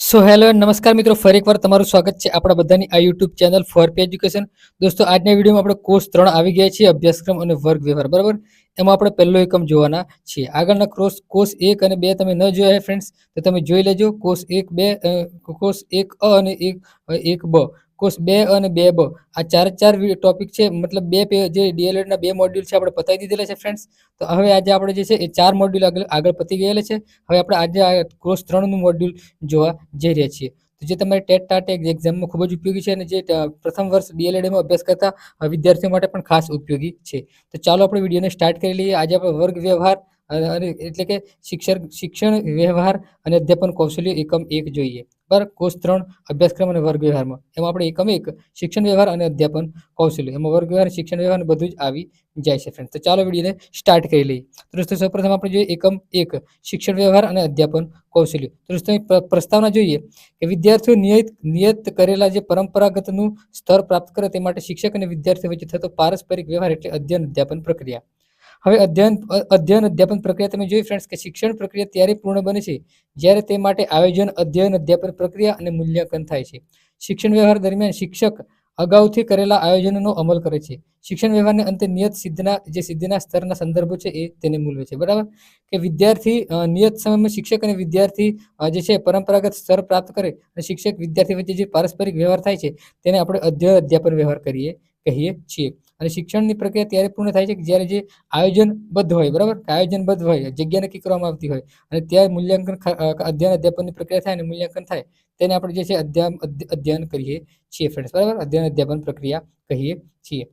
So hello નમસ્કાર મિત્રો, ફરી એકવાર તમારું સ્વાગત છે આપણા બધાની આ યુટ્યુબ ચેનલ ફોર પી એજ્યુકેશન. દોસ્તો, આજના વિડીયોમાં આપણે કોર્સ 3 આવી ગયા છીએ, અભ્યાસક્રમ અને વર્ગ વ્યવહાર. બરાબર, એમાં આપણે પહેલો એકમ જોવાના છીએ. આગળના કોર્સ 1 અને 2 તમે ન જોયા હે ફ્રેન્ડ્સ, તો તમે જોઈ લેજો. કોર્સ 1 કોર્સ 1 અને 1 બ, કોર્સ 2 અને 2 બ, આ ચાર ટોપિક છે. મતલબ જે ડીએલએડ ના 2 મોડ્યુલ છે આપણે પતાવી દીધેલા છે ફ્રેન્ડ્સ. તો હવે આજે આપણે જે છે એ 4 મોડ્યુલ આગળ પતી ગયેલા છે. હવે આપણે આજે આ કોર્સ 3 નું મોડ્યુલ જોવા જઈ રહ્યા છીએ. તો જે તમારે ટેટ ટાટ એક્ઝામમાં ખૂબ જ ઉપયોગી છે અને જે પ્રથમ વર્ષ ડીએલએડમાં અભ્યાસ કરતા વિદ્યાર્થીઓ માટે પણ ખાસ ઉપયોગી છે. તો ચાલો આપણે વિડીયોને સ્ટાર્ટ કરી લઈએ. આજે આપણે વર્ગ વ્યવહાર અને એટલે કે શિક્ષણ વ્યવહાર અને અધ્યાપન કૌશલ્ય એકમ 1 જોઈએ. બરાબર, કોર્સ 3 અભ્યાસક્રમ અને વર્ગ વ્યવહારમાં એમાં આપણે એકમ 1 શિક્ષણ વ્યવહાર અને અધ્યાપન કૌશલ્ય, એમાં વર્ગ વ્યવહાર, શિક્ષણ વ્યવહાર બધું જ આવી જાય છે ફ્રેન્ડ. તો ચાલો વિડીયોને સ્ટાર્ટ કરી લઈએ. તો દોસ્તો, સૌપ્રથમ આપણે જોઈએ એકમ 1 શિક્ષણ વ્યવહાર અને અધ્યાપન કૌશલ્ય. તો દોસ્તો, પ્રસ્તાવના જોઈએ કે વિદ્યાર્થીઓ નિયત કરેલા જે પરંપરાગતનું સ્તર પ્રાપ્ત કરે તે માટે શિક્ષક અને વિદ્યાર્થીઓ વચ્ચે થતો પારસ્પરિક વ્યવહાર એટલે અધ્યયન અધ્યાપન પ્રક્રિયા. હવે અધ્યયન અધ્યાપન પ્રક્રિયા તમે જોઈ ફ્રેન્ડ્સ કે શિક્ષણ પ્રક્રિયા ત્યારે પૂર્ણ બને છે જ્યારે તે માટે આયોજન, અધ્યયન, અધ્યાપન પ્રક્રિયા અને મૂલ્યાંકન થાય છે. શિક્ષણ વ્યવહાર દરમિયાન શિક્ષક અગાઉથી કરેલા આયોજનનો અમલ કરે છે. શિક્ષણ વ્યવહારને અંતે નિયત સિદ્ધિના સ્તરના સંદર્ભો છે એ તેને મૂલવે છે. બરાબર, કે વિદ્યાર્થી નિયત સમયમાં શિક્ષક અને વિદ્યાર્થી જે છે પરંપરાગત સ્તર પ્રાપ્ત કરે અને શિક્ષક વિદ્યાર્થી વચ્ચે જે પારસ્પરિક વ્યવહાર થાય છે તેને આપણે અધ્યયન અધ્યાપન વ્યવહાર કહીએ છીએ. અને શિક્ષણની પ્રક્રિયા ત્યારે પૂર્ણ થાય છે કે જ્યારે જે આયોજનબદ્ધ હોય, બરાબર, આયોજનબદ્ધ હોય, જગ્યા નક્કી કરવામાં આવતી હોય અને ત્યારે મૂલ્યાંકન, અધ્યયન અધ્યાપનની પ્રક્રિયા થાય અને મૂલ્યાંકન થાય તેને આપણે જે છે અધ્યયન કરીએ છીએ ફ્રેન્ડ્સ. બરાબર, અધ્યયન અધ્યાપન પ્રક્રિયા કહીએ છીએ.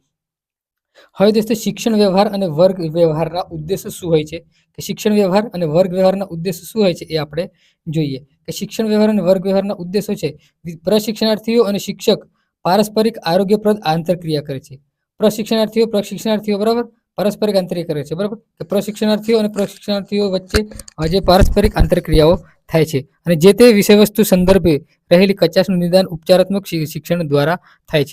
હવે દોસ્તો, શિક્ષણ વ્યવહાર અને વર્ગ વ્યવહારના ઉદ્દેશો શું હોય છે? કે શિક્ષણ વ્યવહાર અને વર્ગ વ્યવહારના ઉદ્દેશો શું હોય છે એ આપણે જોઈએ. કે શિક્ષણ વ્યવહાર અને વર્ગ વ્યવહારના ઉદ્દેશો છે પ્રશિક્ષણાર્થીઓ અને શિક્ષક પારસ્પરિક આરોગ્યપ્રદ આંતરક્રિયા કરે છે. પ્રશિક્ષણાર્થીઓ બરાબર પારસ્પરિક આંતરિક કરે છે. બરાબર, કે પ્રશિક્ષણાર્થીઓ અને પ્રશિક્ષણાર્થીઓ વચ્ચે જે પારસ્પરિક આંતરક્રિયાઓ થાય છે અને જે તે વિષયવસ્તુ સંદર્ભે રહેલી કચાશનું નિદાન ઉપચારાત્મક શિક્ષણ દ્વારા થાય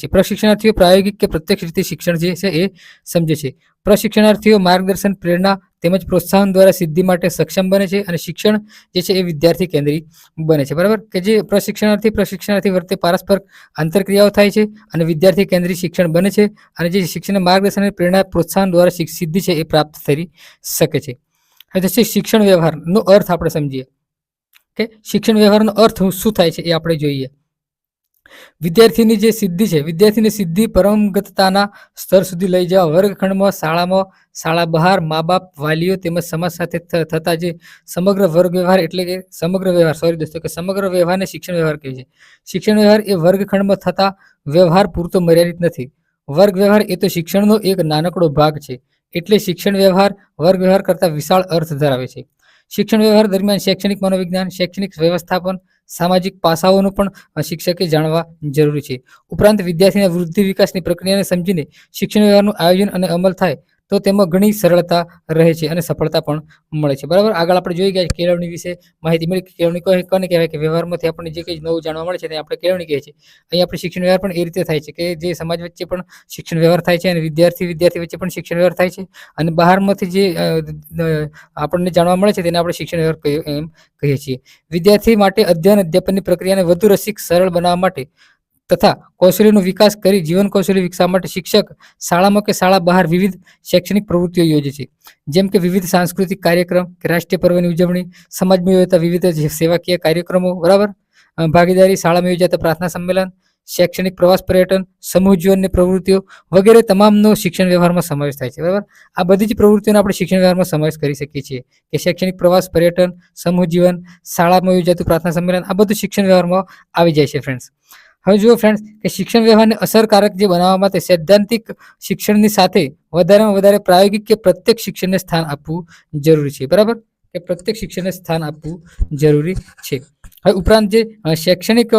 છે. પ્રશિક્ષણાર્થીઓ પ્રાયોગિક કે પ્રત્યક્ષ રીતે શિક્ષણ જે છે એ સમજે છે. પ્રશિક્ષણાર્થીઓ માર્ગદર્શન, પ્રેરણા તેમજ પ્રોત્સાહન દ્વારા સિદ્ધિ માટે સક્ષમ બને છે અને શિક્ષણ જે છે એ વિદ્યાર્થી કેન્દ્રિત બને છે. બરાબર, કે જે પ્રશિક્ષણાર્થી વર્તે પારસ્પરિક આંતરક્રિયાઓ થાય છે અને વિદ્યાર્થી કેન્દ્રિત શિક્ષણ બને છે અને જે શિક્ષણ માર્ગદર્શન અને પ્રેરણા પ્રોત્સાહન દ્વારા સિદ્ધિ છે એ પ્રાપ્ત થઈ શકે છે. હવે શિક્ષણ વ્યવહારનો અર્થ આપણે સમજીએ કે શિક્ષણ વ્યવહારનો અર્થ શું થાય છે એ આપણે જોઈએ. વિદ્યાર્થીની જે સિદ્ધિ છે, વિદ્યાર્થીની સિદ્ધિ પરમગતતાના સ્તર સુધી લઈ જવા વર્ગખંડમાં, શાળા બહાર, મા બાપ, વાલીઓ તેમજ સમાજ સાથે થતા જે સમગ્ર વર્ગ વ્યવહાર એટલે કે સમગ્ર વ્યવહારને શિક્ષણ વ્યવહાર કહે છે. શિક્ષણ વ્યવહાર એ વર્ગખંડમાં થતા વ્યવહાર પૂરતો મર્યાદિત નથી. વર્ગ વ્યવહાર એ તો શિક્ષણનો એક નાનકડો ભાગ છે. એટલે શિક્ષણ વ્યવહાર વર્ગ વ્યવહાર કરતા વિશાળ અર્થ ધરાવે છે. શિક્ષણ વ્યવહાર દરમિયાન શૈક્ષણિક મનોવિજ્ઞાન, શૈક્ષણિક વ્યવસ્થાપન, સામાજિક પાસાઓનું પણ શિક્ષકે જાણવા જરૂરી છે. ઉપરાંત વિદ્યાર્થીના વૃદ્ધિ વિકાસની પ્રક્રિયાને સમજીને શિક્ષણ વ્યવહારનું આયોજન અને અમલ થાય તો તેમાં ઘણી સરળતા રહે છે અને સફળતા પણ મળે છે. બરાબર, આગળ આપણે જોઈ ગયા કેળવણી વિશે માહિતી મળી. કેળવણી કોને કહેવાય? કે વ્યવહારમાંથી આપણને જે કંઈ નવું જાણવા મળે છે તેને આપણે કેળવણી કહીએ છીએ. અહીં આપણે શિક્ષણ વ્યવહાર પણ એ રીતે થાય છે કે જે સમાજ વચ્ચે પણ શિક્ષણ વ્યવહાર થાય છે અને વિદ્યાર્થી વચ્ચે પણ શિક્ષણ વ્યવહાર થાય છે અને બહારમાંથી જે આપણને જાણવા મળે છે તેને આપણે શિક્ષણ વ્યવહાર કહીએ છીએ. વિદ્યાર્થી માટે અધ્યયન અધ્યાપનની પ્રક્રિયાને વધુ રસિક, સરળ બનાવવા માટે તથા કૌશલ્યનો વિકાસ કરી જીવન કૌશલ્ય વિકસાવવા માટે શિક્ષક શાળામાં કે શાળા બહાર વિવિધ શૈક્ષણિક પ્રવૃત્તિઓ યોજે છે. જેમ કે વિવિધ સાંસ્કૃતિક કાર્યક્રમ, કે રાષ્ટ્રીય પર્વની ઉજવણી, સમાજમાં યોજાતા વિવિધ સેવાકીય કાર્યક્રમો, બરાબર, ભાગીદારી, શાળામાં યોજાતા પ્રાર્થના સંમેલન, શૈક્ષણિક પ્રવાસ, પર્યટન, સમૂહ જીવનની પ્રવૃત્તિઓ વગેરે તમામનો શિક્ષણ વ્યવહારમાં સમાવેશ થાય છે. બરાબર, આ બધી જ પ્રવૃત્તિઓનો આપણે શિક્ષણ વ્યવહારમાં સમાવેશ કરી શકીએ છીએ. કે શૈક્ષણિક પ્રવાસ, પર્યટન, સમૂહ જીવન, શાળામાં યોજાતું પ્રાર્થના સંમેલન, આ બધું શિક્ષણ વ્યવહારમાં આવી જાય છે ફ્રેન્ડ્સ. હવે જુઓ ફ્રેન્ડ્સ કે શિક્ષણ વ્યવહારને અસરકારક જે બનાવવા માટે સૈદ્ધાંતિક શિક્ષણની સાથે વધારેમાં વધારે પ્રાયોગિક કે પ્રત્યક્ષ શિક્ષણને સ્થાન આપવું જરૂરી છે. બરાબર, કે પ્રત્યક્ષ શિક્ષણને સ્થાન આપવું જરૂરી છે. હવે ઉપરાંત જે શૈક્ષણિક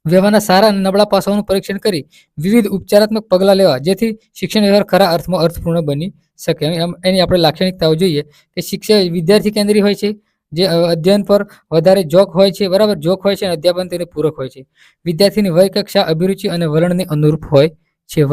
વ્યવહારના સારા અને નબળા પાસાઓનું પરીક્ષણ કરી વિવિધ ઉપચારાત્મક પગલાં લેવા જેથી શિક્ષણ વ્યવહાર ખરા અર્થમાં અર્થપૂર્ણ બની શકે. એની આપણે લાક્ષણિકતાઓ જોઈએ કે શિક્ષણ વિદ્યાર્થી કેન્દ્રી હોય છે, જે અધ્યયન પર વધારે જોક હોય છે. બરાબર, જોક હોય છે અને અધ્યાપન તેને પૂરક હોય છે. વિદ્યાર્થીની વય કક્ષા, અભિરુચિ અને વલણને અનુરૂપ હોય છે.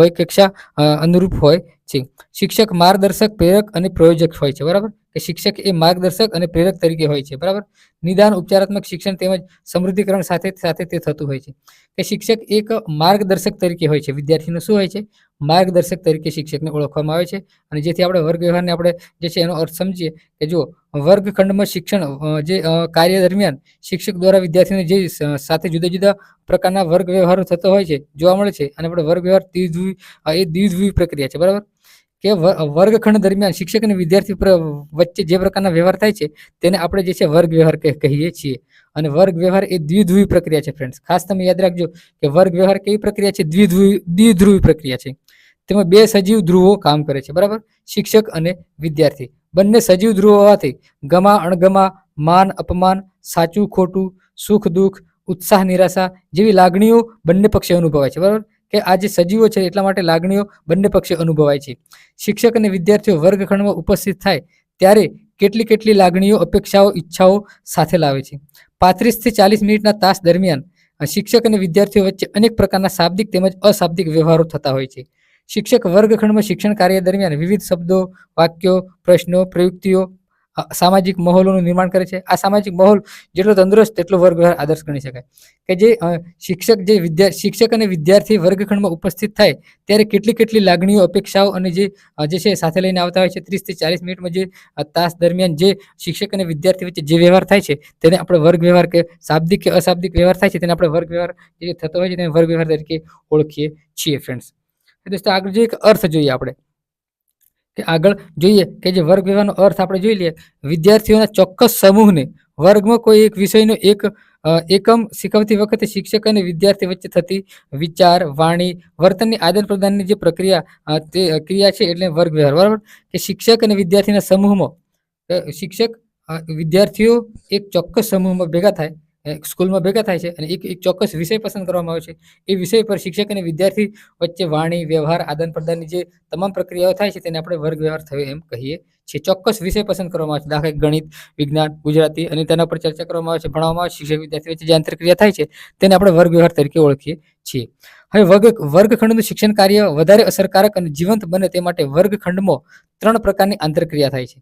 છે. શિક્ષક માર્ગદર્શક, પ્રેરક અને પ્રયોજક હોય છે. બરાબર, કે શિક્ષક એ માર્ગદર્શક અને પ્રેરક તરીકે હોય છે. બરાબર, નિદાન, ઉપચારાત્મક શિક્ષણ તેમજ સમૃદ્ધિકરણ સાથે સાથે તે થતું હોય છે. કે શિક્ષક એક માર્ગદર્શક તરીકે હોય છે. વિદ્યાર્થીનું શું હોય છે? માર્ગદર્શક તરીકે શિક્ષકને ઓળખવામાં આવે છે. અને જેથી આપણે વર્ગ વ્યવહારને આપણે જે છે એનો અર્થ સમજીએ કે જો વર્ગખંડમાં શિક્ષણ જે કાર્ય દરમિયાન શિક્ષક દ્વારા વિદ્યાર્થીઓને જે સાથે જુદા જુદા પ્રકારના વર્ગ વ્યવહારો થતો હોય છે જોવા મળે છે. અને આપણે વર્ગ વ્યવહાર એ દ્વિધ્રુવી પ્રક્રિયા છે. બરાબર, કે વર્ગખંડ દરમિયાન શિક્ષક અને વિદ્યાર્થી વચ્ચે જે પ્રકારના વ્યવહાર થાય છે તેને આપણે જે છે વર્ગ વ્યવહાર કહીએ છીએ. અને વર્ગ વ્યવહાર એ દ્વિધ્રુવી પ્રક્રિયા છે. ફ્રેન્ડ્સ, ખાસ તમે યાદ રાખજો કે વર્ગ વ્યવહાર કેવી પ્રક્રિયા છે? દ્વિધ્રુવી પ્રક્રિયા છે. તેમાં બે સજીવ ધ્રુવો કામ કરે છે. બરાબર, શિક્ષક અને વિદ્યાર્થી બંને સજીવ ધ્રુવો હોવાથી ગમા અણગમા, માન અપમાન, સાચું ખોટું, સુખ દુઃખ, ઉત્સાહ નિરાશા જેવી લાગણીઓ બંને પક્ષે અનુભવાય છે. બરાબર, કે આ જે સજીવો છે એટલા માટે લાગણીઓ બંને પક્ષે અનુભવાય છે. શિક્ષક અને વિદ્યાર્થીઓ વર્ગખંડમાં ઉપસ્થિત થાય ત્યારે કેટલી લાગણીઓ, અપેક્ષાઓ, ઈચ્છાઓ સાથે લાવે છે. 35 થી 40 મિનિટના તાસ દરમિયાન શિક્ષક અને વિદ્યાર્થીઓ વચ્ચે અનેક પ્રકારના શાબ્દિક તેમજ અશાબ્દિક વ્યવહારો થતા હોય છે. શિક્ષક વર્ગખંડમાં શિક્ષણ કાર્ય દરમિયાન વિવિધ શબ્દો, વાક્યો, પ્રશ્નો, પ્રયુક્તિઓ, સામાજિક માહોલનું નિર્માણ કરે છે. આ સામાજિક માહોલ જેટલો તંદુરસ્ત તેટલો વર્ગ વ્યવહાર આદર્શ ગણી શકાય. કે જે શિક્ષક અને વિદ્યાર્થી વર્ગખંડમાં ઉપસ્થિત થાય ત્યારે કેટલી લાગણીઓ, અપેક્ષાઓ અને જે છે સાથે લઈને આવતા હોય છે. 30 થી 40 મિનિટમાં જે તાસ દરમિયાન જે શિક્ષક અને વિદ્યાર્થી વચ્ચે જે વ્યવહાર થાય છે તેને આપણે વર્ગ વ્યવહાર કે શાબ્દિક કે અશાબ્દિક વ્યવહાર થાય છે તેને આપણે વર્ગ વ્યવહાર જે થતો હોય છે તેને વર્ગ વ્યવહાર તરીકે ઓળખીએ છીએ. ફ્રેન્ડ્સ, દોસ્તો આગળ જોઈએ કે અર્થ જોઈએ આપણે, કે આગળ જોઈએ કે જે વર્ગ વ્યવહારનો અર્થ આપણે જોઈ લઈએ. વિદ્યાર્થીઓના ચોક્કસ સમૂહને વર્ગમાં કોઈ એક વિષયનો એકમ શીખવતી વખતે શિક્ષક અને વિદ્યાર્થી વચ્ચે થતી વિચાર, વાણી, વર્તનની આદાન પ્રદાનની જે પ્રક્રિયા તે ક્રિયા છે એટલે વર્ગ વ્યવહાર. બરાબર, કે શિક્ષક અને વિદ્યાર્થીના સમૂહમાં શિક્ષક વિદ્યાર્થીઓ એક ચોક્કસ સમૂહમાં ભેગા થાય, સ્કૂલમાં ભેગા થાય છે અને એક ચોક્કસ વિષય પસંદ કરવામાં આવે છે. એ વિષય પર શિક્ષક અને વિદ્યાર્થી વચ્ચે વાણી, વ્યવહાર, આદાન પ્રદાનની જે તમામ પ્રક્રિયાઓ થાય છે તેને આપણે વર્ગ વ્યવહાર થયો એમ કહીએ છીએ. ચોક્કસ વિષય પસંદ કરવામાં આવે છે, દાખલા ગણિત, વિજ્ઞાન, ગુજરાતી, અને તેના પર ચર્ચા કરવામાં આવે છે, ભણાવવામાં આવે છે. શિક્ષક વિદ્યાર્થી વચ્ચે જે આંતરક્રિયા થાય છે તેને આપણે વર્ગ વ્યવહાર તરીકે ઓળખીએ છીએ. હવે વર્ગખંડનું શિક્ષણ કાર્ય વધારે અસરકારક અને જીવંત બને તે માટે વર્ગખંડમાં 3 પ્રકારની આંતરક્રિયા થાય છે.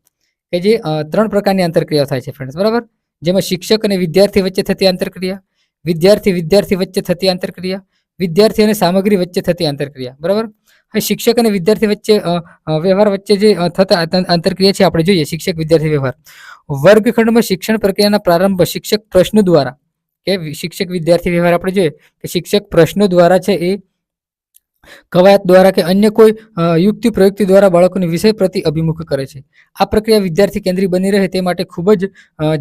કે જે 3 પ્રકારની આંતરક્રિયા થાય છે. ફ્રેન્ડ્સ, બરાબર, જેમાં શિક્ષક અને વિદ્યાર્થી વચ્ચે થતી આંતરક્રિયા, વિદ્યાર્થી વચ્ચે થતી આંતરક્રિયા, વિદ્યાર્થી અને સામગ્રી વચ્ચે થતી આંતરક્રિયા. બરાબર, હવે શિક્ષક અને વિદ્યાર્થી વચ્ચે વ્યવહાર વચ્ચે જે થતા આંતરક્રિયા છે આપણે જોઈએ. શિક્ષક વિદ્યાર્થી વ્યવહાર વર્ગખંડમાં શિક્ષણ પ્રક્રિયાના પ્રારંભ શિક્ષક પ્રશ્નો દ્વારા, કે શિક્ષક વિદ્યાર્થી વ્યવહાર આપણે જોઈએ કે શિક્ષક પ્રશ્નો દ્વારા છે એ કવાયત દ્વારા કે અન્ય કોઈ યુક્તિ પ્રયુક્તિ દ્વારા બાળકોને વિષય પ્રતિ અભિમુખ કરે છે. આ પ્રક્રિયા વિદ્યાર્થી કેન્દ્રી બની રહે તે માટે ખૂબ જ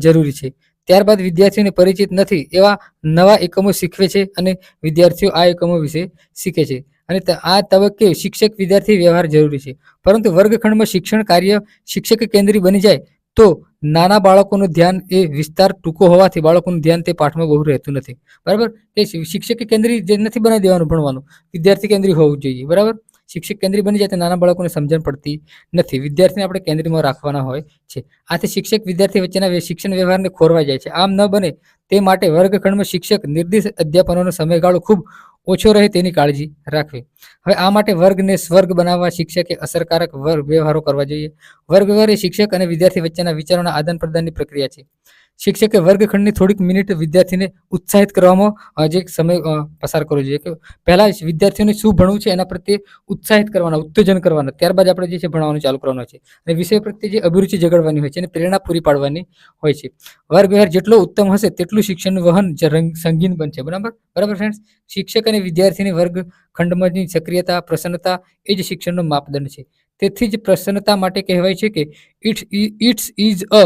જરૂરી છે. ત્યારબાદ વિદ્યાર્થીઓને પરિચિત નથી એવા નવા એકમો શીખવે છે અને વિદ્યાર્થીઓ આ એકમો વિશે શીખે છે. અને આ તબક્કે શિક્ષક વિદ્યાર્થી વ્યવહાર જરૂરી છે. પરંતુ વર્ગખંડમાં શિક્ષણ કાર્ય શિક્ષક કેન્દ્રી બની જાય તો નાના બાળકોનું ધ્યાન એ વિસ્તાર ટૂંકો હોવાથી બાળકોનું ધ્યાન તે પાઠમાં બહુ રહેતું નથી. બરાબર, કે શિક્ષક કેન્દ્રી જે નથી બનાવી દેવાનું ભણવાનું, વિદ્યાર્થી કેન્દ્રી હોવું જોઈએ. બરાબર, શિક્ષક કેન્દ્રી બની જાય તો નાના બાળકોને સમજણ પડતી નથી. વિદ્યાર્થીને આપણે કેન્દ્રમાં રાખવાના હોય છે. આથી શિક્ષક વિદ્યાર્થી વચ્ચેના શિક્ષણ વ્યવહારને ખોરવાઈ જાય છે. આમ ન બને તે માટે વર્ગખંડમાં શિક્ષક નિર્દિષ્ટ અધ્યાપનનો સમયગાળો ખૂબ ઓછો રહે તેની કાળજી રાખવી. હવે આ માટે વર્ગને સ્વર્ગ બનાવવા શિક્ષકે અસરકારક વ્યવહારો કરવા જોઈએ. વર્ગ વ્યવહાર એ શિક્ષક અને વિદ્યાર્થી વચ્ચેના વિચારોના આદાન પ્રદાનની પ્રક્રિયા છે. શિક્ષકે વર્ગખંડની થોડીક મિનિટ વિદ્યાર્થીને ઉત્સાહિત કરવામાં જે સમય પસાર કરવો જોઈએ. કે પહેલા વિદ્યાર્થીઓને શું ભણવું છે એના પ્રત્યે ઉત્સાહિત કરવાના, ઉત્તેજન કરવાના, ત્યારબાદ આપણે જે છે ભણવાનું ચાલુ કરવાનું છે. અને વિષય પ્રત્યે જે અભિરુચિ જગાડવાની હોય છે અને પ્રેરણા પૂરી પાડવાની હોય છે. વર્ગ વ્યવહાર જેટલો ઉત્તમ હશે તેટલું શિક્ષણનું વહન સંગીન બનશે. બરાબર ફ્રેન્ડ્સ, શિક્ષક અને વિદ્યાર્થીની વર્ગખંડમાંની સક્રિયતા, પ્રસન્નતા એ જ શિક્ષણનો માપદંડ છે. તેથી જ પ્રસન્નતા માટે કહેવાય છે કે it's is a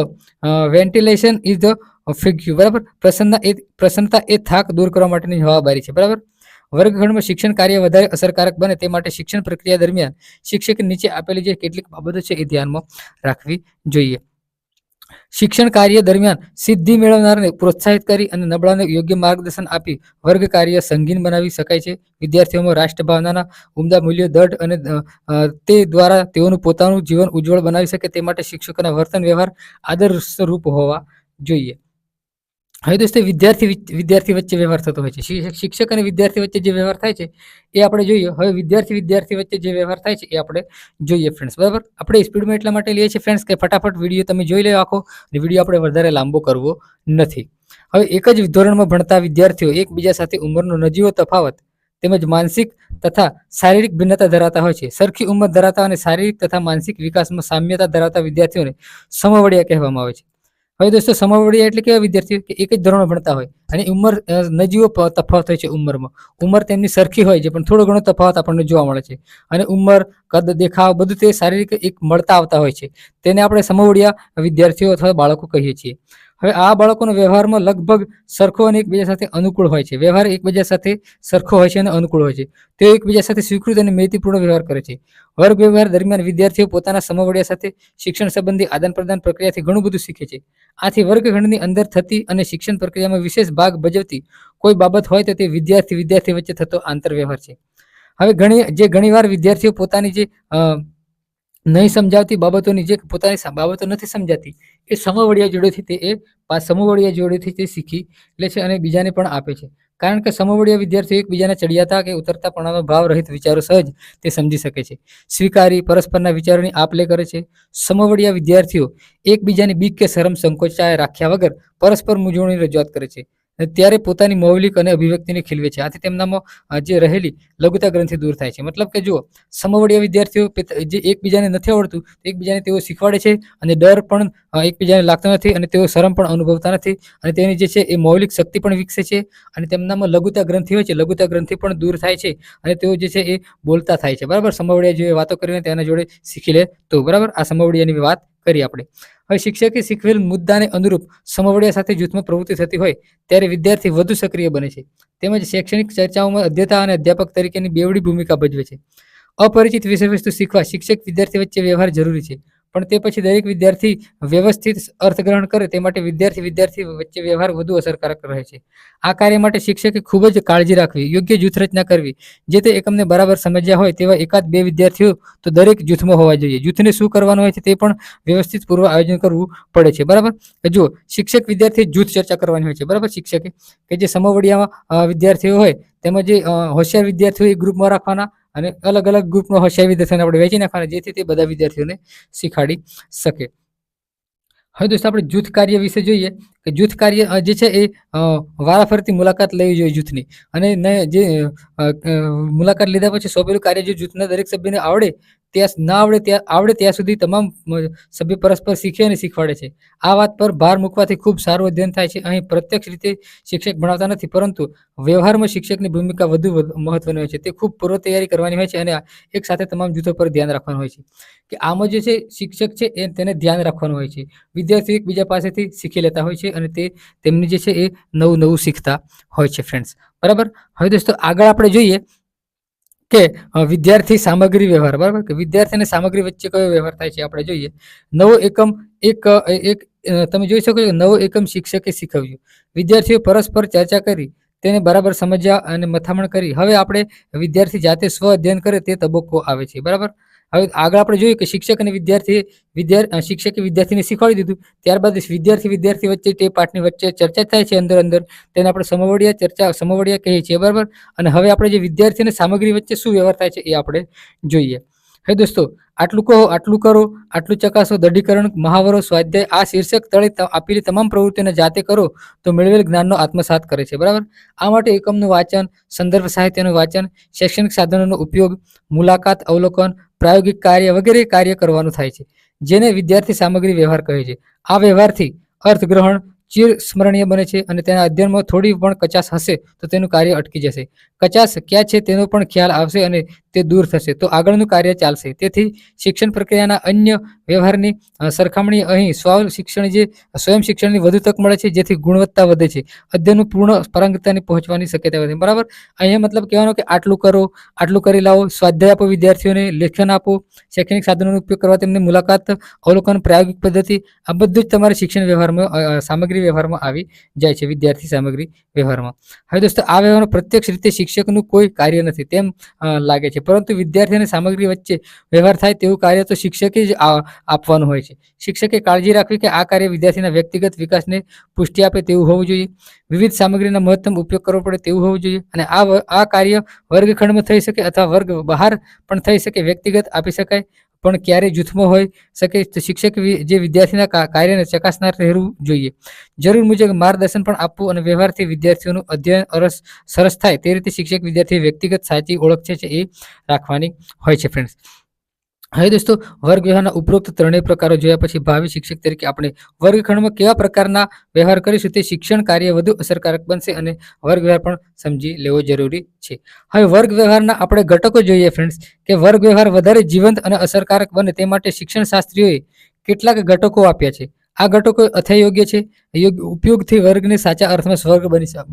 ventilation is the figure. બરાબર, પ્રસન્નતા એ થાક દૂર કરવા માટેની જવાબદારી છે. બરાબર, વર્ગખંડમાં શિક્ષણ કાર્ય વધારે અસરકારક બને તે માટે શિક્ષણ પ્રક્રિયા દરમિયાન શિક્ષકે નીચે આપેલી જે કેટલીક બાબતો છે એ ધ્યાનમાં રાખવી જોઈએ. શિક્ષણ કાર્ય દરમિયાન સિદ્ધિ મેળવનારને પ્રોત્સાહિત કરી અને નબળાને યોગ્ય માર્ગદર્શન આપી વર્ગ કાર્ય સંગીન બનાવી શકાય છે. વિદ્યાર્થીઓમાં રાષ્ટ્રભાવનાના ઉમદા મૂલ્યો દઢ અને તે દ્વારા તેઓનું પોતાનું જીવન ઉજ્જવળ બનાવી શકે તે માટે શિક્ષકોના વર્તન વ્યવહાર આદર્શરૂપ હોવા જોઈએ. હવે દોસ્તો વિદ્યાર્થી વચ્ચે વ્યવહાર થતો હોય છે. શિક્ષક અને વિદ્યાર્થી વચ્ચે જે વ્યવહાર થાય છે એ આપણે જોઈએ. હવે વિદ્યાર્થી વચ્ચે જે વ્યવહાર થાય છે એ આપણે જોઈએ ફ્રેન્ડ્સ. બરાબર, આપણે સ્પીડમાં એટલા માટે લઈએ છીએ ફ્રેન્ડ્સ કે ફટાફટ વિડીયો તમે જોઈ લો આખો, અને વિડીયો આપણે વધારે લાંબો કરવો નથી. હવે એક જ ધોરણમાં ભણતા વિદ્યાર્થીઓ એકબીજા સાથે ઉંમરનો નજીવો તફાવત તેમજ માનસિક તથા શારીરિક ભિન્નતા ધરાવતા હોય છે. સરખી ઉંમર ધરાવતા અને શારીરિક તથા માનસિક વિકાસમાં સામ્યતા ધરાવતા વિદ્યાર્થીઓને સમવડિયા કહેવામાં આવે છે. હવે દોસ્તો સમવડિયા એટલે કેવા વિદ્યાર્થીઓ કે એક જ ધોરણમાં ભણતા હોય અને ઉંમર નજીવો તફાવત હોય છે. ઉંમર તેમની સરખી હોય છે, પણ થોડો ઘણો તફાવત આપણને જોવા મળે છે. અને ઉંમર, કદ, દેખાવ બધું તે શારીરિક એક મળતા આવતા હોય છે. તેને આપણે સમવડિયા વિદ્યાર્થીઓ અથવા બાળકો કહીએ છીએ. હવે આ બાળકોનો વ્યવહારમાં લગભગ સરખો અને એકબીજા સાથે અનુકૂળ હોય છે. વ્યવહાર એકબીજા સાથે સરખો હોય છે અને અનુકૂળ હોય છે. તેઓ એકબીજા સાથે સ્વીકૃત અને મૈત્રીપૂર્ણ વ્યવહાર કરે છે. વર્ગ વ્યવહાર દરમિયાન વિદ્યાર્થીઓ પોતાના સમવડિયા સાથે શિક્ષણ સંબંધી આદાન પ્રદાન પ્રક્રિયાથી ઘણું બધું શીખે છે. આથી વર્ગખંડની અંદર થતી અને શિક્ષણ પ્રક્રિયામાં વિશેષ ભાગ ભજવતી કોઈ બાબત હોય તો તે વિદ્યાર્થી વચ્ચે થતો આંતરવ્યવહાર છે. હવે ઘણીવાર વિદ્યાર્થીઓ પોતાની જે નહીં સમજાવતી બાબતોની, જે પોતાની બાબતો નથી સમજાતી, એ સમવડિયા જોડેથી તે શીખી લે છે અને બીજાને પણ આપે છે. કારણ કે સમવડિયા વિદ્યાર્થીઓ એકબીજાના ચડિયાતા કે ઉતરતાપણાનો ભાવ રહિત વિચારો સહજ તે સમજી શકે છે. સ્વીકારી પરસ્પરના વિચારોની આપ લે કરે છે. સમવડિયા વિદ્યાર્થીઓ એકબીજાની બીક કે શરમ સંકોચાય રાખ્યા વગર પરસ્પર મૂંઝવણની રજૂઆત કરે છે. ત્યારે પોતાની મૌલિક અને અભિવ્યક્તિને ખીલવે છે. આથી તેમનામાં જે રહેલી લઘુતા ગ્રંથિ દૂર થાય છે. મતલબ કે જુઓ, સમવડિયા વિદ્યાર્થીઓ જે એકબીજાને નથી આવડતું એકબીજાને તેઓ શીખવાડે છે, અને ડર પણ એકબીજાને લાગતો નથી, અને તેઓ શરમ પણ અનુભવતા નથી, અને તેની જે છે એ મૌલિક શક્તિ પણ વિકસે છે, અને તેમનામાં લઘુતા ગ્રંથિ હોય છે, લઘુતા ગ્રંથિ પણ દૂર થાય છે, અને તેઓ જે છે એ બોલતા થાય છે. બરાબર, સમવડિયા જે વાતો કરીને તેના જોડે શીખી લે તો. બરાબર, આ સમવડિયાની વાત કરી આપણે. હવે શિક્ષકે શીખવેલ મુદ્દાને અનુરૂપ સમવડિયા સાથે જૂથમાં પ્રવૃત્તિ થતી હોય ત્યારે વિદ્યાર્થી વધુ સક્રિય બને છે. તેમજ શૈક્ષણિક ચર્ચાઓમાં અધ્યતા અને અધ્યાપક તરીકેની બેવડી ભૂમિકા ભજવે છે. અપરિચિત વિષયવસ્તુ શીખવા શિક્ષક વિદ્યાર્થી વચ્ચે વ્યવહાર જરૂરી છે, પણ તે પછી દરેક વિદ્યાર્થી વ્યવસ્થિત અર્થગ્રહણ કરે તે માટે વિદ્યાર્થી વચ્ચે વ્યવહાર વધુ અસરકારક રહે છે. આ કાર્ય માટે શિક્ષકે ખૂબ જ કાળજી રાખવી, યોગ્ય જૂથ રચના કરવી. જે તે એકમને બરાબર સમજ્યા હોય તેવા એકાદ બે વિદ્યાર્થીઓ તો દરેક જૂથમાં હોવા જોઈએ. જૂથને શું કરવાનું હોય છે તે પણ વ્યવસ્થિત પૂર્વ આયોજન કરવું પડે છે. બરાબર, જુઓ, શિક્ષક વિદ્યાર્થી જૂથ ચર્ચા કરવાની હોય છે. બરાબર, શિક્ષકે કે જે સમવડિયામાં વિદ્યાર્થીઓ હોય તેમાં જે હોશિયાર વિદ્યાર્થીઓ એ ગ્રુપમાં રાખવાના, અને અલગ અલગ ગ્રુપનો હોશિયાર વિદ્યાર્થીઓને આપણે વેચી નાખવાના, જેથી તે બધા વિદ્યાર્થીઓને શીખવાડી શકે. હવે દોસ્તો આપણે જૂથ કાર્ય વિશે જોઈએ કે જૂથ કાર્ય જે છે એ વારાફરતી મુલાકાત લેવી જોઈએ જૂથની, અને જે મુલાકાત લીધા પછી સોંપેલું કાર્ય જો જૂથના દરેક સભ્યને આવડે ત્યાં સુધી તમામ સભ્ય પરસ્પર શીખે અને શીખવાડે છે. આ વાત પર ભાર મૂકવાથી ખૂબ સારું અધ્યયન થાય છે. અહીં પ્રત્યક્ષ રીતે શિક્ષક ભણાવતા નથી, પરંતુ વ્યવહારમાં શિક્ષકની ભૂમિકા વધુ મહત્વની હોય છે. તે ખૂબ પૂર્વ તૈયારી કરવાની હોય છે, અને એક સાથે તમામ જૂથો પર ધ્યાન રાખવાનું હોય છે કે આમાં જે છે શિક્ષક છે એ તેને ધ્યાન રાખવાનું હોય છે. વિદ્યાર્થીઓ એકબીજા પાસેથી શીખી લેતા હોય છે, અને તેમની જે છે એ નવું શીખતા હોય છે ફ્રેન્ડ્સ. બરાબર, હવે દોસ્તો આગળ આપણે જોઈએ કે વિદ્યાર્થી સામગ્રી વ્યવહાર. બરાબર, કે વિદ્યાર્થી અને સામગ્રી વચ્ચે કયો વ્યવહાર થાય છે આપણે જોઈએ. નવો એકમ તમે જોઈ શકો છો, નવો એકમ શિક્ષકે શીખવ્યું. વિદ્યાર્થીઓ પરસ્પર ચર્ચા કરી તેને બરાબર સમજ્યા અને મથામણ કરી. હવે આપણે વિદ્યાર્થી જાતે સ્વ અધ્યયન કરે તે તબક્કો આવે છે. બરાબર, હવે આગળ આપણે જોઈએ કે શિક્ષક અને શિક્ષકે વિદ્યાર્થીને શીખવાડી દીધું, ત્યારબાદ વિદ્યાર્થી વચ્ચે તે પાઠની વચ્ચે ચર્ચા થાય છે અંદર તેને આપણે સમવડિયા કહીએ છીએ. બરાબર, અને હવે આપણે જે વિદ્યાર્થી અને સામગ્રી વચ્ચે શું વ્યવહાર થાય છે એ આપણે જોઈએ. હે દોસ્તો, આટલું કહો, આટલું કરો, આટલું ચકાસો, દઢીકરણ, મહાવરો, સ્વાધ્યાય આ શીર્ષક તળે આપેલી તમામ પ્રવૃત્તિઓને જાતે કરો તો મેળવેલ જ્ઞાનનો આત્મસાત કરે છે. બરાબર, આ માટે એકમનું વાંચન, સંદર્ભ સાહિત્યનું વાંચન, શૈક્ષણિક સાધનોનો ઉપયોગ, મુલાકાત, અવલોકન, પ્રાયોગિક કાર્ય વગેરે કાર્ય કરવાનું થાય છે, જેને વિદ્યાર્થી સામગ્રી વ્યવહાર કહે છે. આ વ્યવહારથી અર્થગ્રહણ ચિર સ્મરણીય બને છે, અને તેના અધ્યયનમાં થોડી પણ કચાશ હશે તો તેનું કાર્ય અટકી જશે. કચાશ ક્યાં છે તેનો પણ ખ્યાલ આવશે અને તે દૂર થશે તો આગળનું કાર્ય ચાલશે. તેથી શિક્ષણ પ્રક્રિયાના અન્ય વ્યવહારની સરખામણી અહીં સ્વયં શિક્ષણની વધુ તક મળે છે, જેથી ગુણવત્તા વધે છે, અધ્યયનનું પૂર્ણ પારંગતતાની પહોંચવાની શક્યતા વધે. બરાબર, અહીંયા મતલબ કહેવાનો કે આટલું કરો, આટલું કરી લાવો, સ્વાધ્યાય આપો વિદ્યાર્થીઓને, લેખન આપો, શૈક્ષણિક સાધનોનો ઉપયોગ કરવા, તેમની મુલાકાત, અવલોકન, પ્રાયોગિક પદ્ધતિ, આ બધું જ તમારે શિક્ષણ વ્યવહારમાં સામગ્રી સામગ્રી વ્યવહારમાં આવી જાય છે, વિદ્યાર્થી સામગ્રી વ્યવહારમાં. હવે દોસ્તો આ વ્યવહારમાં પ્રત્યક્ષ રીતે શિક્ષકનું કોઈ કાર્ય નથી તેમ લાગે છે, પરંતુ વિદ્યાર્થી અને સામગ્રી વચ્ચે વ્યવહાર થાય તેવું કાર્ય તો શિક્ષકે જ આપવાનું હોય છે. શિક્ષકે કાળજી રાખવી કે આ કાર્ય વિદ્યાર્થીના વ્યક્તિગત વિકાસને પુષ્ટિ આપે તેવું હોવું જોઈએ, વિવિધ સામગ્રીના મહત્તમ ઉપયોગ કરવો પડે તેવું હોવું જોઈએ, અને આ કાર્ય વર્ગખંડમાં થઈ શકે અથવા વર્ગ બહાર પણ થઈ શકે, વ્યક્તિગત આપી શકાય પણ ક્યારેય જૂથમાં હોઈ શકે. તો શિક્ષક જે વિદ્યાર્થીના કાર્યને ચકાસનાર રહેવું જોઈએ, જરૂર મુજબ માર્ગદર્શન પણ આપવું, અને વ્યવહારથી વિદ્યાર્થીઓનું અધ્યયન સરસ થાય તે રીતે શિક્ષક વિદ્યાર્થી વ્યક્તિગત સાચી ઓળખ છે એ રાખવાની હોય છે ફ્રેન્ડ્સ. હવે દોસ્તો વર્ગ વ્યવહારના ઉપરોક્ત ત્રણેય પ્રકારો જોયા પછી ભાવિ શિક્ષક તરીકે આપણે વર્ગખંડમાં કેવા પ્રકારના વ્યવહાર કરીશું તે શિક્ષણ કાર્ય વધુ અસરકારક બનશે, અને વર્ગ વ્યવહાર પણ સમજી લેવો જરૂરી છે. હવે વર્ગ વ્યવહારના આપણે ઘટકો જોઈએ ફ્રેન્ડ્સ, કે વર્ગ વ્યવહાર વધારે જીવંત અને અસરકારક બને તે માટે શિક્ષણ શાસ્ત્રીઓએ કેટલાક ઘટકો આપ્યા છે. આ ઘટકો અથયોગ્ય છે, ઉપયોગથી વર્ગને સાચા અર્થમાં સ્વર્ગ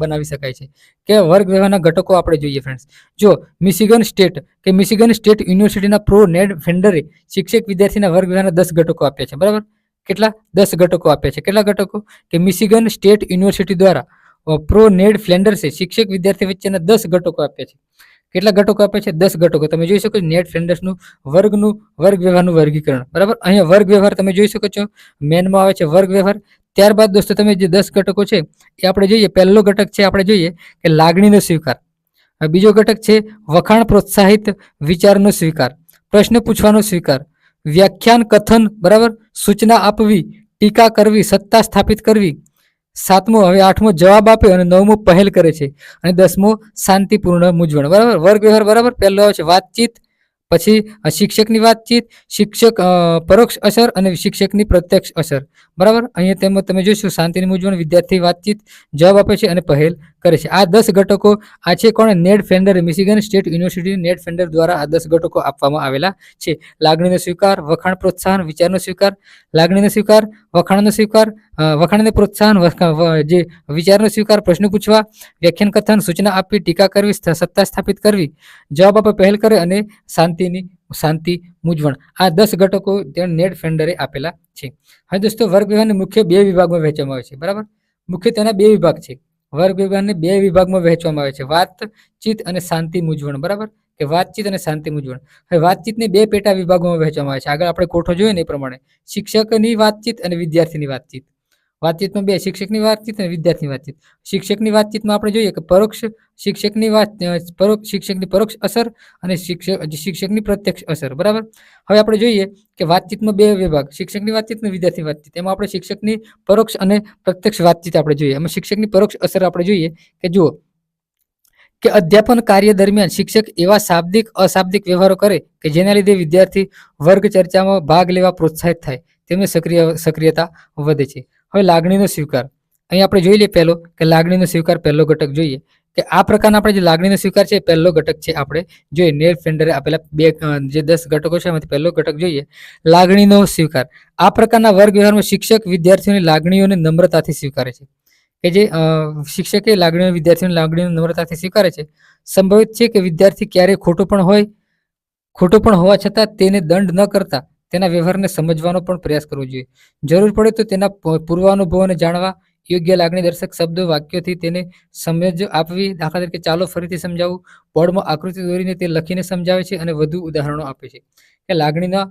બનાવી શકાય છે. કે વર્ગ વ્યવહારના ઘટકો આપણે જોઈએ ફ્રેન્ડ્સ. જો મિશિગન સ્ટેટ યુનિવર્સિટીના પ્રો નેડ ફેન્ડરે શિક્ષક વિદ્યાર્થીના વર્ગ વ્યવહારના 10 ઘટકો આપ્યા છે. બરાબર, કેટલા 10 ઘટકો આપ્યા છે. કેટલા ઘટકો? કે મિશિગન સ્ટેટ યુનિવર્સિટી દ્વારા પ્રો નેડ ફ્લેન્ડર્સે શિક્ષક વિદ્યાર્થી વચ્ચેના 10 ઘટકો આપ્યા છે. કેટલા ઘટકો આપ્યા છે? 10 ઘટકો. તમે જોઈ શકો નેડ ફ્લેન્ડર્સનું વર્ગ વ્યવહારનું વર્ગીકરણ. બરાબર, અહીંયા વર્ગ વ્યવહાર તમે જોઈ શકો છો, મેનમાં આવે છે વર્ગ વ્યવહાર. ત્યારબાદ દોસ્તો તમે જે 10 ઘટકો છે એ આપણે જોઈએ. પહેલો ઘટક છે આપણે જોઈએ કે લાગણીનો સ્વીકાર. બીજો ઘટક છે વખાણ પ્રોત્સાહિત વિચારનો સ્વીકાર, પ્રશ્ન પૂછવાનો સ્વીકાર, વ્યાખ્યાન કથન, બરાબર, સૂચના આપવી, ટીકા કરવી, સત્તા સ્થાપિત કરવી. 7મો, હવે 8મો જવાબ આપે, અને 9મો પહેલ કરે છે, અને 10મો શાંતિપૂર્ણ મૂંઝવણ. બરાબર, વર્ગ વ્યવહાર. બરાબર, પહેલો આવે છે વાતચીત, પછી શિક્ષકની વાતચીત, શિક્ષક પરોક્ષ અસર અને શિક્ષકની પ્રત્યક્ષ અસર. બરાબર, અહીંયા તેમાં તમે જોઈશું શાંતિની મૂંઝવણ, વિદ્યાર્થી વાતચીત, જવાબ આપે છે અને પહેલ કરે છે. આ 10 ઘટકો આ છે કોણ? નેડ ફેન્ડર, મિશિગન સ્ટેટ યુનિવર્સિટી નેડ ફેન્ડર દ્વારા આ 10 ઘટકો આપવામાં આવેલા છે. લાગણીનો સ્વીકાર, વખાણ પ્રોત્સાહન, વિચારનો સ્વીકાર, લાગણીનો સ્વીકાર, વખાણનો સ્વીકાર, વખાણને પ્રોત્સાહન, જે વિચારનો સ્વીકાર, પ્રશ્ન પૂછવા, વ્યાખ્યાન કથન, સૂચના આપવી, ટીકા કરવી, સત્તા સ્થાપિત કરવી, જવાબ આપે, પહેલ કરે, અને શાંતિ મૂંઝવણ. આ 10 ઘટકો નેડ ફેન્ડરે આપેલા છે. હવે દોસ્તો વર્ગ વ્યવહારને મુખ્ય 2 વિભાગમાં વહેંચવામાં આવે છે. બરાબર, મુખ્ય તેના 2 વિભાગ છે. વર્ગ વ્યવહારને 2 વિભાગમાં વહેંચવામાં આવે છે, વાતચીત અને શાંતિ મૂંઝવણ. બરાબર, કે વાતચીત અને શાંતિ મૂંઝવણ. હવે વાતચીતને 2 પેટા વિભાગોમાં વહેંચવામાં આવે છે. આગળ આપણે કોઠો જોઈએ ને એ પ્રમાણે શિક્ષકની વાતચીત અને વિદ્યાર્થીની વાતચીત. વાતચીતમાં 2, શિક્ષકની વાતચીત અને વિદ્યાર્થીની વાતચીત. શિક્ષકની વાતચીતમાં આપણે જોઈએ કે શિક્ષકની પરોક્ષ અસર અને શિક્ષકની પ્રત્યક્ષ અસર. બરાબર, હવે આપણે જોઈએ કે વાતચીતમાં 2 વિભાગ, શિક્ષકની વાતચીત અને વિદ્યાર્થી વાતચીત. એમાં આપણે શિક્ષકની પરોક્ષ અને પ્રત્યક્ષ વાતચીત આપણે જોઈએ. એમાં શિક્ષકની પરોક્ષ અસર આપણે જોઈએ કે જુઓ કે અધ્યાપન કાર્ય દરમિયાન શિક્ષક એવા શાબ્દિક અશાબ્દિક વ્યવહારો કરે કે જેના લીધે વિદ્યાર્થી વર્ગ ચર્ચામાં ભાગ લેવા પ્રોત્સાહિત થાય, તેમની સક્રિયતા વધે છે. હવે લાગણીનો સ્વીકાર, અહીં આપણે જોઈ લઈએ પહેલો કે લાગણીનો સ્વીકાર પહેલો ઘટક જોઈએ કે આ પ્રકારના આપણે જે લાગણીનો સ્વીકાર છે પહેલો ઘટક છે. આપણે જોઈએ નેડ ફેન્ડરે આપેલા 2 જે 10 ઘટકો છે એમાંથી પહેલો ઘટક જોઈએ લાગણીનો સ્વીકાર. આ પ્રકારના વર્ગ વ્યવહારમાં શિક્ષક વિદ્યાર્થીઓની લાગણીઓને નમ્રતાથી સ્વીકારે છે. કે જે શિક્ષકે વિદ્યાર્થીઓની લાગણીઓ નમ્રતાથી સ્વીકારે છે. સંભવિત છે કે વિદ્યાર્થી ક્યારેય ખોટું પણ હોવા છતાં તેને દંડ ન કરતા તેના વ્યવહારને સમજવાનો પણ પ્રયાસ કરવો જોઈએ. જરૂર પડે તો તેના પૂર્વાનુભવોને જાણવા, યોગ્ય લાગણી દર્શક શબ્દો વાક્યોથી તેને સમજ આપવી. દાખલા તરીકે ચાલો ફરીથી સમજાવું, બોર્ડમાં આકૃતિ દોરીને તે લખીને સમજાવે છે અને વધુ ઉદાહરણો આપે છે. કે લાગણીના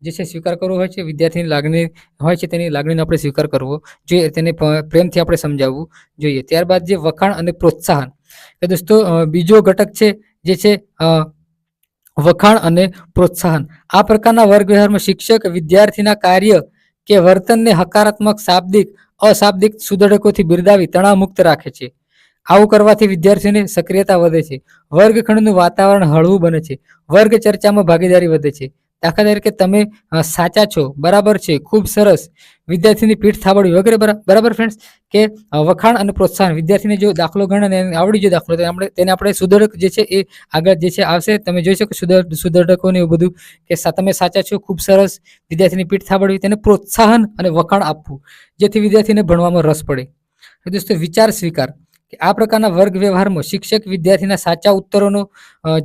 જે છે સ્વીકાર કરવો હોય છે, વિદ્યાર્થીની લાગણી હોય છે તેની લાગણીનો આપણે સ્વીકાર કરવો જોઈએ, તેને પ્રેમથી આપણે સમજાવવું જોઈએ. ત્યારબાદ જે વખાણ અને પ્રોત્સાહન, કે દોસ્તો બીજો ઘટક છે જે છે વખાણ અને પ્રોત્સાહન. આ પ્રકારના વર્ગ વ્યવહારમાં શિક્ષક વિદ્યાર્થીના કાર્ય કે વર્તનને હકારાત્મક, શાબ્દિક, અશાબ્દિક સુધડકોથી બિરદાવી તણાવ મુક્ત રાખે છે. આવું કરવાથી વિદ્યાર્થીઓની સક્રિયતા વધે છે, વર્ગખંડનું વાતાવરણ હળવું બને છે, વર્ગ ચર્ચામાં ભાગીદારી વધે છે. દાખલા તરીકે તમે સાચા છો, બરાબર છે, ખૂબ સરસ, વિદ્યાર્થીની પીઠ થાબડવી વગેરે. બરાબર ફ્રેન્ડ્સ, કે વખાણ અને પ્રોત્સાહન, વિદ્યાર્થીને જો દાખલો ગણે આવડી ગયો દાખલો તેને આપણે સુધડક જે છે એ આગળ જે છે આવશે. તમે જોઈ શકો સુધડકોને એવું બધું કે તમે સાચા છો, ખૂબ સરસ, વિદ્યાર્થીની પીઠ થાબડવી, તેને પ્રોત્સાહન અને વખાણ આપવું જેથી વિદ્યાર્થીને ભણવામાં રસ પડે. દોસ્તો વિચાર સ્વીકાર, કે આ પ્રકારના વર્ગ વ્યવહારમાં શિક્ષક વિદ્યાર્થીના સાચા ઉત્તરોનો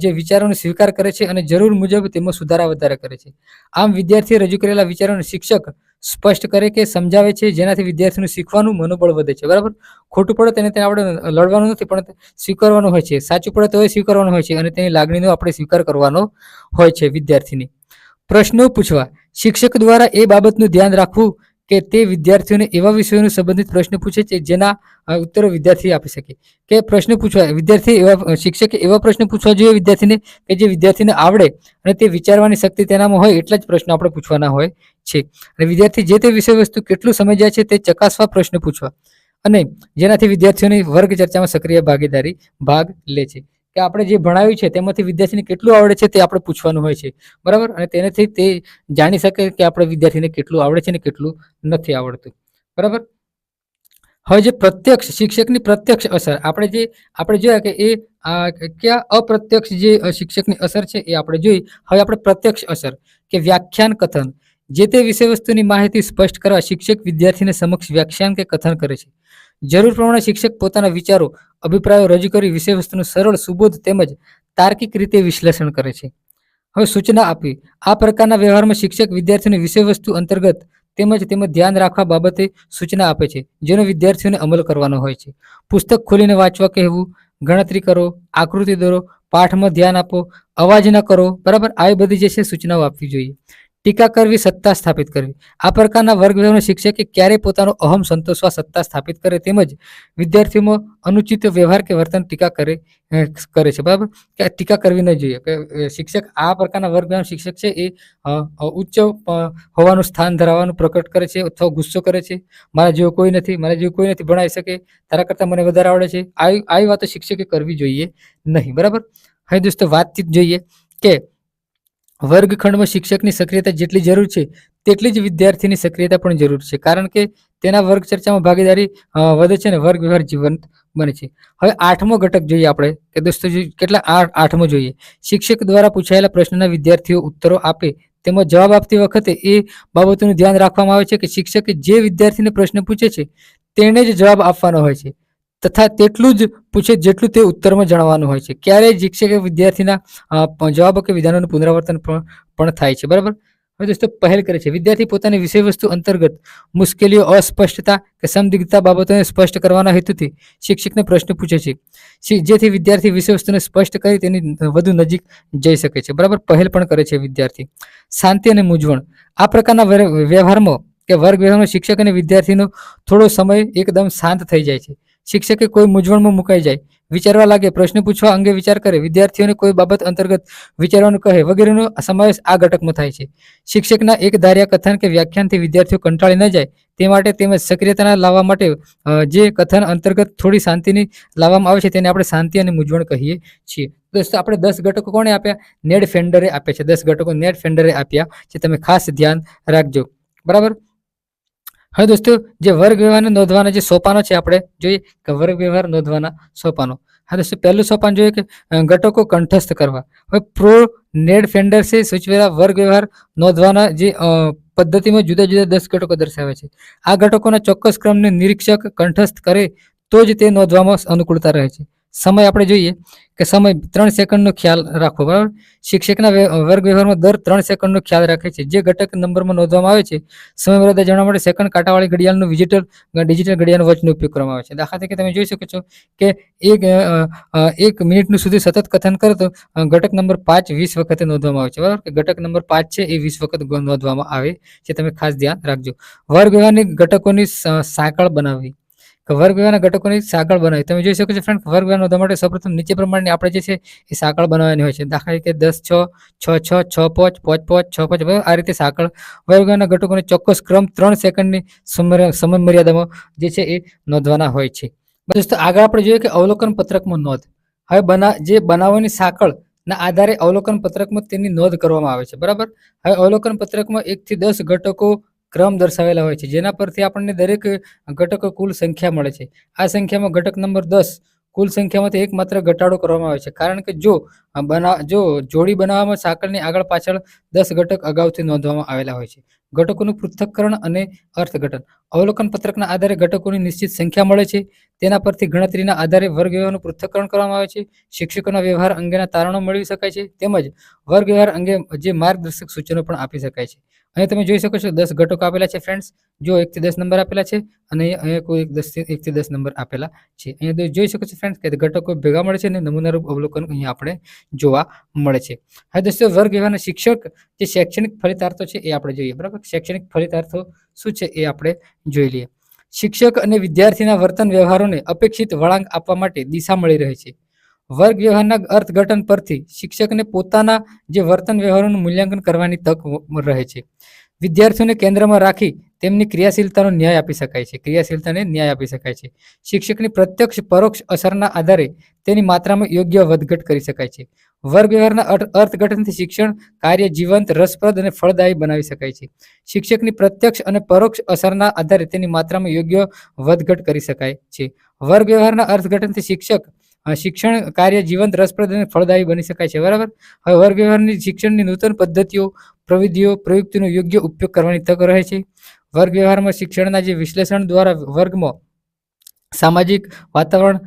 જે વિચારોનો સ્વીકાર કરે છે અને જરૂર મુજબ તેમાં સુધારા વધારા કરે છે. આમ વિદ્યાર્થીએ રજૂ કરેલા વિચારોને શિક્ષક સ્પષ્ટ કરે કે સમજાવે છે, જેનાથી વિદ્યાર્થીનું શીખવાનું મનોબળ વધે છે. બરાબર, ખોટું પડે તેને આપણે લડવાનું નથી, પણ સ્વીકારવાનું હોય છે. સાચું પડે તો એ સ્વીકારવાનું હોય છે, અને તેની લાગણીનો આપણે સ્વીકાર કરવાનો હોય છે વિદ્યાર્થીની. પ્રશ્નો પૂછવા. શિક્ષક દ્વારા એ બાબતનું ધ્યાન રાખવું કે તે વિદ્યાર્થીઓને એવા વિષયોનું સંબંધિત પ્રશ્ન પૂછે છે જેના ઉત્તરો વિદ્યાર્થી આપી શકે. કે પ્રશ્ન પૂછવા વિદ્યાર્થી એવા શિક્ષકે એવા પ્રશ્ન પૂછવા જોઈએ વિદ્યાર્થીને કે જે વિદ્યાર્થીને આવડે અને તે વિચારવાની શક્તિ તેનામાં હોય એટલા જ પ્રશ્નો આપણે પૂછવાના હોય છે. અને વિદ્યાર્થી જે તે વિષય વસ્તુ કેટલું સમજ્યા છે તે ચકાસવા પ્રશ્ન પૂછવા, અને જેનાથી વિદ્યાર્થીઓની વર્ગ ચર્ચામાં સક્રિય ભાગીદારી ભાગ લે છે. કે આપણે જે ભણાવ્યું છે તેમાંથી વિદ્યાર્થીને કેટલું આવડે છે તે આપણે પૂછવાનું હોય છે. બરાબર, અને તેનાથી તે જાણી શકે કે આપણે વિદ્યાર્થીને કેટલું આવડે છે ને કેટલું નથી આવડતું. બરાબર, હવે જે પ્રત્યક્ષ શિક્ષકની પ્રત્યક્ષ અસર આપણે જોયા કે એ ક્યાં અપ્રત્યક્ષ જે શિક્ષકની અસર છે એ આપણે જોઈ. હવે આપણે પ્રત્યક્ષ અસર કે વ્યાખ્યાન કથન. જે તે વિષય વસ્તુની માહિતી સ્પષ્ટ કરવા શિક્ષક વિદ્યાર્થીને સમક્ષ વ્યાખ્યાન કે કથન કરે છે. જરૂર પ્રમાણે શિક્ષક પોતાના વિચારો અભિપ્રાયો રજૂ કરી વિષય વસ્તુનું સરળ, સુબોધ તેમજ તાર્કિક રીતે વિશ્લેષણ કરે છે. હવે સૂચના આપવી. આ પ્રકારના વ્યવહારમાં શિક્ષક વિદ્યાર્થીઓને વિષય વસ્તુ અંતર્ગત તેમજ તેમાં ધ્યાન રાખવા બાબતે સૂચના આપે છે, જેનો વિદ્યાર્થીઓને અમલ કરવાનો હોય છે. પુસ્તક ખોલીને વાંચવા કહેવું, ગણતરી કરો, આકૃતિ દોરો, પાઠમાં ધ્યાન આપો, અવાજ ન કરો. બરાબર, આવી બધી જે છે સૂચનાઓ આપવી જોઈએ. ટીકા કરવી, સત્તા સ્થાપિત કરવી. આ પ્રકારના વર્ગ વ્યવહારનો શિક્ષકે ક્યારે પોતાનો અહમ સંતોષવા સત્તા સ્થાપિત કરે તેમજ વિદ્યાર્થીઓમાં અનુચિત વ્યવહાર કે વર્તન ટીકા કરે છે. બરાબર, કે ટીકા કરવી ન જોઈએ. કે શિક્ષક આ પ્રકારના વર્ગ વ્યવહાર શિક્ષક છે એ ઉચ્ચ હોવાનું સ્થાન ધરાવવાનું પ્રકટ કરે છે અથવા ગુસ્સો કરે છે. મારા જેવો કોઈ નથી, ભણાવી શકે, તારા કરતાં મને વધારે આવડે છે. આવી વાતો શિક્ષકે કરવી જોઈએ નહીં. બરાબર, હવે દોસ્તો વાતચીત જોઈએ કે વર્ગખંડમાં શિક્ષકની સક્રિયતા જેટલી જરૂર છે તેટલી જ વિદ્યાર્થીની સક્રિયતા પણ જરૂર છે, કારણ કે તેના વર્ગ ચર્ચામાં ભાગીદારી વધે છે અને વર્ગ વ્યવહાર જીવંત બને છે. હવે 8મો ઘટક જોઈએ આપણે કે દોસ્તો કેટલા 8મો જોઈએ. શિક્ષક દ્વારા પૂછાયેલા પ્રશ્નના વિદ્યાર્થીઓ ઉત્તરો આપે તેમાં જવાબ આપતી વખતે એ બાબતોનું ધ્યાન રાખવામાં આવે છે કે શિક્ષકે જે વિદ્યાર્થીને પ્રશ્ન પૂછે છે તેને જ જવાબ આપવાનો હોય છે, તથા તેટલું જ પૂછે જેટલું તે ઉત્તરમાં જણાવવાનું હોય છે. ક્યારેય શિક્ષકે વિદ્યાર્થીના જવાબો કે વિધાનોનું પુનરાવર્તન પણ થાય છે. બરાબર, હવે દોસ્તો પહેલ કરે છે. વિદ્યાર્થી પોતાની વિષય વસ્તુ અંતર્ગત મુશ્કેલીઓ, અસ્પષ્ટતા કે સંદિગ્ધતા બાબતોને સ્પષ્ટ કરવાના હેતુથી શિક્ષકને પ્રશ્ન પૂછે છે, જેથી વિદ્યાર્થી વિષય વસ્તુને સ્પષ્ટ કરી તેની વધુ નજીક જઈ શકે છે. બરાબર, પહેલ પણ કરે છે વિદ્યાર્થી. શાંતિ અને મૂંઝવણ. આ પ્રકારના વ્યવહારમાં કે વર્ગ વ્યવહારમાં શિક્ષક અને વિદ્યાર્થીનો થોડો સમય એકદમ શાંત થઈ જાય છે. શિક્ષકે કોઈ મૂંઝવણમાં મુકાઈ જાય, વિચારવા લાગે, પ્રશ્ન પૂછવા અંગે વિચાર કરે, વિદ્યાર્થીઓને કોઈ બાબત અંતર્ગત વિચારવાનું કહે વગેરેનો સમાવેશ આ ઘટકમાં થાય છે. શિક્ષકના એક ધાર્યા કથન કે વ્યાખ્યાનથી વિદ્યાર્થીઓ કંટાળી ન જાય તે માટે તેમજ સક્રિયતા લાવવા માટે જે કથન અંતર્ગત થોડી શાંતિની લાવવામાં આવે છે તેને આપણે શાંતિ અને મૂંઝવણ કહીએ છીએ. દોસ્તો આપણે 10 ઘટકો કોણે આપ્યા? નેડ ફેન્ડરે આપ્યા છે. 10 ઘટકો નેડ ફેન્ડરે આપ્યા છે, તમે ખાસ ધ્યાન રાખજો. બરાબર, હવે દોસ્તો જે વર્ગ વ્યવહારને નોંધવાના જે સોપાનો છે આપણે જોઈએ કે વર્ગ વ્યવહાર નોંધવાના સોપાનો. હા દોસ્તો પહેલું સોપાન જોઈએ કે ઘટકો કંઠસ્થ કરવા. હવે પ્રો નેડ ફેન્ડર્સે સૂચવેલા વર્ગ વ્યવહાર નોંધવાના જે પદ્ધતિમાં જુદા જુદા 10 ઘટકો દર્શાવે છે. આ ઘટકોના ચોક્કસ ક્રમને નિરીક્ષક કંઠસ્થ કરે તો જ તે નોંધવામાં અનુકૂળતા રહે છે. સમય આપણે જોઈએ કે સમય 3 સેકન્ડનો ખ્યાલ રાખવો. બરાબર, શિક્ષકના વર્ગ વ્યવહારમાં દર 3 સેકન્ડનો ખ્યાલ રાખે છે. જે ઘટક નંબરમાં નોંધવામાં આવે છે સમયમર્યાદા જાણવા માટે સેકન્ડ કાંટાવાળી ઘડિયાળનું ડિજિટલ ઘડિયાળનો વચનો ઉપયોગ કરવામાં આવે છે. દાખલા તરીકે તમે જોઈ શકો છો કે એક મિનિટનું સુધી સતત કથન કરે તો ઘટક નંબર 5 20 વખતે નોંધવામાં આવે છે. બરાબર, કે ઘટક નંબર 5 છે એ 20 વખત નોંધવામાં આવે છે. તમે ખાસ ધ્યાન રાખજો. વર્ગ વ્યવહારની ઘટકોની સાંકળ બનાવવી. વર્ગ વ્યવહારના ઘટકોની સાંકળ બનાવી. તમે જોઈ શકો છો ફ્રેન્ડ, વર્ગ વ્યવહાર નોંધવા માટે સૌપ્રથમ નીચે પ્રમાણે આપણે જે છે એ સાંકળ બનાવવાની હોય છે. દાખલા તરીકે 10 6 6 6 6 5 5 5 6 5. આ રીતે સાંકળ વર્ગ વ્યવહારના ઘટકોનો ચોક્કસ ક્રમ 3 સેકન્ડની સમય મર્યાદામાં જે છે એ નોંધવાના હોય છે. દોસ્તો આગળ આપણે જોઈએ કે અવલોકન પત્રકમાં નોંધ. હવે જે બનાવવાની સાંકળ ના આધારે અવલોકન પત્રકમાં તેની નોંધ કરવામાં આવે છે. બરાબર, હવે અવલોકન પત્રકમાં 1 થી 10 ઘટકો ક્રમ દર્શાવેલા હોય છે, જેના પરથી આપણને દરેક ઘટકો કુલ સંખ્યા મળે છે. આ સંખ્યામાં ઘટક નંબર 10 કુલ સંખ્યામાંથી એકમાત્ર ઘટાડો કરવામાં આવે છે, કારણ કે જો જોડી બનાવવામાં સાંકળની આગળ પાછળ 10 ઘટક અગાઉથી નોંધવામાં આવેલા હોય છે. ઘટકોનું પૃથ્થકરણ અને અર્થઘટન. અવલોકન પત્રકના આધારે ઘટકોની નિશ્ચિત સંખ્યા મળે છે. તેના પરથી ગણતરીના આધારે વર્ગ વ્યવહારનું પૃથ્થકરણ કરવામાં આવે છે. શિક્ષકોના વ્યવહાર અંગેના તારણો મેળવી શકાય છે, તેમજ વર્ગ વ્યવહાર અંગે જે માર્ગદર્શક સૂચનો પણ આપી શકાય છે. અહીં તમે જોઈ શકો છો 10 ઘટકો આપેલા છે ફ્રેન્ડ્સ. જો 1 થી 10 નંબર આપેલા છે અને અહીંયા કોઈ 1 થી 10 નંબર આપેલા છે. અહીંયા તમે જોઈ શકો છો ફ્રેન્ડ્સ કે ઘટકો ભેગા મળે છે અને નમૂનારૂપ અવલોકન અહીંયા આપણે જોવા મળે છે. હવે દોસ્તો વર્ગ વ્યવહારના શિક્ષક જે શૈક્ષણિક ફલિતાર્થો છે એ આપણે જોઈએ. બરાબર, શૈક્ષણિક ફલિતાર્થો શું છે એ આપણે જોઈ લઈએ. શિક્ષક અને વિદ્યાર્થીના વર્તન વ્યવહારોને અપેક્ષિત વળાંક આપવા માટે દિશા મળી રહે છે. વર્ગ વ્યવહારના અર્થઘટન પરથી શિક્ષકને પોતાના જે વર્તન વ્યવહારોનું મૂલ્યાંકન કરવાની તક રહે છે. વિદ્યાર્થીઓને કેન્દ્રમાં રાખી તેમની ક્રિયાશીલતાનો ન્યાય આપી શકાય છે. ક્રિયાશીલતાને ન્યાય આપી શકાય છે. શિક્ષકની પ્રત્યક્ષ પરોક્ષ અસરના આધારે તેની માત્રામાં યોગ્ય વધઘટ કરી શકાય છે. વર્ગ વ્યવહારના અર્થઘટનથી શિક્ષણ કાર્ય જીવંત, રસપ્રદ અને ફળદાયી બનાવી શકાય છે. શિક્ષકની પ્રત્યક્ષ અને પરોક્ષ અસરના આધારે તેની માત્રામાં યોગ્ય વધઘટ કરી શકાય છે. વર્ગ વ્યવહારના અર્થઘટનથી શિક્ષણ કાર્ય જીવંત, રસપ્રદ અને ફળદાયી બની શકાય છે. બરાબર. હવે વર્ગ વ્યવહારની શિક્ષણની નૂતન પદ્ધતિઓ, પ્રયુક્તિનો યોગ્ય ઉપયોગ કરવાની તક રહે છે. વર્ગ વ્યવહારમાં શિક્ષણના જે વિશ્લેષણ દ્વારા વર્ગમાં સામાજિક વાતાવરણ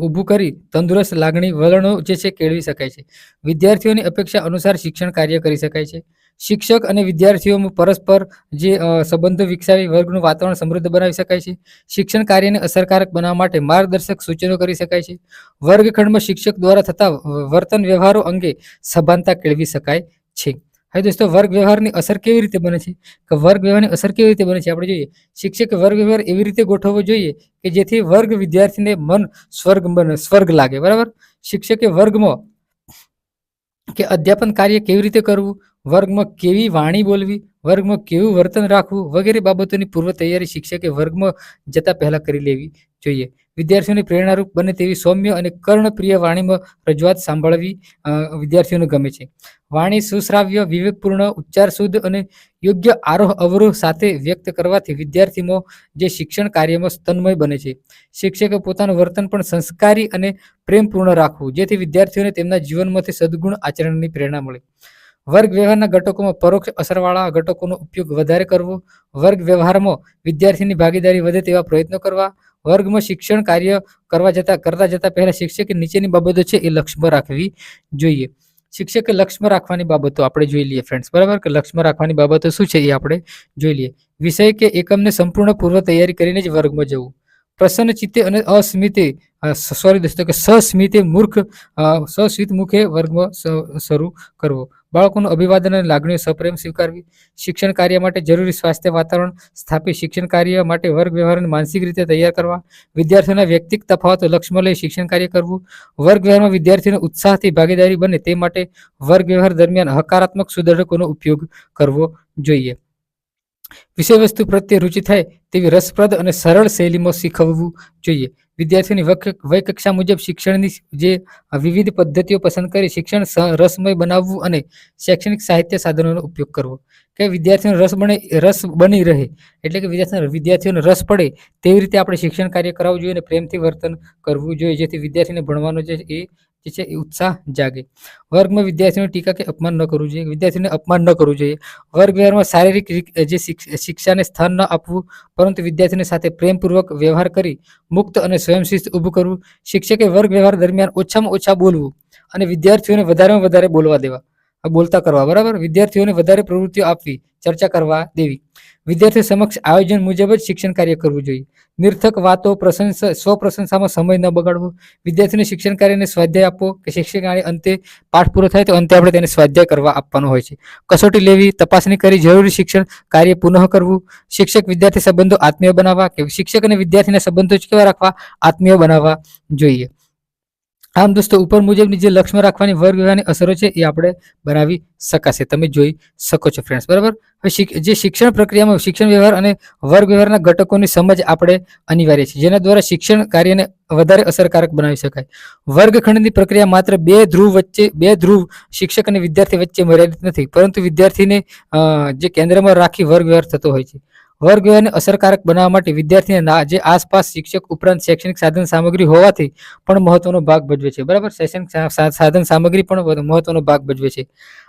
ઊભું કરી તંદુરસ્ત લાગણી વલણો જે છે કેળવી શકાય છે. વિદ્યાર્થીઓની અપેક્ષા અનુસાર શિક્ષણ કાર્ય કરી શકાય છે. શિક્ષક અને વિદ્યાર્થીઓમાં પરસ્પર જે સંબંધો વિકસાવી વર્ગનું વાતાવરણ સમૃદ્ધ બનાવી શકાય છે. શિક્ષણ કાર્યને અસરકારક બનાવવા માટે માર્ગદર્શક સૂચનો કરી શકાય છે. વર્ગખંડમાં શિક્ષક દ્વારા થતા વર્તન વ્યવહારો અંગે સભાનતા કેળવી શકાય છે. હવે દોસ્તો વર્ગ વ્યવહારની અસર કેવી રીતે બને છે કે વર્ગ વ્યવહારની અસર કેવી રીતે બને છે આપણે જોઈએ. શિક્ષકે વર્ગ વ્યવહાર એવી રીતે ગોઠવવો જોઈએ કે જેથી વર્ગ વિદ્યાર્થીને મન સ્વર્ગ લાગે. બરાબર. શિક્ષકે વર્ગમાં કે અધ્યાપન કાર્ય કેવી રીતે કરવું, વર્ગમાં કેવી વાણી બોલવી, વર્ગમાં કેવું વર્તન રાખવું વગેરે બાબતોની પૂર્વ તૈયારી શિક્ષકે વર્ગમાં જતા પહેલા કરી લેવી જોઈએ. વિદ્યાર્થીઓને પ્રેરણારૂપ બને તેવી સૌમ્ય અને કર્ણપ્રિય વાણીમાં રજૂઆત સાંભળવી વિદ્યાર્થીઓને ગમે છે. વાણી સુશ્રાવ્ય, વિવેકપૂર્ણ, ઉચ્ચાર શુદ્ધ અને યોગ્ય આરોહ અવરોહ સાથે વ્યક્ત કરવાથી વિદ્યાર્થીમાં જે શિક્ષણ કાર્યમાં તન્મય બને છે. શિક્ષકે પોતાનું વર્તન પણ સંસ્કારી અને પ્રેમપૂર્ણ રાખવું જેથી વિદ્યાર્થીઓને તેમના જીવનમાંથી સદગુણ આચરણની પ્રેરણા મળે. વર્ગ વ્યવહારના ઘટકોમાં પરોક્ષ અસરવાળા ઘટકોનો ઉપયોગ વધારે કરવો. વર્ગ વ્યવહારમાં વિદ્યાર્થીની ભાગીદારી વધે તેવા પ્રયત્નો કરવા. વર્ગમાં શિક્ષણ કાર્ય કરતા જતા પહેલા શિક્ષકે નીચેની બાબતો છે એ લક્ષ્યમાં રાખવી જોઈએ. શિક્ષકે લક્ષ્યમાં રાખવાની બાબતો આપણે જોઈ લઈએ ફ્રેન્ડ્સ. બરાબર, કે લક્ષ્યમાં રાખવાની બાબતો શું છે એ આપણે જોઈ લઈએ. વિષય કે એકમને સંપૂર્ણ પૂર્વ તૈયારી કરીને જ વર્ગમાં જવું. પ્રસન્ન ચિત્તે અને સસ્મિત મુખે વર્ગમાં શરૂ કરવો. બાળકોનું અભિવાદન અને લાગણીઓ સપ્રેમ સ્વીકારવી. શિક્ષણ કાર્ય માટે જરૂરી સ્વાસ્થ્ય વાતાવરણ સ્થાપી શિક્ષણ કાર્ય માટે વર્ગ વ્યવહારને માનસિક રીતે તૈયાર કરવા. વિદ્યાર્થીઓના વ્યક્તિગત તફાવતો લક્ષ્યમાં લઈ શિક્ષણ કાર્ય કરવું. વર્ગ વ્યવહારમાં વિદ્યાર્થીઓને ઉત્સાહથી ભાગીદારી બને તે માટે વર્ગ વ્યવહાર દરમિયાન હકારાત્મક સુધારકોનો ઉપયોગ કરવો જોઈએ. વિષય વસ્તુ પ્રત્યે રુચિ થાય તેવી રસપ્રદ અને સરળ શૈલીમાં શીખવવું જોઈએ. વિદ્યાર્થીઓની વય કક્ષા મુજબ શિક્ષણની જે વિવિધ પદ્ધતિઓ પસંદ કરી શિક્ષણ રસમય બનાવવું અને શૈક્ષણિક સાહિત્ય સાધનોનો ઉપયોગ કરવો. કે વિદ્યાર્થીઓનો રસ બની રહે એટલે કે વિદ્યાર્થીઓને રસ પડે તેવી રીતે આપણે શિક્ષણ કાર્ય કરાવવું જોઈએ અને પ્રેમથી વર્તન કરવું જોઈએ જેથી વિદ્યાર્થીને ભણવાનો જે છે એ ઉત્સાહ જાગે. વર્ગમાં વિદ્યાર્થીઓને ટીકા કે અપમાન ન કરવું જોઈએ. વિદ્યાર્થીઓને અપમાન ન કરવું જોઈએ. વર્ગ વ્યવહારમાં શારીરિક જે શિક્ષાને સ્થાન ન આપવું પરંતુ વિદ્યાર્થીઓની સાથે પ્રેમપૂર્વક વ્યવહાર કરી મુક્ત અને સ્વયંશિસ્ત ઊભું કરવું. શિક્ષકે વર્ગ વ્યવહાર દરમિયાન ઓછામાં ઓછા બોલવું અને વિદ્યાર્થીઓને વધારેમાં વધારે બોલતા કરવા. બરાબર. વિદ્યાર્થીઓને વધારે પ્રવૃત્તિઓ આપવી, ચર્ચા કરવા દેવી. વિદ્યાર્થીઓ સમક્ષ આયોજન મુજબ જ શિક્ષણ કાર્ય કરવું જોઈએ. નિર્થક વાતો, સ્વપ્રશંસામાં સમય ન બગાડવો. વિદ્યાર્થીઓને શિક્ષણ કાર્યને સ્વાધ્યાય આપવો કે શિક્ષણ કાર્ય અંતે પાઠ પૂરો થાય તો અંતે આપણે તેને સ્વાધ્યાય કરવા આપવાનો હોય છે. કસોટી લેવી, તપાસણી કરી જરૂરી શિક્ષણ કાર્ય પુનઃ કરવું. શિક્ષક વિદ્યાર્થી સંબંધો આત્મીય બનાવવા કે શિક્ષક અને વિદ્યાર્થીના સંબંધો કેવા રાખવા, આત્મીય બનાવવા જોઈએ. આમ દોસ્તો ઉપર મુજબની જે લક્ષ્યમાં રાખવાની વર્ગ વ્યવહારની અસરો છે એ આપણે બનાવી શકાશે. તમે જોઈ શકો છો ફ્રેન્ડ્સ. બરાબર. હવે જે શિક્ષણ પ્રક્રિયામાં શિક્ષણ વ્યવહાર અને વર્ગ વ્યવહારના ઘટકોની સમજ આપણે અનિવાર્ય છે જેના દ્વારા શિક્ષણ કાર્યને વધારે અસરકારક બનાવી શકાય. વર્ગખંડની પ્રક્રિયા માત્ર બે ધ્રુવ શિક્ષક અને વિદ્યાર્થી વચ્ચે મર્યાદિત નથી પરંતુ વિદ્યાર્થીને જે કેન્દ્રમાં રાખી વર્ગ વ્યવહાર થતો હોય છે. વર્ગવ્યવહારને અસરકારક બનાવવા માટે વિદ્યાર્થીને જે આસપાસ શિક્ષક ઉપરાંત શૈક્ષણિક સાધન સામગ્રી હોવાથી પણ મહત્વનો ભાગ ભજવે છે. બરાબર, શૈક્ષણિક સાધન સામગ્રી પણ મહત્વનો ભાગ ભજવે છે.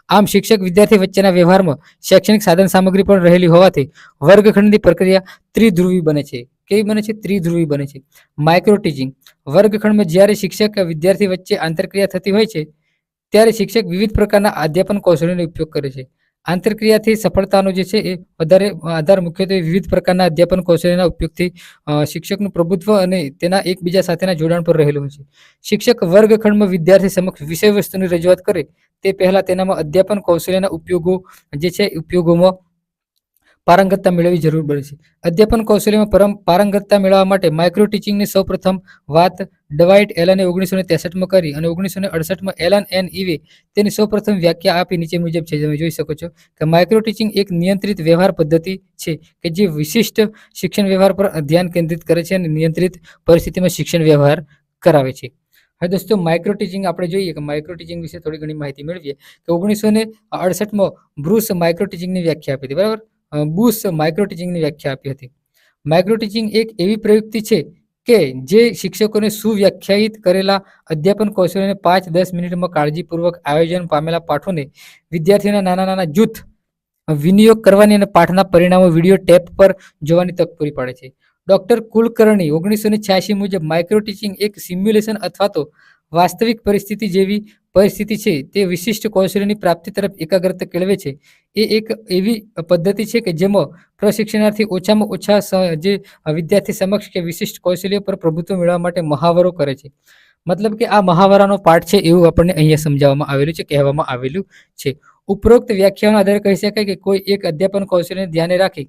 આમ શિક્ષક વિદ્યાર્થી વચ્ચેના વ્યવહારમાં શૈક્ષણિક સાધન સામગ્રી પણ રહેલી હોવાથી વર્ગખંડની પ્રક્રિયા ત્રિધ્રુવી બને છે. કેવી બને છે? ત્રિધ્રુવી બને છે. Micro teaching. વર્ગખંડમાં જ્યારે શિક્ષક વિદ્યાર્થી વચ્ચે આંતરક્રિયા થતી હોય છે ત્યારે શિક્ષક વિવિધ પ્રકારના અધ્યાપન કૌશલ્યોનો ઉપયોગ કરે છે. આંતરક્રિયાથી સફળતાનો જે છે એ વધારે આધાર મુખ્યત્વે વિવિધ પ્રકારના અધ્યાપન કૌશલ્યના ઉપયોગથી શિક્ષકનું પ્રભુત્વ અને તેના એકબીજા સાથેના જોડાણ પર રહેલું હોય છે. શિક્ષક વર્ગખંડમાં વિદ્યાર્થી સમક્ષ વિષય વસ્તુની રજૂઆત કરે તે પહેલા તેનામાં અધ્યાપન કૌશલ્યના ઉપયોગોમાં પારંગતતા મેળવવી જરૂર પડે છે. અધ્યાપન કૌશલ્યમાં પારંગતતા મેળવવા માટે માઇક્રો ટીચિંગની સૌપ્રથમ વાત ડવાઇટ એલને 1963માં કરી અને 1968માં એલન એન ઇવે તેની સૌપ્રથમ વ્યાખ્યા આપી નીચે મુજબ છે. તમે જોઈ શકો છો કે માઇક્રો ટીચિંગ એક નિયંત્રિત વ્યવહાર પદ્ધતિ છે કે જે વિશિષ્ટ શિક્ષણ વ્યવહાર પર ધ્યાન કેન્દ્રિત કરે છે અને નિયંત્રિત પરિસ્થિતિમાં શિક્ષણ વ્યવહાર કરાવે છે. હવે દોસ્તો માઇક્રો ટીચિંગ આપણે જોઈએ કે માઇક્રો ટીચિંગ વિશે થોડી ઘણી માહિતી મેળવીએ કે 1968માં બ્રુસ માઇક્રો ટીચિંગની વ્યાખ્યા આપી હતી. બરાબર, બુશ માઇક્રો ટીચિંગની વ્યાખ્યા આપી હતી. માઇક્રો ટીચિંગ એક એવી પ્રયુક્તિ છે કે જે શિક્ષકોને સુવ્યાખ્યાયિત કરેલા અધ્યાપન કૌશલ્યોને 5-10 મિનિટમાં કાળજીપૂર્વક આયોજન પામેલા પાઠોને વિદ્યાર્થીઓના નાના નાના જૂથ વિનિયોગ કરવાની અને પાઠના પરિણામો વિડીયો ટેપ પર જોવાની તક પૂરી પાડે છે. ડોક્ટર કુલકર્ણી 1986 મુજબ માઇક્રો ટીચિંગ એક સિમ્યુલેશન અથવા તો વાસ્તવિક પરિસ્થિતિ જેવી પરિસ્થિતિ છે તે વિશિષ્ટ કૌશલ્યની પ્રાપ્તિ તરફ એકાગ્રતા કેળવે છે. એ એક એવી પદ્ધતિ છે કે જેમાં પ્રશિક્ષણાર્થી ઓછામાં ઓછા જે વિદ્યાર્થી સમક્ષ કે વિશિષ્ટ કૌશલ્ય પર પ્રભુત્વ મેળવવા માટે મહાવરો કરે છે. મતલબ કે આ મહાવરાનો પાઠ છે એવું આપણને અહીંયા સમજાવવામાં આવેલું છે, કહેવામાં આવેલું છે. ઉપરોક્ત વ્યાખ્યાઓના આધારે કહી શકાય કે કોઈ એક અધ્યાપન કૌશલ્યને ધ્યાને રાખી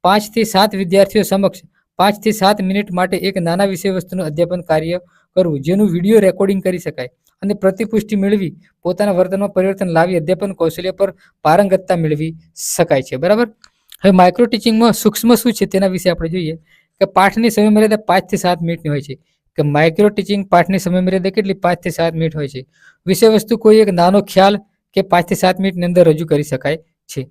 5 થી 7 વિદ્યાર્થીઓ સમક્ષ 5 થી 7 મિનિટ માટે એક નાના વિષય વસ્તુનું અધ્યાપન કાર્ય કરવું જેનું વિડીયો રેકોર્ડિંગ કરી શકાય અને પ્રતિપુષ્ટિ મેળવી પોતાના વર્તનમાં પરિવર્તન લાવી અધ્યાપન કૌશલ્ય પર પારંગતતા મેળવી શકાય છે. બરાબર, હવે માઇક્રો ટીચિંગમાં સૂક્ષ્મ શું છે તેના વિશે આપણે જોઈએ કે પાઠની સમયમર્યાદા 5 થી 7 મિનિટની હોય છે. કે માઇક્રો ટીચિંગ પાઠની સમયમર્યાદા કેટલી? 5 થી 7 મિનિટ હોય છે. વિષય વસ્તુ કોઈ એક નાનો ખ્યાલ કે 5 થી 7 મિનિટની અંદર રજૂ કરી શકાય છે.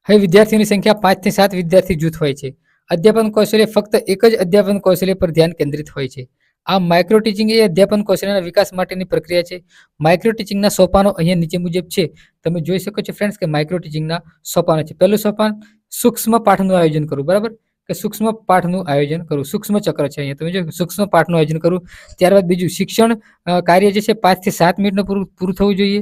હવે વિદ્યાર્થીઓની સંખ્યા 5 થી 7 વિદ્યાર્થી જૂથ હોય છે. અધ્યાપન કૌશલ્ય ફક્ત એક જ અધ્યાપન કૌશલ્ય પર ધ્યાન કેન્દ્રિત હોય છે. આ માઇક્રો ટીચિંગ એ અધ્યાપન કૌશલ્યના વિકાસ માટેની પ્રક્રિયા છે. માઇક્રો ટીચિંગના સોપાનો અહીંયા નીચે મુજબ છે. તમે જોઈ શકો છો ફ્રેન્ડ્સ કે માઇક્રો ટીચિંગના સોપાનો છે. પહેલું સોપાન સૂક્ષ્મ પાઠનું આયોજન કરવું. બરાબર, કે સૂક્ષ્મ પાઠનું આયોજન કરવું. સૂક્ષ્મ ચક્ર છે અહીંયા તમે જો સૂક્ષ્મ પાઠનું આયોજન કરવું. ત્યારબાદ બીજું શિક્ષણ કાર્ય જે છે 5 થી 7 મિનિટનું પૂરું થવું જોઈએ.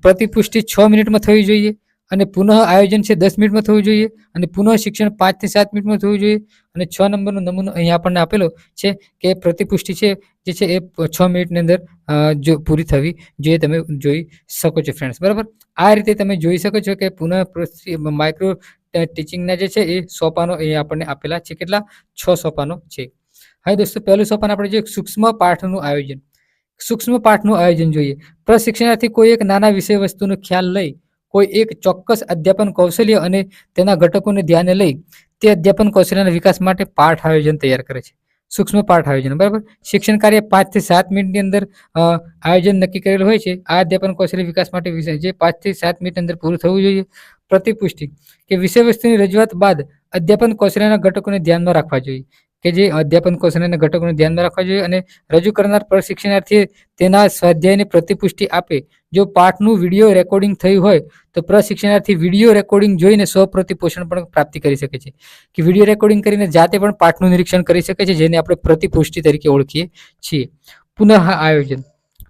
પ્રતિપુષ્ટિ 6 મિનિટમાં થવી જોઈએ અને પુનઃ આયોજન છે 10 મિનિટમાં થવું જોઈએ અને પુનઃ શિક્ષણ 5 થી 7 મિનિટમાં થવું જોઈએ. અને 6 નંબરનો નમૂનો અહીંયા આપણને આપેલો છે કે પ્રતિપુષ્ટિ છે જે છે એ 6 મિનિટની અંદર જો પૂરી થવી જોઈએ. તમે જોઈ શકો છો ફ્રેન્ડ્સ. બરાબર, આ રીતે તમે જોઈ શકો છો કે પુનઃ માઇક્રો ટીચિંગના જે છે એ સોપાનો અહીંયા આપણને આપેલા છે. કેટલા? 6 સોપાનો છે. હવે દોસ્તો પહેલું સોપાન આપણે જોઈએ સૂક્ષ્મ પાઠનું આયોજન. સૂક્ષ્મ પાઠનું આયોજન જોઈએ. પ્રશિક્ષણાર્થી કોઈ એક નાના વિષય વસ્તુનો ખ્યાલ લઈ કોઈ એક ચોક્કસ અધ્યાપન કૌશલ્ય અને તેના ઘટકોને ધ્યાને લઈ તે અધ્યાપન કૌશલ્યના વિકાસ માટે પાઠ આયોજન તૈયાર કરે છે. સૂક્ષ્મ પાઠ આયોજન. બરાબર, શિક્ષણ કાર્ય 5 થી 7 મિનિટની અંદર આયોજન નક્કી કરેલું હોય છે. આ અધ્યાપન કૌશલ્ય વિકાસ માટે વિષય જે 5 થી 7 મિનિટ અંદર પૂરું થવું જોઈએ. પ્રતિપુષ્ટિ કે વિષય વસ્તુની રજૂઆત બાદ અધ્યાપન કૌશલ્યના ઘટકોને ધ્યાનમાં રાખવા જોઈએ. કે જે અધ્યાપન કૌશલ્યના ઘટકોને ધ્યાનમાં રાખવા જોઈએ અને રજૂ કરનાર પ્રશિક્ષણાર્થીએ તેના સ્વાધ્યાયને પ્રતિપુષ્ટિ આપે. જો પાઠનું વિડીયો રેકોર્ડિંગ થયું હોય તો પ્રશિક્ષણાર્થી વિડીયો રેકોર્ડિંગ જોઈને સ્વપ્રતિપોષણ પણ પ્રાપ્તિ કરી શકે છે. કે વિડીયો રેકોર્ડિંગ કરીને જાતે પણ પાઠનું નિરીક્ષણ કરી શકે છે જેને આપણે પ્રતિપુષ્ટિ તરીકે ઓળખીએ છીએ. પુનઃ આયોજન.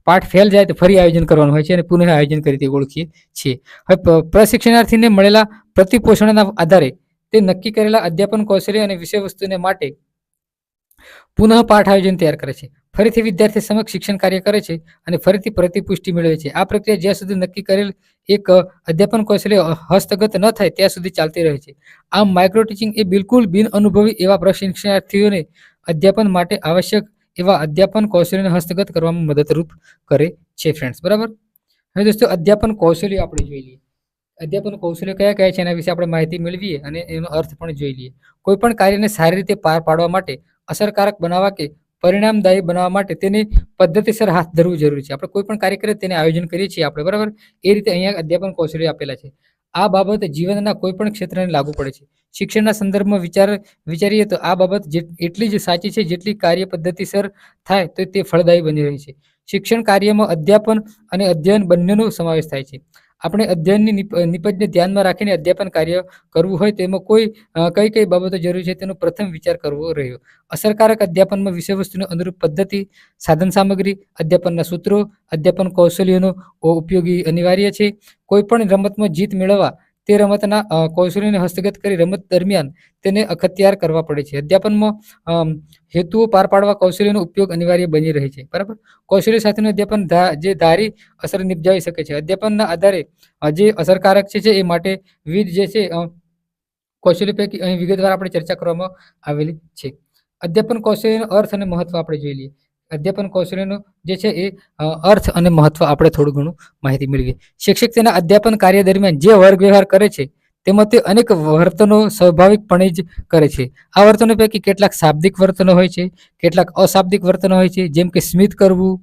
પાઠ ફેલ જાય તો ફરી આયોજન કરવાનું હોય છે અને પુનઃ આયોજન કરી તે ઓળખીએ છીએ. હવે પ્રશિક્ષણાર્થીને મળેલા પ્રતિપોષણના આધારે તે નક્કી કરેલા અધ્યાપન કૌશલ્ય અને વિષય વસ્તુને માટે પુનઃ પાઠ આયોજન તૈયાર કરે છે. ફરીથી વિદ્યાર્થી સમક્ષ શિક્ષણ કાર્ય કરે છે અને ફરીથી પ્રતિપુષ્ટિ મેળવે છે. આ પ્રક્રિયા જ્યાં સુધી નક્કી કરેલ એક અધ્યાપન કૌશલ્ય હસ્તગત ન થાય ત્યાં સુધી ચાલતી રહે છે. આમ માઇક્રો ટીચિંગ એ બિલકુલ બિન અનુભવી એવા પ્રશિક્ષણાર્થીઓને અધ્યાપન માટે આવશ્યક એવા અધ્યાપન કૌશલ્યને હસ્તગત કરવામાં મદદરૂપ કરે છે ફ્રેન્ડ્સ. બરાબર, હવે દોસ્તો અધ્યાપન કૌશલ્ય આપણે જોઈ લઈએ. અધ્યાપન કૌશલ્ય કયા કયા છે એના વિશે આપણે માહિતી મેળવીએ અને એનો અર્થ પણ જોઈ લઈએ. કોઈ પણ કાર્યને સારી રીતે પાર પાડવા માટે, અસરકારક બનાવવા કે પરિણામદાયી બનાવવા માટે તેને પદ્ધતિસર હાથ ધરવું જરૂરી છે. આપણે કોઈ પણ કાર્ય કરીએ તેને આયોજન કરીએ છીએ આપણે. બરાબર, એ રીતે અહીંયા અધ્યાપન કૌશલ્ય આપેલા છે. આ બાબત જીવનના કોઈ પણ ક્ષેત્રને લાગુ પડે છે. શિક્ષણના સંદર્ભમાં વિચારીએ તો આ બાબત એટલી જ સાચી છે જેટલી કાર્ય પદ્ધતિસર થાય તો તે ફળદાયી બની રહી છે. શિક્ષણ કાર્યમાં અધ્યાપન અને અધ્યયન બંનેનો સમાવેશ થાય છે. આપણે અધ્યયનની નિપજને ધ્યાનમાં રાખીને અધ્યાપન કાર્ય કરવું હોય તેમાં કઈ કઈ બાબતો જરૂરી છે તેનો પ્રથમ વિચાર કરવો રહ્યો. અસરકારક અધ્યાપનમાં વિષયવસ્તુને અનુરૂપ પદ્ધતિ, સાધન સામગ્રી, અધ્યાપનના સૂત્રો, અધ્યાપન કૌશલ્યોનો ઉપયોગી અનિવાર્ય છે. કોઈ પણ રમતમાં જીત મેળવવા તે રમતના કૌશલ્યોને હસ્તગત કરી રમત દરમિયાન તેને અખત્યાર કરવા પડે છે. અધ્યાપનમાં હેતુઓ પાર પાડવા કૌશલ્યનો ઉપયોગ અનિવાર્ય બની રહે છે. બરાબર. કૌશલ્ય સાથેનું અધ્યાપન જે ધારી અસર નિપજાવી શકે છે. અધ્યાપનના આધારે જે અસરકારક છે એ માટે વિવિધ જે છે કૌશલ્ય પૈકી અહીં વિગતવાર આપણે ચર્ચા કરવામાં આવેલી છે. અધ્યાપન કૌશલ્યનો અર્થ અને મહત્વ આપણે જોઈ લઈએ. અધ્યાપન કૌશલ્યનો જે છે એ અર્થ અને મહત્વ આપણે થોડું ઘણું માહિતી મેળવીએ. શિક્ષક તેના અધ્યાપન કાર્ય દરમિયાન જે વર્ગ વ્યવહાર કરે છે તેમાં તે અનેક વર્તનો સ્વાભાવિકપણે જ કરે છે. આ વર્તનો પૈકી કેટલાક શાબ્દિક વર્તનો હોય છે, કેટલાક અશાબ્દિક વર્તનો હોય છે, જેમ કે સ્મિત કરવું,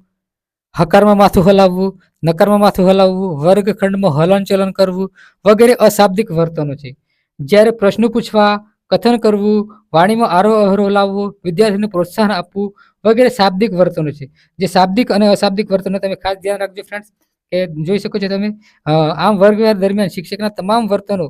હકારમાં માથું હલાવવું, નકારમાં માથું હલાવવું, વર્ગખંડમાં હલનચલન કરવું વગેરે અશાબ્દિક વર્તનો છે. જ્યારે પ્રશ્નો પૂછવા, કથન કરવું, વાણીમાં આરોહ અવરોહ લાવવો, વિદ્યાર્થીને પ્રોત્સાહન આપવું વગેરે શાબ્દિક વર્તનો છે. જે શાબ્દિક અને અશાબ્દિક વર્તનો તમે ખાસ ધ્યાન રાખજો ફ્રેન્ડ્સ, કે જોઈ શકો છો તમે. આમ વર્ગ વ્યવહાર દરમિયાન શિક્ષકના તમામ વર્તનો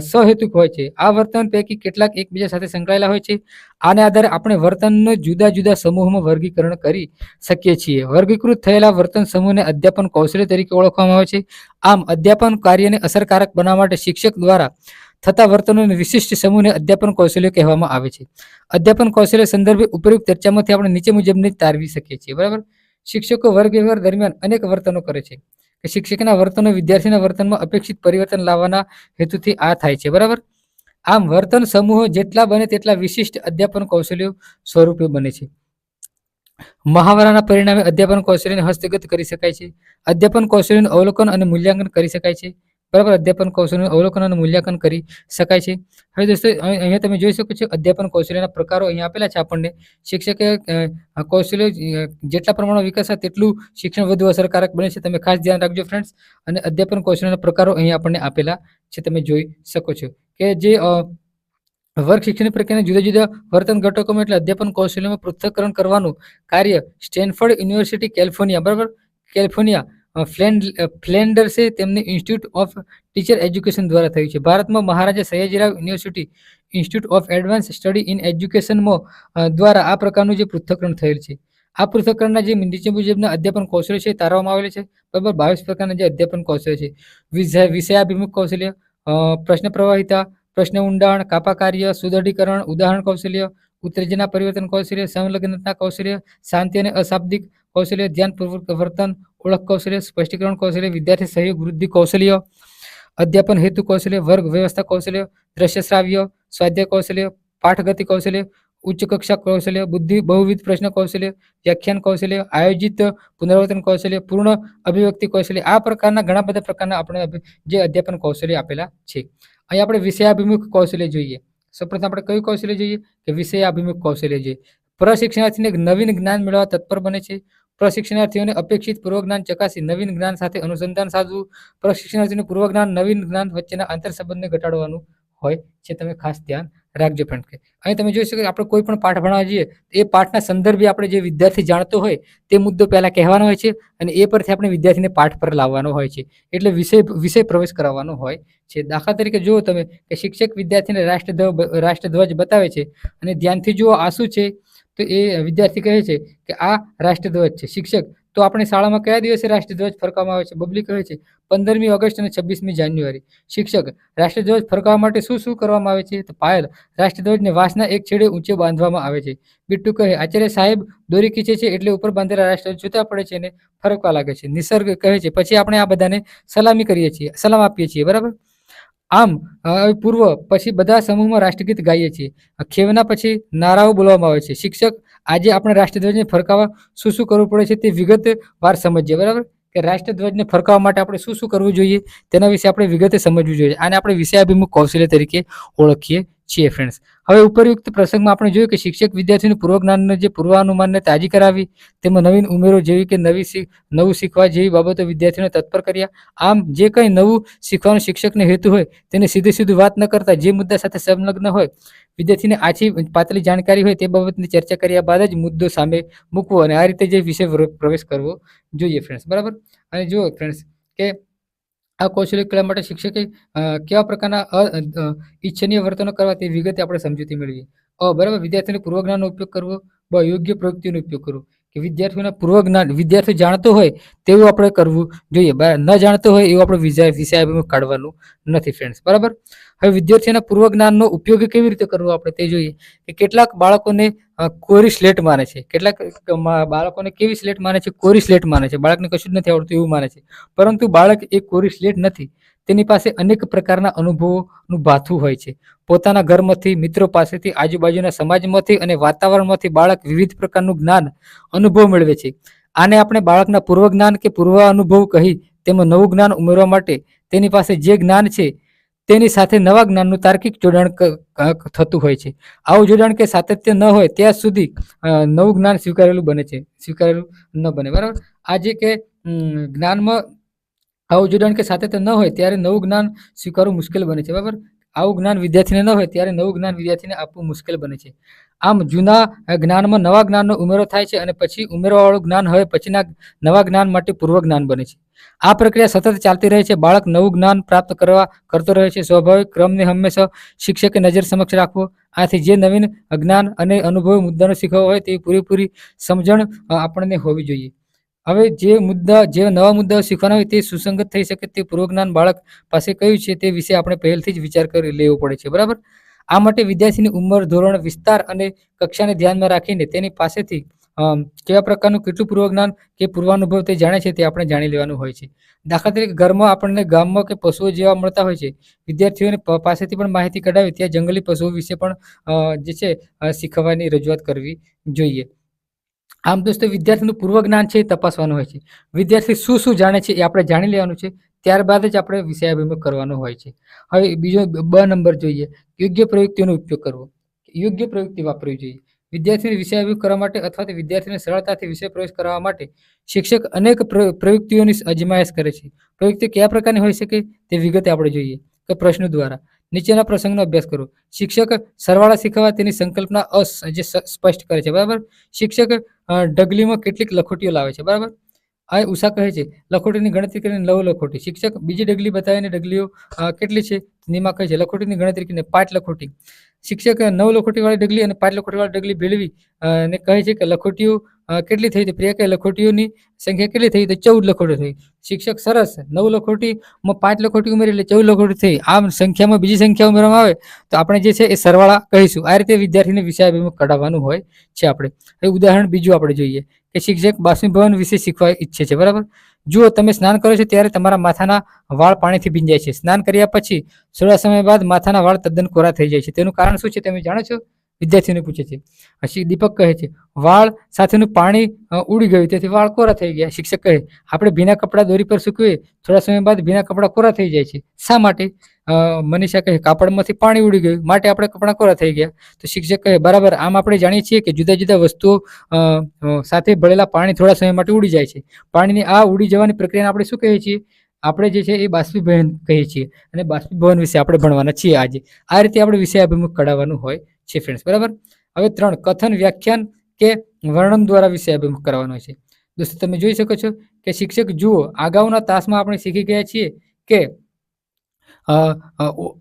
સહેતુક હોય છે. આ વર્તન પૈકી કેટલાક એકબીજા સાથે સંકળાયેલા હોય છે. આને આધારે આપણે વર્તનનો જુદા જુદા સમૂહમાં વર્ગીકરણ કરી શકીએ છીએ. વર્ગીકૃત થયેલા વર્તન સમૂહને અધ્યાપન કૌશલ્ય તરીકે ઓળખવામાં આવે છે. આમ અધ્યાપન કાર્યને અસરકારક બનાવવા માટે શિક્ષક દ્વારા થતા વર્તનોને વિશિષ્ટ સમૂહને અધ્યાપન કૌશલ્ય કહેવામાં આવે છે. અધ્યાપન કૌશલ્ય સંદર્ભે ઉપયુક્ત ચર્ચામાંથી આપણે નીચે મુજબની તારવી શકીએ છીએ. બરાબર. શિક્ષકો વર્ગ વ્યવહાર દરમિયાન અનેક વર્તનો કરે છે. કે શિક્ષકના વર્તનો વિદ્યાર્થીના વર્તનમાં અપેક્ષિત પરિવર્તન લાવવાના હેતુથી આ થાય છે. બરાબર. આમ વર્તન સમૂહો જેટલા બને તેટલા વિશિષ્ટ અધ્યાપન કૌશલ્યો સ્વરૂપે બને છે. મહાવરાના પરિણામે અધ્યાપન કૌશલ્યને હસ્તગત કરી શકાય છે. અધ્યાપન કૌશલ્યનું અવલોકન અને મૂલ્યાંકન કરી શકાય છે. બરાબર. અધ્યાપન કૌશલ્યનું અવલોકન અને મૂલ્યાંકન કરી શકાય છે. હવે દોસ્તો અહીંયા તમે જોઈ શકો છો અધ્યાપન કૌશલ્યના પ્રકારો અહીંયા આપેલા છે આપણને. શિક્ષકે કૌશલ્ય જેટલા પ્રમાણમાં વિકસશે તેટલું શિક્ષણ વધુ અસરકારક બને છે. તમે ખાસ ધ્યાન રાખજો ફ્રેન્ડ્સ. અને અધ્યાપન કૌશલ્યના પ્રકારો અહીંયા આપણને આપેલા છે, તમે જોઈ શકો છો. કે જે વર્ગ શિક્ષણ પ્રક્રિયાના જુદા જુદા વર્તન ઘટકોમાં એટલે અધ્યાપન કૌશલ્યમાં પૃથ્થકરણ કરવાનું કાર્ય સ્ટેનફોર્ડ યુનિવર્સિટી કેલિફોર્નિયા, બરાબર, કેલિફોર્નિયા ફ્લેન્ડર્સે તેમની ઇન્સ્ટિટ્યૂટ ઓફ ટીચર એજ્યુકેશન દ્વારા થયું છે. ભારતમાં Maharaja Sayajirao university institute of advance study in એજ્યુકેશનમાં દ્વારા આ પ્રકારનું જે પૃથ્થકરણ થયેલ છે. આ પૃથ્થકરણના જે નીચે મુજબના અધ્યાપન કૌશલ્ય છે તારવામાં આવેલ છે. બરાબર. 22 પ્રકારના જે અધ્યાપન કૌશલ્ય છે. વિષયાભિમુખ કૌશલ્ય, પ્રશ્ન પ્રવાહિતા, પ્રશ્ન ઊંડાણ, કાપા કાર્ય, સુદૃઢીકરણ, ઉદાહરણ કૌશલ્ય, ઉત્તેજના પરિવર્તન કૌશલ્ય, સંલગ્નતા કૌશલ્ય, શાંતિ અને અશાબ્દિક કૌશલ્ય, ધ્યાનપૂર્વક વર્તન, ઓળખ કૌશલ્ય, સ્પષ્ટીકરણ કૌશલ્ય, વિદ્યાર્થી સહયોગ વૃદ્ધિ કૌશલ્ય, અધ્યાપન હેતુ કૌશલ્ય, વર્ગ વ્યવસ્થા કૌશલ્ય, દ્રશ્ય શ્રાવ્ય, સ્વાધ્યાય કૌશલ્ય, પાઠગતિ કૌશલ્ય, ઉચ્ચ કક્ષા કૌશલ્ય, બુદ્ધિ બહુવિધ પ્રશ્ન કૌશલ્ય, વ્યાખ્યાન કૌશલ્ય, આયોજિત પુનરાવર્તન કૌશલ્ય, પૂર્ણ અભિવ્યક્તિ કૌશલ્ય, આ પ્રકારના ઘણા બધા પ્રકારના આપણે જે અધ્યાપન કૌશલ્ય આપેલા છે. અહીં આપણે વિષયાભિમુખ કૌશલ્ય જોઈએ. સૌપ્રથમ આપણે કયું કૌશલ્ય જોઈએ? કે વિષયાભિમુખ કૌશલ્ય જોઈએ. પ્રશિક્ષણાર્થીને નવીન જ્ઞાન મેળવવા તત્પર બને છે. પ્રશિક્ષણાર્થીઓને અપેક્ષિત પૂર્વ જ્ઞાન ચકાસી નવીન જ્ઞાન સાથે અનુસંધાન સાધવું. પ્રશિક્ષણાર્થીનું પૂર્વ જ્ઞાન નવીન જ્ઞાન વચ્ચેના આંતરસંબંધને ઘટાડવાનું હોય છે. તમે ખાસ ધ્યાન રાખજો ફ્રેન્ડ. કે અહીં તમે જોઈ શકો આપણે કોઈ પણ પાઠ ભણવા જઈએ એ પાઠના સંદર્ભે આપણે જે વિદ્યાર્થી જાણતો હોય તે મુદ્દો પહેલા કહેવાનો હોય છે અને એ પરથી આપણે વિદ્યાર્થીને પાઠ પર લાવવાનો હોય છે. એટલે વિષય પ્રવેશ કરાવવાનો હોય છે. દાખલા તરીકે જુઓ તમે કે શિક્ષક વિદ્યાર્થીને રાષ્ટ્રધ્વજ બતાવે છે અને ધ્યાનથી જુઓ આ શું છે, તો એ વિદ્યાર્થી કહે છે કે આ રાષ્ટ્રધ્વજ છે. શિક્ષક: તો આપણે શાળામાં કયા દિવસે રાષ્ટ્રધ્વજ ફરકાવવામાં આવે છે? બબલી કહે છે 15મી ઓગસ્ટ અને 26મી જાન્યુઆરી. શિક્ષક: રાષ્ટ્રધ્વજ ફરકાવવા માટે શું શું કરવામાં આવે છે? તો પાયલ: રાષ્ટ્રધ્વજને વાંસના એક છેડે ઊંચે બાંધવામાં આવે છે. બિટ્ટુ કહે: આચાર્ય સાહેબ દોરી ખીચે છે એટલે ઉપર બાંધેલા રાષ્ટ્રધ્વજ છૂટા પડે છે અને ફરકવા લાગે છે. નિસર્ગ કહે છે: પછી આપણે આ બધાને સલામ આપીએ છીએ. બરાબર. આમ પૂર્વ પછી બધા સમૂહમાં રાષ્ટ્રગીત ગાઈએ છીએ. ખેવના પછી નારાઓ બોલવામાં આવે છે. શિક્ષક: આજે આપણે રાષ્ટ્રધ્વજને ફરકાવવા શું શું કરવું પડે છે તે વિગતવાર સમજીએ. બરાબર. કે રાષ્ટ્રધ્વજને ફરકાવવા માટે આપણે શું શું કરવું જોઈએ તેના વિશે આપણે વિગતે સમજવું જોઈએ. આને આપણે વિષયાભિમુખ કૌશલ્ય તરીકે ઓળખીએ છીએ ફ્રેન્ડ્સ. હવે ઉપરયુક્ત પ્રસંગમાં આપણે જોયું કે શિક્ષક વિદ્યાર્થીઓને પૂર્વ જ્ઞાનને જે પૂર્વાનુમાનને તાજી કરાવી, તેમાં નવીન ઉમેરો જેવી કે નવું શીખવા જેવી બાબતો વિદ્યાર્થીઓને તત્પર કર્યા. આમ જે કંઈ નવું શીખવાનો શિક્ષકને હેતુ હોય તેને સીધું વાત ન કરતા જે મુદ્દા સાથે સંલગ્ન હોય, વિદ્યાર્થીને આછી પાતળી જાણકારી હોય તે બાબતની ચર્ચા કર્યા બાદ જ મુદ્દો સામે મૂકવો અને આ રીતે જે વિષય પ્રવેશ કરવો જોઈએ ફ્રેન્ડ્સ. બરાબર. અને જુઓ ફ્રેન્ડ્સ કે આ કૌશલ્ય કલા માટે શિક્ષકે કેવા પ્રકારના ઈચ્છનીય વર્તનો કરવા તે વિગતે આપણે સમજૂતી મેળવીએ. બરાબર. વિદ્યાર્થીઓને પૂર્વ જ્ઞાનનો ઉપયોગ કરવો, યોગ્ય પ્રવૃત્તિઓનો ઉપયોગ કરવો કે વિદ્યાર્થીઓના પૂર્વ જ્ઞાન વિદ્યાર્થી જાણતો હોય તેવું આપણે કરવું જોઈએ, ન જાણતો હોય એવું આપણે વિષય કાઢવાનું નથી ફ્રેન્ડ્સ. બરાબર. હવે વિદ્યાર્થીઓના પૂર્વ જ્ઞાનનો ઉપયોગ કેવી રીતે કરવો આપણે તે જોઈએ કે કેટલાક બાળકોને કોરી સ્લેટ માને છે, કેટલાક બાળકોને કેવી સ્લેટ માને છે, કોરી સ્લેટ માને છે. બાળકને કશું જ નથી આવડતું એવું માને છે, પરંતુ બાળક એ કોરી સ્લેટ નથી. તેની પાસે અનેક પ્રકારના અનુભવોનું ભાથું હોય છે. પોતાના ઘરમાંથી, મિત્રો પાસેથી, આજુબાજુના સમાજમાંથી અને વાતાવરણમાંથી બાળક વિવિધ પ્રકારનું જ્ઞાન, અનુભવ મેળવે છે. આને આપણે બાળકના પૂર્વ જ્ઞાન કે પૂર્વ અનુભવ કહી તેમાં નવું જ્ઞાન ઉમેરવા માટે તેની પાસે જે જ્ઞાન છે તેની સાથે નવા જ્ઞાનનું તાર્કિક જોડાણ થતું હોય છે. આવું જોડાણ કે સાતત્ય ન હોય ત્યાં સુધી નવું જ્ઞાન સ્વીકારેલું ન બને. બરાબર. આજે કે જ્ઞાનમાં આવું જોડાણ કે સાતત્ય ન હોય ત્યારે નવું જ્ઞાન સ્વીકારવું મુશ્કેલ બને છે. બરાબર. આવું જ્ઞાન વિદ્યાર્થીને ન હોય ત્યારે નવું જ્ઞાન વિદ્યાર્થીને આપવું મુશ્કેલ બને છે. આમ જૂના જ્ઞાનમાં નવા જ્ઞાનનો ઉમેરો થાય છે અને પછી ઉમેરવાવાળું જ્ઞાન હવે પછીના નવા જ્ઞાન માટે પૂર્વ જ્ઞાન બને છે. આ પ્રક્રિયા સતત ચાલતી રહે છે. બાળક નવું જ્ઞાન પ્રાપ્ત કરતો રહે છે. સ્વાભાવિક ક્રમને હંમેશા શિક્ષકે નજર સમક્ષ રાખવો. આથી જે નવીન જ્ઞાન અને અનુભવ મુદ્દાનો શીખવો હોય તેવી પૂરેપૂરી સમજણ આપણને હોવી જોઈએ. હવે જે નવા મુદ્દાઓ શીખવાના હોય તે સુસંગત થઈ શકે તે પૂર્વ જ્ઞાન બાળક પાસે કયું છે તે વિશે આપણે પહેલથી જ વિચાર કરી લેવો પડે છે. બરાબર. આ માટે વિદ્યાર્થીની ઉંમર, ધોરણ, વિસ્તાર અને કક્ષાને ધ્યાનમાં રાખીને તેની પાસેથી કેવા પ્રકારનું કેટલું પૂર્વ જ્ઞાન કે પૂર્વાનુભવ તે જાણે છે તે આપણે જાણી લેવાનું હોય છે. દાખલા તરીકે ઘરમાં આપણને ગામમાં કે પશુઓ જેવા મળતા હોય છે, વિદ્યાર્થીઓને પાસેથી પણ માહિતી કઢાવી ત્યાં જંગલી પશુઓ વિશે પણ જે છે શીખવવાની રજૂઆત કરવી જોઈએ. આમ દોસ્તો વિદ્યાર્થીનું પૂર્વ જ્ઞાન છે એ તપાસવાનું હોય છે. વિદ્યાર્થી શું જાણે છે એ આપણે જાણી લેવાનું છે, ત્યારબાદ જ આપણે વિષયાભિમુખ કરવાનો હોય છે. હવે બીજો નંબર જોઈએ, યોગ્ય પ્રવૃત્તિઓનો ઉપયોગ કરવો. યોગ્ય પ્રવૃત્તિ વાપરવી જોઈએ. વિદ્યાર્થીને વિષયાભિમુખ કરવા માટે અથવા તો વિદ્યાર્થીને સરળતાથી વિષય પ્રવેશ કરવા માટે શિક્ષક અનેક પ્રવૃત્તિઓની અજમાયશ કરે છે. પ્રવૃત્તિ કયા પ્રકારની હોઈ શકે તે વિગતે આપણે જોઈએ કે પ્રશ્નો દ્વારા નીચેના પ્રસંગનો અભ્યાસ કરો. શિક્ષક સરવાળા શીખવવા તેની સંકલ્પના જે સ્પષ્ટ કરે છે. બરાબર. શિક્ષક ઢગલીમાં કેટલીક લખોટીઓ લાવે છે. બરાબર. આ ઉષા કહે છે લખોટીની ગણતરી કરીને 9 લખોટી. શિક્ષક બીજી ડગલી બતાવીને ડગલીઓ કેટલી છે નિમા કહે છે લખોટીની ગણતરી કરીને 5 લખોટી. શિક્ષક 9 લખોટી વાળી ડગલી અને 5 લખોટી વાળી ડગલી ભેળવી ને કહે છે કે લખોટીઓ કેટલી થઈ? તો પ્રિયા કહે લખોટીઓની સંખ્યા કેટલી થઈ? તો 14 લખોટી થઈ. શિક્ષક સરસ, 9 લખોટીમાં 5 લખોટી ઉમેરી એટલે 14 લખોટી થઈ. આમ સંખ્યામાં બીજી સંખ્યા ઉમેરવામાં આવે તો આપણે જે છે એ સરવાળા કહીશું. આ રીતે વિદ્યાર્થીને વિષયાભિમુખ કઢાવવાનું હોય છે. આપણે ઉદાહરણ બીજું આપણે જોઈએ કે શિક્ષક બાષ્પીભવન વિશે શીખવા ઈચ્છે છે. બરાબર. જુઓ, તમે સ્નાન કરો છો ત્યારે તમારા માથાના વાળ પાણીથી ભીંજાય છે. સ્નાન કર્યા પછી થોડા સમય બાદ માથાના વાળ તદ્દન કોરા થઈ જાય છે. તેનું કારણ શું છે તમે જાણો છો? વિદ્યાર્થીઓને પૂછે છે. પછી દીપક કહે છે વાળ સાથેનું પાણી ઉડી ગયું તેથી વાળ કોરા થઈ ગયા. શિક્ષક કહે આપણે ભીના કપડાં દોરી પર સૂકવીએ, થોડા સમય બાદ ભીના કપડાં કોરા થઈ જાય છે. શા માટે? મનીષા કહે કાપડમાંથી પાણી ઉડી ગયું માટે આપણે કપડાં કોરા થઈ ગયા. તો શિક્ષક કહે બરાબર. આમ આપણે જાણીએ છીએ કે જુદા જુદા વસ્તુઓ સાથે ભળેલા પાણી થોડા સમય માટે ઉડી જાય છે. પાણીની આ ઉડી જવાની પ્રક્રિયાને આપણે શું કહીએ છીએ? આપણે જે છે એ બાષ્પીભવન કહીએ છીએ અને બાષ્પીભવન વિશે આપણે ભણવાના છીએ આજે. આ રીતે આપણે વિષયાભિમુખ કઢાવવાનું હોય છે ફ્રેન્ડ્સ. બરાબર. હવે 3 કથન, વ્યાખ્યાન કે વર્ણન દ્વારા વિષયાભિમુખ કરવાનો છે. દોસ્તો તમે જોઈ શકો છો કે શિક્ષક જુઓ અગાઉના તાસમાં આપણે શીખી ગયા છીએ કે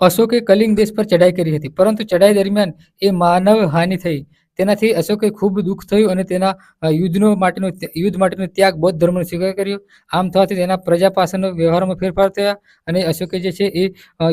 અશોકે કલિંગ દેશ પર ચડાઈ કરી હતી, પરંતુ ચડાઈ દરમિયાન એ માનવ હાનિ થઈ. તેનાથી અશોકે ખૂબ દુઃખ થયું અને તેના યુદ્ધ માટેનો ત્યાગ બૌદ્ધ ધર્મનો સ્વીકાર કર્યો. આમ થવાથી તેના પ્રજા પાસેનો વ્યવહારમાં ફેરફાર થયા અને અશોકે જે છે એ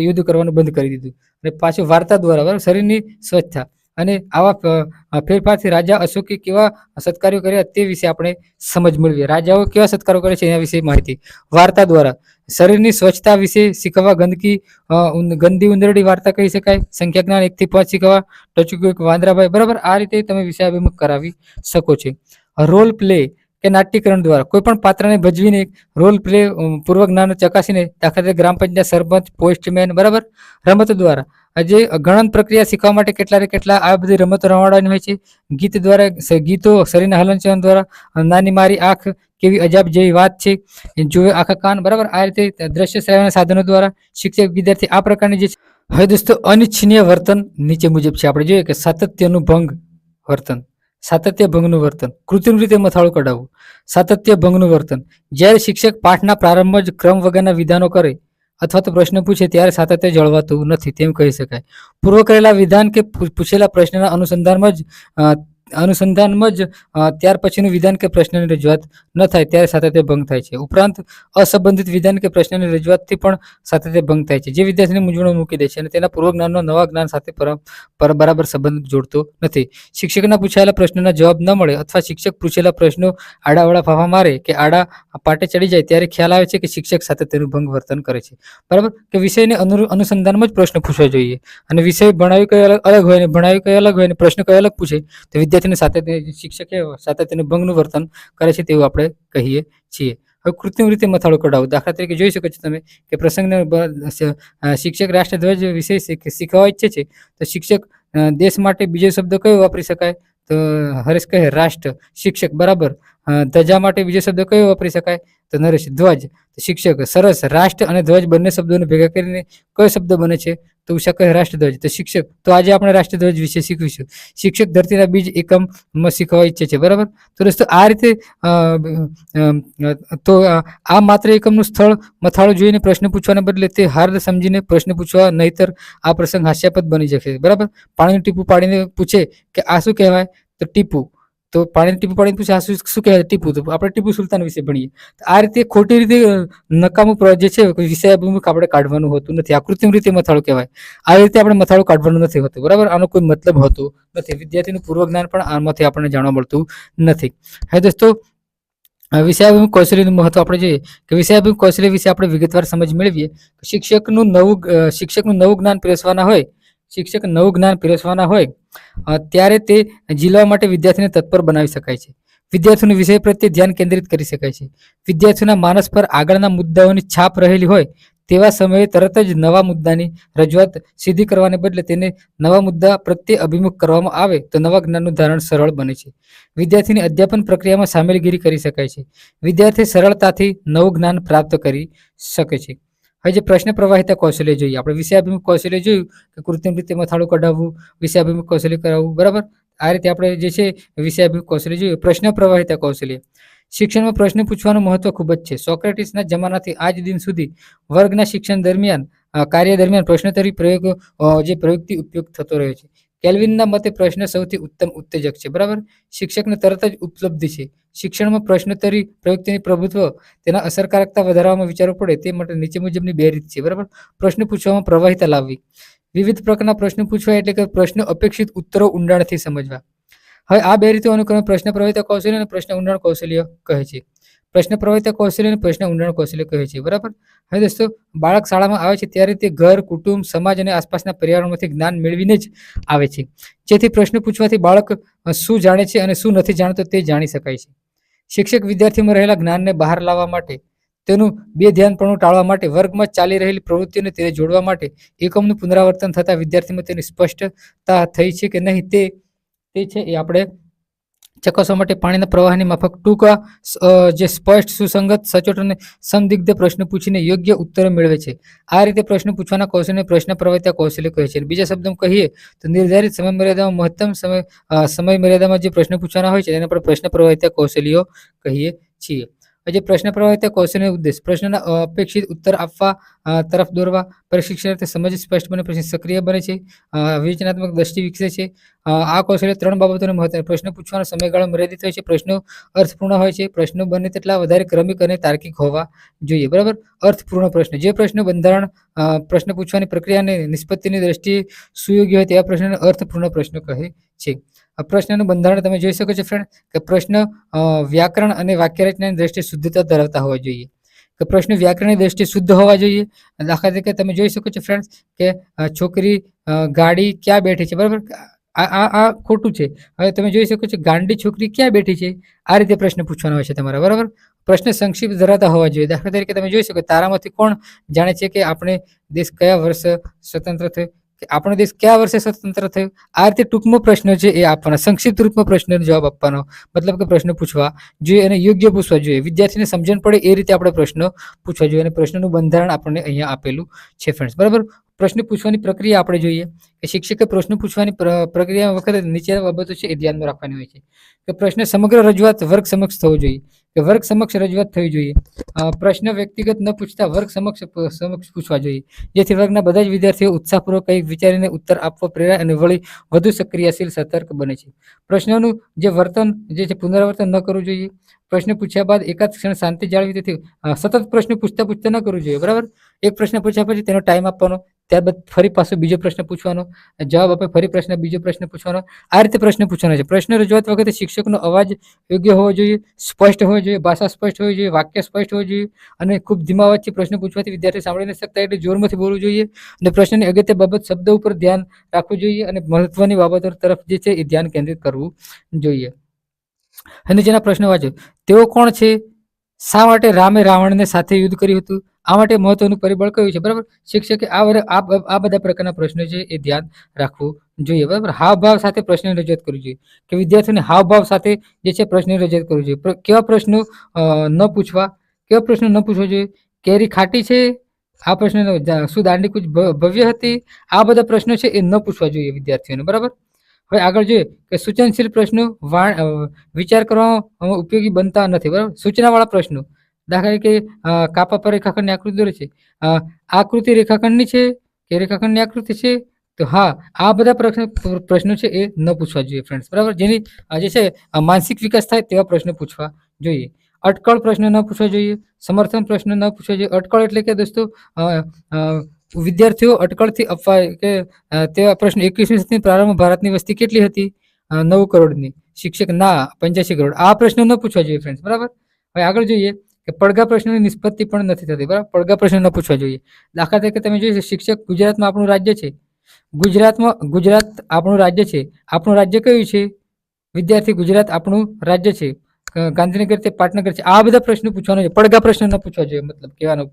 યુદ્ધ કરવાનું બંધ કરી દીધું. અને પાછું વાર્તા દ્વારા શરીરની સ્વચ્છતા અને આવા ફેરફારથી રાજા અશોકે કેવા સત્કાર્યો કર્યા તે વિશે આપણે સમજ મેળવીએ. રાજાઓ કેવા સત્કારો કરે છે એના વિશે માહિતી વાર્તા દ્વારા. શરીરની સ્વચ્છતા વિશે શીખવા ગંદી ઉંદરડી વાર્તા કહી શકાય. સંખ્યા જ્ઞાન 1 થી 5 શીખવા ટચુક વાંદરાભાઈ. બરાબર. આ રીતે તમે વિષયાભિમુખ કરાવી શકો છો. રોલ પ્લે કે નાટ્યકરણ દ્વારા કોઈ પણ પાત્રને ભજવીને રોલ પ્લે પૂર્વ જ્ઞાન ચકાસીને, દાખલા તરીકે ગ્રામ પંચાયત સરપંચ, પોસ્ટમેન, બરાબર, રમતો દ્વારા જે ગણન પ્રક્રિયા શીખવા માટે કેટલા આ બધી રમતો રમાડવાની હોય છે. ગીત દ્વારા ગીતો, શરીરના હલનચલન દ્વારા, નાની મારી આંખ કેવી અજાબ જેવી વાત છે, જોવે આખા કાન, બરાબર, આ રીતે દ્રશ્ય શ્રાવ્યના સાધનો દ્વારા શિક્ષક વિદ્યાર્થી આ પ્રકારની જે હવે દોસ્તો અનિચ્છનીય વર્તન નીચે મુજબ છે. આપણે જોઈએ કે સાતત્યનું ભંગ વર્તન, સાતત્ય ભંગનું વર્તન, કૃત્રિમ રીતે મથાળું કઢાવવું, સાતત્ય ભંગનું વર્તન, જ્યારે શિક્ષક પાઠના પ્રારંભમાં જ ક્રમ વગરના વિધાનો કરે અથવા તો પ્રશ્ન પૂછે ત્યારે સાતત્ય જળવાતું નથી તેમ કહી શકાય. પૂર્વ કરેલા વિધાન કે પૂછેલા પ્રશ્નના અનુસંધાનમાં જ ત્યાર પછીનું વિધાન કે પ્રશ્નની રજૂઆત ન થાય ત્યારે સાતત્ય ભંગ થાય છે. ઉપરાંત અસંબંધિત વિધાન કે પ્રશ્નની રજૂઆતથી પણ સાતત્ય ભંગ થાય છે, જે વિદ્યાર્થીને મૂંઝવણ મૂકી દે છે અને તેના પૂર્વ જ્ઞાનનો નવા જ્ઞાન સાથે બરાબર સંબંધ જોડતો નથી. શિક્ષકના પૂછાયેલા પ્રશ્નના જવાબ ન મળે અથવા શિક્ષક પૂછેલા પ્રશ્નો આડાવડા ફાફા મારે કે આડા પાટે ચડી જાય ત્યારે ખ્યાલ આવે છે કે શિક્ષક સાતત્યનું ભંગ વર્તન કરે છે. બરાબર, કે વિષયને અનુસંધાનમાં જ પ્રશ્ન પૂછવા જોઈએ અને વિષય ભણાવ્યું કઈ અલગ હોય ને ભણાવ્યું કઈ અલગ હોય ને પ્રશ્ન કઈ અલગ પૂછે તો વિદ્યાર્થીને શિક્ષકે સાતત્યનું ભંગનું વર્તન કરે છે તેવું આપણે કહીએ છીએ. હવે કૃત્રિમ રીતે મથાળું કઢાવવું, દાખલા તરીકે જોઈ શકો છો તમે કે પ્રસંગને શિક્ષક રાષ્ટ્રધ્વજ વિષય શીખવા ઈચ્છે છે તો શિક્ષક દેશ માટે બીજો શબ્દ કયો વાપરી શકાય તો હરેશ કહે રાષ્ટ્ર. શિક્ષક બરાબર ધજા માટે બીજો શબ્દ કયો વાપરી શકાય તો નરેશ ધ્વજ. શિક્ષક સરસ રાષ્ટ્ર અને ધ્વજ બંને શબ્દોને ભેગા કરીને કયો શબ્દ બને છે તો ઉષા કહે રાષ્ટ્રધ્વજ. તો શિક્ષક, તો આજે આપણે રાષ્ટ્રધ્વજ વિશે શીખવીશું. શિક્ષક ધરતીના બીજ એકમમાં શીખવા ઈચ્છે છે. બરાબર, તો દોસ્તો આ રીતે તો આ માત્ર એકમનું સ્થળ મથાળું જોઈને પ્રશ્ન પૂછવાને બદલે તે હાર્દ સમજીને પ્રશ્ન પૂછવા, નહીતર આ પ્રસંગ હાસ્યાસ્પદ બની જશે. બરાબર, પાણીનું ટીપું પાડીને પૂછે કે આ શું કહેવાય તો ટીપું, તો પાણીનું ટીપું પાડીને પૂછે આ શું કહેવાય ટીપું, તો આપણે ટીપુ સુલતાન વિશે ભણીએ. આ રીતે ખોટી રીતે નકામું જે છે વિષય અભિમુખ આપણે કાઢવાનું હોતું નથી. આ કૃત્રિમ રીતે મથાળું કહેવાય. આવી રીતે આપણે મથાળું કાઢવાનું નથી હોતું. બરાબર, આનો કોઈ મતલબ હોતો નથી. વિદ્યાર્થીનું પૂર્વ જ્ઞાન પણ આમાંથી આપણને જાણવા મળતું નથી. હવે દોસ્તો વિષયાભિમુખ કૌશલ્યનું મહત્વ આપણે જોઈએ કે વિષયાભિમુખ કૌશલ્ય વિશે આપણે વિગતવાર સમજ મેળવીએ. શિક્ષકનું નવું જ્ઞાન પીરસવાના હોય ત્યારે તે ઝીલવા માટે વિદ્યાર્થીને તત્પર બનાવી શકાય છે. વિદ્યાર્થીઓનું વિષય પ્રત્યે ધ્યાન કેન્દ્રિત કરી શકાય છે. વિદ્યાર્થીઓના માનસ પર આગળના મુદ્દાઓની છાપ રહેલી હોય તેવા સમયે તરત જ નવા મુદ્દાની રજૂઆત સીધી કરવાને બદલે તેને નવા મુદ્દા પ્રત્યે અભિમુખ કરવામાં આવે તો નવા જ્ઞાનનું ધારણ સરળ બને છે. વિદ્યાર્થીની અધ્યાપન પ્રક્રિયામાં સામેલગીરી કરી શકાય છે. વિદ્યાર્થી સરળતાથી નવું જ્ઞાન પ્રાપ્ત કરી શકે છે. હવે જે પ્રશ્ન પ્રવાહિતા કૌશલ્ય જોઈએ, આપણે વિષયાભિમુખ કૌશલ્ય જોયું કે કૃત્રિમ રીતે મથાળું કઢાવવું, વિષયાભિમુખ કૌશલ્ય કરાવવું. બરાબર, આ રીતે આપણે જે છે વિષયાભિમુખ કૌશલ્ય જોયું. પ્રશ્ન પ્રવાહિતા કૌશલ્ય, શિક્ષણમાં પ્રશ્ન પૂછવાનું મહત્વ ખૂબ જ છે. સોક્રેટિસના જમાનાથી આજ દિન સુધી વર્ગના શિક્ષણ દરમિયાન કાર્ય દરમિયાન પ્રશ્નોત્તરી પ્રયોગથી ઉપયોગ થતો રહ્યો છે. કેલ્વિનના મતે પ્રશ્ન સૌથી ઉત્તમ ઉત્તેજક છે. બરાબર, શિક્ષકને તરત જ ઉપલબ્ધિ છે. શિક્ષણમાં પ્રશ્નોત્તરી પ્રયુક્તિની પ્રભુત્વ તેના અસરકારકતા વધારવામાં વિચારવું પડે તે માટે નીચે મુજબની બે રીત છે. બરાબર, પ્રશ્ન પૂછવામાં પ્રવાહિતા લાવવી, વિવિધ પ્રકારના પ્રશ્નો પૂછવા એટલે કે પ્રશ્નો અપેક્ષિત ઉત્તરો ઊંડાણથી સમજવા. હવે આ બે રીતો અનુક્રમે પ્રશ્ન પ્રવાહિતા કૌશલ્ય અને પ્રશ્ન ઊંડાણ કૌશલ્ય કહે છે. પ્રશ્ન પ્રવાહિતા કૌશલ્ય અને પ્રશ્ન ઊંડાણ કૌશલ્ય કહે છે. બરાબર, હવે દોસ્તો બાળક શાળામાં આવે છે ત્યારે તે ઘર, કુટુંબ, સમાજ અને આસપાસના પર્યાવરણમાંથી જ્ઞાન મેળવીને જ આવે છે. જેથી પ્રશ્ન પૂછવાથી બાળક શું જાણે છે અને શું નથી જાણતો તે જાણી શકાય છે. શિક્ષક વિદ્યાર્થીમાં રહેલા જ્ઞાનને બહાર લાવવા માટે, તેનું બેધ્યાનપણું ટાળવા માટે, વર્ગમાં ચાલી રહેલી પ્રવૃત્તિઓને તેને જોડવા માટે એકમનું પુનરાવર્તન થતાં વિદ્યાર્થીમાં તેની સ્પષ્ટતા થઈ છે કે નહીં તે છે એ આપણે ચકાસવા માટે પાણીના પ્રવાહની માફક ટૂંકા જે સ્પષ્ટ, સુસંગત, સચોટ અને સંદિગ્ધ પ્રશ્ન પૂછીને યોગ્ય ઉત્તરો મેળવે છે. આ રીતે પ્રશ્ન પૂછવાના કૌશલ્યને પ્રશ્ન પ્રવાહિતા કૌશલ્ય કહે છે. બીજા શબ્દોમાં કહીએ તો નિર્ધારિત સમય મર્યાદામાં મહત્તમ સમય મર્યાદામાં જે પ્રશ્ન પૂછવાના હોય છે તેને આપણે પ્રશ્ન પ્રવાહિતા કૌશલ્યો કહીએ છીએ. જે પ્રશ્ન પ્રવાહિતા કૌશલ્યનો ઉદ્દેશ પ્રશ્નના અપેક્ષિત ઉત્તર આપવા તરફ દોરવા, પ્રશિક્ષણાર્થી સમજ સ્પષ્ટ બને પછી સક્રિય બને છે, વિવેચનાત્મક દ્રષ્ટિ વિકસે છે. આ કૌશલ્ય ત્રણ બાબતોને મહત્વ. પ્રશ્ન પૂછવાનો સમયગાળો મર્યાદિત હોય છે, પ્રશ્નો અર્થપૂર્ણ હોય છે, પ્રશ્નો બને તેટલા વધારે ક્રમિક અને તાર્કિક હોવા જોઈએ. બરાબર, અર્થપૂર્ણ પ્રશ્ન, જે પ્રશ્ન બંધારણ પ્રશ્ન પૂછવાની પ્રક્રિયા અને નિષ્પત્તિની દ્રષ્ટિએ સુયોગ્ય હોય તેવા પ્રશ્નને અર્થપૂર્ણ પ્રશ્ન કહે છે. આ પ્રશ્નનું બંધારણ તમે જોઈ શકો છો ફ્રેન્ડ કે પ્રશ્ન વ્યાકરણ અને વાક્યરચનાની દ્રષ્ટિએ શુદ્ધતા ધરાવતા હોવા જોઈએ. કે પ્રશ્ન વ્યાકરણની દ્રષ્ટિએ શુદ્ધ હોવા જોઈએ. દાખલા તરીકે તમે જોઈ શકો છો ફ્રેન્ડ્સ કે છોકરી ગાડી ક્યાં બેઠી છે. બરાબર, આ ખોટું છે. હવે તમે જોઈ શકો છો, ગાંડી છોકરી ક્યાં બેઠી છે, આ રીતે પ્રશ્ન પૂછવાનો હોય છે તમારા, બરાબર. પ્રશ્ન સંક્ષિપ્ત ધરાવતા હોવા જોઈએ. દાખલા તરીકે તમે જોઈ શકો, તારામાંથી કોણ જાણે છે કે આપણે દેશ કયા વર્ષે સ્વતંત્ર થયો, કે આપણો દેશ કયા વર્ષે સ્વતંત્ર થયો. આ રીતે ટૂંકમાં પ્રશ્ન છે એ આપવાના, સંક્ષિપ્ત રૂપમાં પ્રશ્નનો જવાબ આપવાનો, મતલબ કે પ્રશ્ન પૂછવા જોઈએ અને યોગ્ય પૂછવા જોઈએ. વિદ્યાર્થીને સમજણ પડે એ રીતે આપણે પ્રશ્નો પૂછવા જોઈએ અને પ્રશ્નનું બંધારણ આપણને અહીંયા આપેલું છે ફ્રેન્ડ્સ, બરાબર. પ્રશ્ન પૂછવાની પ્રક્રિયા આપણે જોઈએ કે શિક્ષકે પ્રશ્ન પૂછવાની પ્રક્રિયા વખતે નીચેના બાબતો છે એ ધ્યાનમાં રાખવાની હોય છે. કે પ્રશ્ન સમગ્ર રજૂઆત વર્ગ સમક્ષ થવો જોઈએ, કે વર્ગ સમક્ષ રજૂઆત થવી જોઈએ. પ્રશ્ન વ્યક્તિગત ન પૂછતા વર્ગ સમક્ષ પૂછવા જોઈએ, જેથી વર્ગના બધા જ વિદ્યાર્થીઓ ઉત્સાહપૂર્વક કંઈક વિચારીને ઉત્તર આપવા પ્રેરાય અને વળી વધુ સક્રિયશીલ સતર્ક બને છે. પ્રશ્નોનું જે વર્તન જે છે પુનરાવર્તન ન કરવું જોઈએ. પ્રશ્ન પૂછ્યા બાદ એકાદ ક્ષણ શાંતિ જાળવી, તેથી સતત પ્રશ્ન પૂછતા ન કરવું જોઈએ, બરાબર. એક પ્રશ્ન પૂછ્યા પછી તેનો ટાઈમ આપવાનો, ત્યારબાદ ફરી પાછો બીજો પ્રશ્ન પૂછવાનો, જવાબ આપે ફરી બીજો પ્રશ્ન પૂછવાનો. આ રીતે પ્રશ્ન પૂછવાનો છે. પ્રશ્ન રજૂઆત વખતે શિક્ષકનો અવાજ યોગ્ય હોવો જોઈએ, સ્પષ્ટ હોવો જોઈએ, ભાષા સ્પષ્ટ હોવી જોઈએ, વાક્ય સ્પષ્ટ હોવું જોઈએ અને ખૂબ ધીમા અવાજથી પ્રશ્ન પૂછવાથી વિદ્યાર્થી સાંભળી ન શકતા એટલે જોરમાંથી બોલવું જોઈએ અને પ્રશ્નની અગત્ય બાબત શબ્દ ઉપર ધ્યાન રાખવું જોઈએ અને મહત્વની બાબતો તરફ જે છે એ ધ્યાન કેન્દ્રિત કરવું જોઈએ. અને જેના પ્રશ્નો વાંચો, તેઓ કોણ છે, શા માટે રામે રાવણને સાથે યુદ્ધ કર્યું હતું, આ માટે મહત્વનું પરિબળ કયું છે, બરાબર. શિક્ષકે આ બધા પ્રકારના પ્રશ્નો છે એ ધ્યાન રાખવું જોઈએ, બરાબર. હાવભાવ સાથે પ્રશ્ન રજૂઆત કરવી જોઈએ, કે વિદ્યાર્થીઓને હાવભાવ સાથે જે છે પ્રશ્ન રજૂઆત કરવું જોઈએ. કેવા પ્રશ્નો ન પૂછવા જોઈએ. કેરી ખાટી છે, આ પ્રશ્ન શું દાંડી કૂચ ભવ્ય હતી, આ બધા પ્રશ્નો છે એ ન પૂછવા જોઈએ વિદ્યાર્થીઓને, બરાબર. હવે આગળ જોઈએ કે સૂચનશીલ પ્રશ્નો વિચાર કરવામાં ઉપયોગી બનતા નથી, બરાબર. સૂચનાવાળા પ્રશ્નો, દાખલા તરીકે કાપા પર રેખાખંડની આકૃતિ દોરે છે, આકૃતિ રેખાખંડની છે કે રેખાખંડની આકૃતિ છે, તો હા, આ બધા પ્રશ્નો છે એ ન પૂછવા જોઈએ ફ્રેન્ડ્સ, બરાબર. જેની જે છે માનસિક વિકાસ થાય તેવા પ્રશ્નો પૂછવા જોઈએ. અટકળ પ્રશ્ન ન પૂછવા જોઈએ, સમર્થન પ્રશ્ન ન પૂછવા જોઈએ. અટકળ એટલે કે દોસ્તો વિદ્યાર્થીઓ અટકળથી અપવાય કે તેવા પ્રશ્ન, 21મી સદીની પ્રારંભમાં ભારતની વસ્તી કેટલી હતી, 9 કરોડની. શિક્ષક ના 85 કરોડ. આ પ્રશ્ન ન પૂછવા જોઈએ ફ્રેન્ડ્સ, બરાબર. હવે આગળ જોઈએ કે પડઘા પ્રશ્નની નિષ્પત્તિ પણ નથી થતી, બરાબર. પડઘા પ્રશ્ન ન પૂછવા જોઈએ. દાખલા તરીકે તમે જોઈ શિક્ષક ગુજરાતમાં આપણું રાજ્ય છે, ગુજરાત આપણું રાજ્ય છે, આપણું રાજ્ય કયું છે, વિદ્યાર્થી ગુજરાત આપણું રાજ્ય છે, ગાંધીનગર તે પાટનગર છે. આ બધા પ્રશ્નો પૂછવાનો છે, પડઘા પ્રશ્ન ન પૂછવા જોઈએ, મતલબ કહેવાનો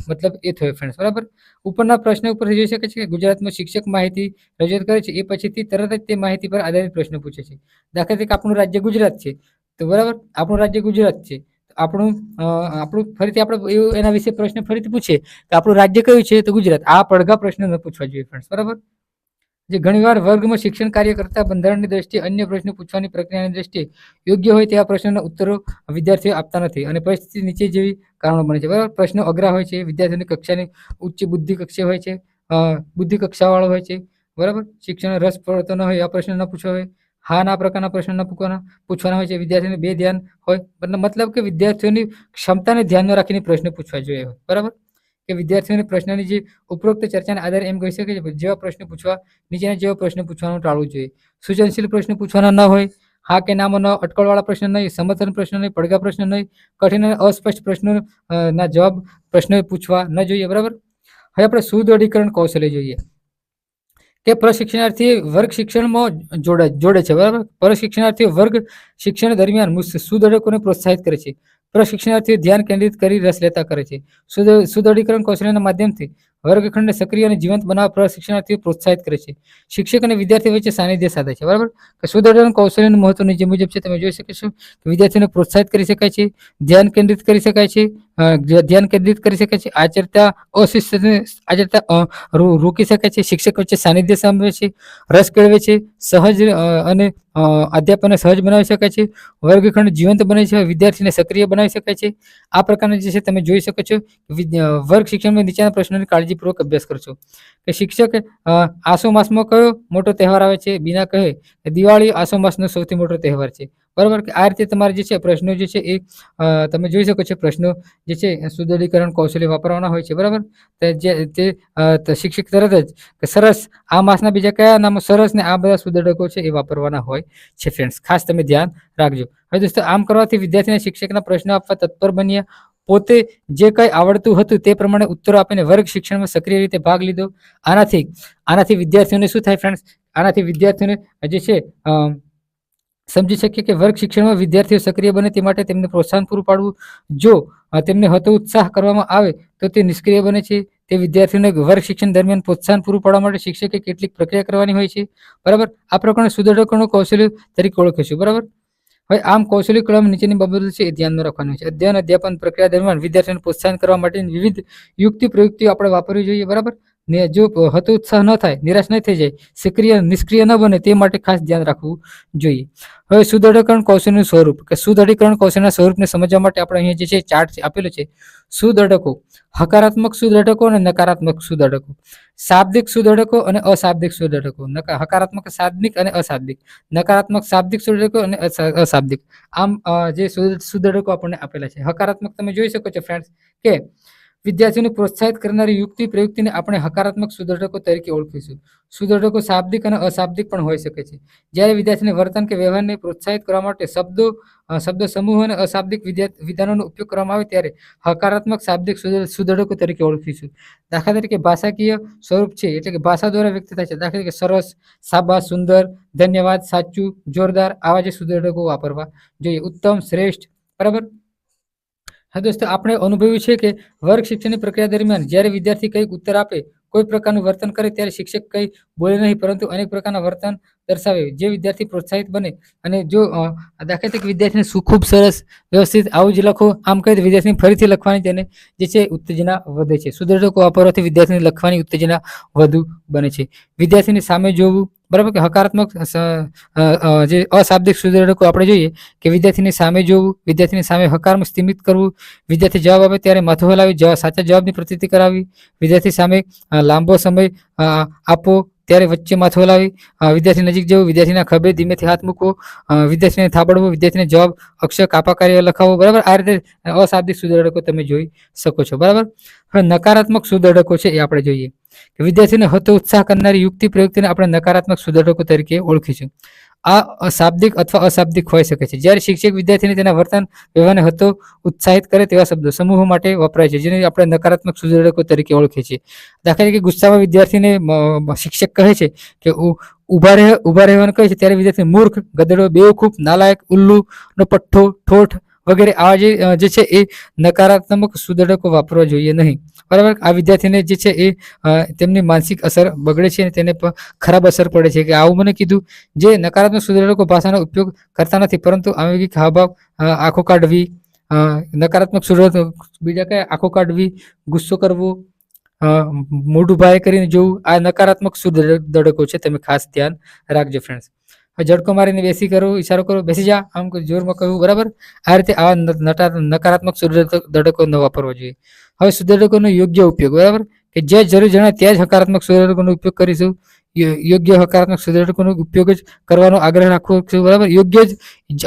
મતલબ એ થયો ફ્રેન્ડ્સ, બરાબર. ઉપરના પ્રશ્ન ઉપરથી જોઈ શકે છે કે ગુજરાતમાં શિક્ષક માહિતી રજૂઆત કરે છે એ પછીથી તરત જ તે માહિતી પર આધારિત પ્રશ્ન પૂછે છે. દાખલા તરીકે આપણું રાજ્ય ગુજરાત છે, તો બરાબર, આપણું રાજ્ય ગુજરાત છે, આપણું ફરીથી આપણે એવું એના વિશે પ્રશ્ન ફરીથી પૂછીએ કે આપણું રાજ્ય કયું છે, તો ગુજરાત. આ પડઘા પ્રશ્ન ન પૂછવા જોઈએ ફ્રેન્ડ્સ, બરાબર. જે ઘણીવાર વર્ગમાં શિક્ષણ કાર્ય કરતા બંધારણની દ્રષ્ટિએ અન્ય પ્રશ્નો પૂછવાની પ્રક્રિયાની દ્રષ્ટિએ યોગ્ય હોય તેવા પ્રશ્નોના ઉત્તરો વિદ્યાર્થીઓ આપતા નથી અને પરિસ્થિતિ નીચે જેવી કારણો બને છે, બરાબર. પ્રશ્નો અઘરા હોય છે, વિદ્યાર્થીઓની કક્ષાની ઉચ્ચ બુદ્ધિ કક્ષા હોય છે, બુદ્ધિ કક્ષાવાળો હોય છે, બરાબર. શિક્ષણ રસ પડતો ન હોય આ પ્રશ્ન ન પૂછવા હોય. હા ના પ્રકારના પ્રશ્નો ન પૂછવાના હોય છે. વિદ્યાર્થીઓને બે ધ્યાન હોય, મતલબ કે વિદ્યાર્થીઓની ક્ષમતાને ધ્યાનમાં રાખીને પ્રશ્ન પૂછવા જોઈએ, બરાબર. કે વિદ્યાર્થીઓને પ્રશ્નની જે ઉપરોક્ત ચર્ચાના આધારે એમ કહી શકે છે જેવા પ્રશ્ન પૂછવા, નીચેના જેવા પ્રશ્ન પૂછવાનું ટાળવું જોઈએ. સૃજનશીલ પ્રશ્ન પૂછવાના ન હોય, હા કે નામાં ન, અટકળવાળા પ્રશ્ન નહીં, સમર્થન પ્રશ્ન નહીં, પડઘા પ્રશ્ન નહીં, કઠિન અને અસ્પષ્ટ પ્રશ્નો ના જવાબ પ્રશ્નો પૂછવા ન જોઈએ, બરાબર. હવે આપણે સુદૃઢીકરણ કૌશલ્ય જોઈએ કે પ્રશિક્ષણાર્થી વર્ગ શિક્ષણમાં જોડે છે, બરાબર. પ્રશિક્ષણાર્થીઓ વર્ગ શિક્ષણ દરમિયાન સુદર્શકોને પ્રોત્સાહિત કરે છે. પ્રશિક્ષણાર્થીઓ ધ્યાન કેન્દ્રિત કરી રસ લેતા કરે છે. સુદૃઢીકરણ કૌશલ્યના માધ્યમથી વર્ગખંડને સક્રિય અને જીવંત બનાવવા પ્રશિક્ષણાર્થીઓ પ્રોત્સાહિત કરે છે. શિક્ષક અને વિદ્યાર્થી વચ્ચે સાનિધ્ય સાધે છે, બરાબર. સુદૃઢીકરણ કૌશલ્યનું મહત્વ નીચે મુજબ છે, તમે જોઈ શકો છો કે વિદ્યાર્થીઓને પ્રોત્સાહિત કરી શકાય છે, ધ્યાન કેન્દ્રિત કરી શકાય છે, આચરતા રોકી શકાય છે, શિક્ષક વચ્ચે સાનિધ્ય સામે છે, રસ કેળવે છે, સહજ અને અધ્યાપનને સહજ બનાવી શકાય છે, વર્ગખંડ જીવંત બને છે, વિદ્યાર્થીને સક્રિય બનાવી શકાય છે. આ પ્રકારના જે છે તમે જોઈ શકો છો વર્ગ શિક્ષણમાં નીચેના પ્રશ્નોની કાળજીપૂર્વક અભ્યાસ કરશો. કે શિક્ષક આસો માસમાં કયો મોટો તહેવાર આવે છે, બીના કહે દિવાળી આસો માસનો સૌથી મોટો તહેવાર છે, બરાબર. કે આ રીતે તમારે જે છે પ્રશ્નો જે છે એ તમે જોઈ શકો છો, પ્રશ્નો જે છે સુદૃઢીકરણ કૌશલ્ય વાપરવાના હોય છે, બરાબર. તે શિક્ષક તરત જ કે સરસ, આ માસના બીજા કયા નામો સરસ ને આ બધા સુદર્શકો છે એ વાપરવાના હોય છે ફ્રેન્ડ્સ, ખાસ તમે ધ્યાન રાખજો. હવે દોસ્તો આમ કરવાથી વિદ્યાર્થીને શિક્ષકના પ્રશ્નો આપવા તત્પર બન્યા, પોતે જે કંઈ આવડતું હતું તે પ્રમાણે ઉત્તરો આપીને વર્ગ શિક્ષણમાં સક્રિય રીતે ભાગ લીધો. આનાથી વિદ્યાર્થીઓને શું થાય ફ્રેન્ડ્સ, આનાથી વિદ્યાર્થીઓને જે છે સમજી શકીએ કે વર્ગ શિક્ષણમાં વિદ્યાર્થીઓ સક્રિય બને તે માટે તેમને પ્રોત્સાહન પૂરું પાડવું. જો તેમને હતોત્સાહ કરવામાં આવે તો તે નિષ્ક્રિય બને છે. તે વિદ્યાર્થીઓને વર્ગ શિક્ષણ દરમિયાન પ્રોત્સાહન પૂરું પાડવા માટે શિક્ષકે કેટલીક પ્રક્રિયા કરવાની હોય છે. બરાબર, આ પ્રકારના સુધારકોનું કૌશલ્ય તરીકે ઓળખીશું. બરાબર, હવે આમ કૌશલ્ય કળામાં નીચેની બાબતો છે એ ધ્યાનમાં રાખવાની છે. અધ્યયન અધ્યાપન પ્રક્રિયા દરમિયાન વિદ્યાર્થીઓને પ્રોત્સાહન કરવા માટે વિવિધ યુક્તિ પ્રયુક્તિઓ આપણે વાપરવી જોઈએ. બરાબર, ને જો હતોત્સાહ ન થાય, નિરાશ ન થઈ જાય, નિષ્ક્રિય ન બને તે માટે ખાસ ધ્યાન રાખવું જોઈએ. હવે સુદૃઢીકરણ કૌશલ્યનું સ્વરૂપ, કે સુદૃઢીકરણ કૌશલ્યના સ્વરૂપને સમજવા માટે આપણે અહીંયા જે છે ચાર્ટ આપેલો છે. સુદૃઢકો, હકારાત્મક સુદૃઢકો અને નકારાત્મક સુદૃઢકો, શાબ્દિક સુદૃઢકો અને અશાબ્દિક સુદૃઢકો, હકારાત્મક શાબ્દિક અને અશાબ્દિક, નકારાત્મક શાબ્દિક સુદૃઢકો અને અશાબ્દિક. આમ જે સુદૃઢકો આપણને આપેલા છે. હકારાત્મક તમે જોઈ શકો છો ફ્રેન્ડ્સ કે વિદ્યાર્થીઓને પ્રોત્સાહિત કરનારી યુક્તિ પ્રયુક્તિને આપણે હકારાત્મક સુદૃઢકો તરીકે ઓળખીશું. સુદૃઢકો શાબ્દિક અને અશાબ્દિક પણ હોઈ શકે છે. જ્યારે વિદ્યાર્થીને વર્તન કે વ્યવહારને પ્રોત્સાહિત કરવા માટે શબ્દ સમૂહ અને અશાબ્દિક વિધાનોનો ઉપયોગ કરવામાં આવે ત્યારે હકારાત્મક શાબ્દિક સુદૃઢકો તરીકે ઓળખીશું. દાખલા તરીકે ભાષાકીય સ્વરૂપ છે, એટલે કે ભાષા દ્વારા વ્યક્ત થાય છે. દાખલા તરીકે સરસ, શાબાશ, સુંદર, ધન્યવાદ, સાચું, જોરદાર, આવા જે સુદૃઢકો વાપરવા જોઈએ. ઉત્તમ, શ્રેષ્ઠ. બરાબર, હા દોસ્તો, આપણે અનુભવ્યું છે કે વર્ગ શિક્ષણની પ્રક્રિયા દરમિયાન જ્યારે વિદ્યાર્થી કંઈક ઉત્તર આપે, કોઈ પ્રકારનું વર્તન કરે ત્યારે શિક્ષક કંઈ બોલે નહીં, પરંતુ અનેક પ્રકારના વર્તન દર્શાવે જે વિદ્યાર્થી પ્રોત્સાહિત બને. અને જો દાખલા તરીકે વિદ્યાર્થીને ખૂબ સરસ, વ્યવસ્થિત, આવું જ લખો, આમ કહી વિદ્યાર્થીને ફરીથી લખવાની તેને જે છે ઉત્તેજના વધે છે. સુદૃઢકો વાપરવાથી વિદ્યાર્થીને લખવાની ઉત્તેજના વધુ બને છે. વિદ્યાર્થીની સામે જોવું. બરાબર, કે હકારાત્મક જે અશાબ્દિક સુદૃઢકો આપણે જોઈએ કે વિદ્યાર્થીની સામે જોવું, વિદ્યાર્થીની સામે હકારમાં સ્થિમિત કરવું, વિદ્યાર્થી જવાબ આપે ત્યારે માથું હલાવી સાચા જવાબની પ્રતીતિ કરાવવી, વિદ્યાર્થી સામે લાંબો સમય આપો ત્યારે વચ્ચે માથું હલાવી, વિદ્યાર્થી નજીક જવું, વિદ્યાર્થીના ખભે ધીમેથી હાથ મૂકવો, વિદ્યાર્થીને થાબડવો, વિદ્યાર્થીને જવાબ અક્ષર કાપા કાર્ય લખાવો. બરાબર, આ રીતે અશાબ્દિક સુદૃઢકો તમે જોઈ શકો છો. બરાબર, હવે નકારાત્મક સુદૃઢકો છે એ આપણે જોઈએ. વિદ્યાર્થીને હતોત્સાહ કરનારી યુક્તિ પ્રયુક્તિને આપણે નકારાત્મક સુદૃઢકો તરીકે ઓળખીશું. આ શાબ્દિક અથવા અશાબ્દિક હોઈ શકે છે. જ્યારે શિક્ષક વિદ્યાર્થીને તેના વર્તન વ્યવહારને ઉત્સાહિત કરે તેવા શબ્દો સમૂહો માટે વપરાય છે, જેને આપણે નકારાત્મક સુદૃઢકો તરીકે ઓળખીએ છીએ. દાખલા તરીકે ગુસ્સામાં વિદ્યાર્થીને શિક્ષક કહે છે કે ઉભા રહેવાનું કહે છે ત્યારે વિદ્યાર્થી મૂર્ખ, ગધેડો, બેવકૂફ, નાલાયક, ઉલ્લુ નો પઠ્ઠો, ઠોઠ વગેરે આવા જે છે એ નકારાત્મક સુદૃઢકો વાપરવા જોઈએ નહીં. બરાબર, આ વિદ્યાર્થીને જે છે એ તેમની માનસિક અસર બગડે છે અને તેને ખરાબ અસર પડે છે. કે આવું મને કીધું. જે નકારાત્મક સુદૃઢકો ભાષાનો ઉપયોગ કરતા નથી, પરંતુ આવેગિક હાવભાવ, આંખો કાઢવી, નકારાત્મક સુદૃઢકો બીજા કયા, આંખો કાઢવી, ગુસ્સો કરવો, મોઢું ભારે કરીને જોવું, આ નકારાત્મક સુદૃઢકો છે. તમે ખાસ ધ્યાન રાખજો ફ્રેન્ડ્સ. ઝડકો મારીને બેસી કરો, ઈશારો કરો, બેસી જા, આમ જોરમાં કહ્યું. બરાબર, આ રીતે આવા નકારાત્મક સુદૃઢકો ન વાપરવો જોઈએ. હવે સુદૃઢકોનો યોગ્ય ઉપયોગ. બરાબર, કે જે જરૂર જણાય ત્યાં જ હકારાત્મક સુદૃઢકોનો ઉપયોગ કરીશું. યોગ્ય હકારાત્મક સુદૃઢકોનો ઉપયોગ જ કરવાનો આગ્રહ રાખવો. બરાબર,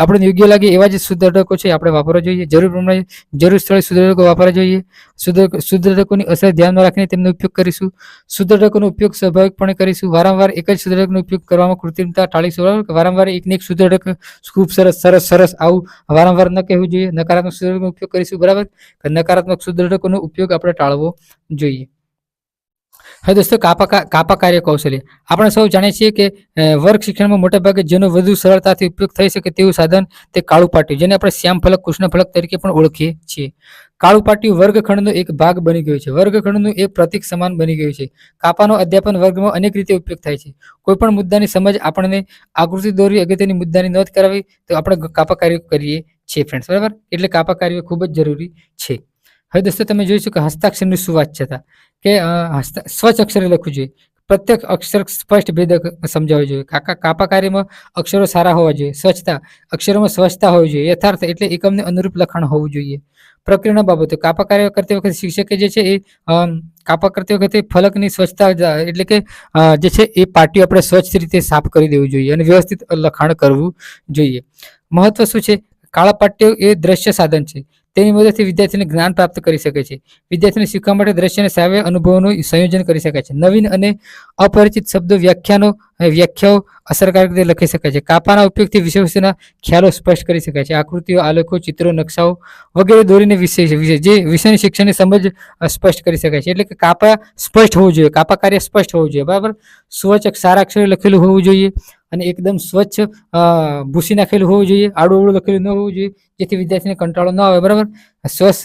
આપણે યોગ્ય લાગે એવા જ સુદૃઢકો છે આપણે વાપરવા જોઈએ. જરૂર પ્રમાણે જરૂર સ્થળે સુદૃઢકો વાપરવા જોઈએ. સુદૃઢકોની અસર ધ્યાનમાં રાખીને તેમનો ઉપયોગ કરીશું. સુદૃઢકોનો ઉપયોગ સ્વાભાવિકપણે કરીશું. વારંવાર એક જ સુદૃઢકનો ઉપયોગ કરવામાં કૃત્રિમતા ટાળીશું. બરાબર, વારંવાર એકને એક સુદૃઢક ખૂબ સરસ સરસ સરસ આવું વારંવાર ન કહેવું જોઈએ. નકારાત્મક સુદૃઢકોનો ઉપયોગ કરીશું. બરાબર, નકારાત્મક સુદૃઢકોનો ઉપયોગ આપણે ટાળવો જોઈએ. હવે દોસ્તો, કાપા કાર્ય કૌશલ્ય. આપણે સૌ જાણીએ છીએ કે વર્ગ શિક્ષણમાં મોટાભાગે જેનો વધુ સરળતાથી ઉપયોગ થઈ શકે તેવું સાધન તે કાળું પાટિયું, જેને આપણે શ્યામ ફલક, કૃષ્ણ ફલક તરીકે પણ ઓળખીએ છીએ. કાળું પાટિયું વર્ગખંડનો એક ભાગ બની ગયું છે. વર્ગખંડનું એક પ્રતીક સમાન બની ગયું છે. કાપાનો અધ્યાપન વર્ગમાં અનેક રીતે ઉપયોગ થાય છે. કોઈ પણ મુદ્દાની સમજ આપણને આકૃતિ દોરવી, અગત્યની મુદ્દાની નોંધ કરાવી તો આપણે કાપા કાર્ય કરીએ છીએ ફ્રેન્ડ્સ. બરાબર, એટલે કાપા કાર્ય ખૂબ જ જરૂરી છે. હવે દોસ્તો, તમે જોઈશું કે હસ્તાક્ષરની સુવાચ્યતા, કે સ્વચ્છ અક્ષરે લખવું જોઈએ. પ્રત્યેક અક્ષર સ્પષ્ટ ભેદ સમજાવવો જોઈએ. કાપા કાર્યમાં અક્ષરો સારા હોવા જોઈએ. સ્વચ્છતા, અક્ષરોમાં સ્વચ્છતા હોવી જોઈએ. યથાર્થ એટલે એકમને અનુરૂપ લખાણ હોવું જોઈએ. પ્રક્રિયાના બાબતો, કાપા કાર્ય કરતી વખતે શિક્ષકે જે છે એ કાપા કરતી વખતે ફલકની સ્વચ્છતા એટલે કે જે છે એ પાટીઓ આપણે સ્વચ્છ રીતે સાફ કરી દેવું જોઈએ અને વ્યવસ્થિત લખાણ કરવું જોઈએ. મહત્વ શું છે? કાળા પાટીઓ એ દ્રશ્ય સાધન છે. તેની મદદથી વિદ્યાર્થીને જ્ઞાન પ્રાપ્ત કરી શકે છે. વિદ્યાર્થીને શીખવા માટે દ્રશ્ય અને શ્રાવ્ય અનુભવોનું સંયોજન કરી શકાય છે. નવીન અને અપરિચિત શબ્દો, વ્યાખ્યાઓ અસરકારક રીતે લખી શકાય છે. કાપાના ઉપયોગથી વિષય ખ્યાલો સ્પષ્ટ કરી શકાય છે. આકૃતિઓ, આલેખો, ચિત્રો, નકશાઓ વગેરે દોરીને વિષયની શિક્ષણની સમજ સ્પષ્ટ કરી શકાય છે. એટલે કે કાપા સ્પષ્ટ હોવું જોઈએ, કાપા કાર્ય સ્પષ્ટ હોવું જોઈએ, બરાબર. સ્વચ્છ સારા અક્ષરે લખેલું હોવું જોઈએ અને એકદમ સ્વચ્છ ભૂસી નાખેલું હોવું જોઈએ, આડું લખેલું ન હોવું જોઈએ, જેથી વિદ્યાર્થીને કંટાળો ન આવે, બરાબર. સ્વસ્થ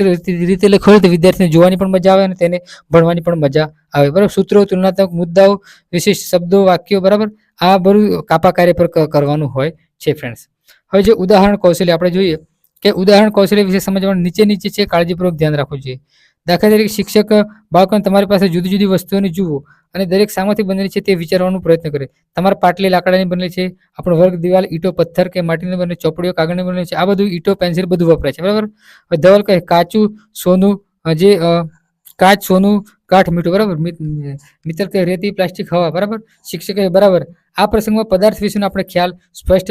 રીતે લખેલું તો વિદ્યાર્થીને જોવાની પણ મજા આવે અને તેને ભણવાની પણ મજા આવે, બરાબર. સૂત્રો, તુલનાત્મક મુદ્દાઓ, વિશિષ્ટ શબ્દો, વાક્યો, બરાબર. આ બધું કાપા કાર્ય પર કરવાનું હોય છે ફ્રેન્ડ્સ. હવે જે ઉદાહરણ કૌશલ્ય આપણે જોઈએ કે ઉદાહરણ કૌશલ્ય વિશે સમજવા નીચે છે, કાળજીપૂર્વક ધ્યાન રાખવું જોઈએ. દાખલા તરીકે શિક્ષક બાળકોને તમારી પાસે જુદી જુદી વસ્તુઓને જુઓ અને દરેક શામાંથી બનેલી છે તે વિચારવાનો પ્રયત્ન કરે. તમારા પાટલી લાકડાની બનેલી છે, આપણો વર્ગ દિવાલ ઈંટો, પથ્થર કે માટીની બનેલી, ચોપડીઓ કાગળની બનેલી છે. આ બધું ઈંટો, પેન્સિલ બધું વપરાય છે, બરાબર. હવે ધવલ કહે કાચું સોનું, કાચ, સોનું, કાઠ, મીઠું, બરાબર. મિત્ર કહે રેતી, પ્લાસ્ટિક, હવા, બરાબર. શિક્ષક કહે બરાબર. આ પ્રસંગમાં પદાર્થ વિશેનો આપણે ખ્યાલ સ્પષ્ટ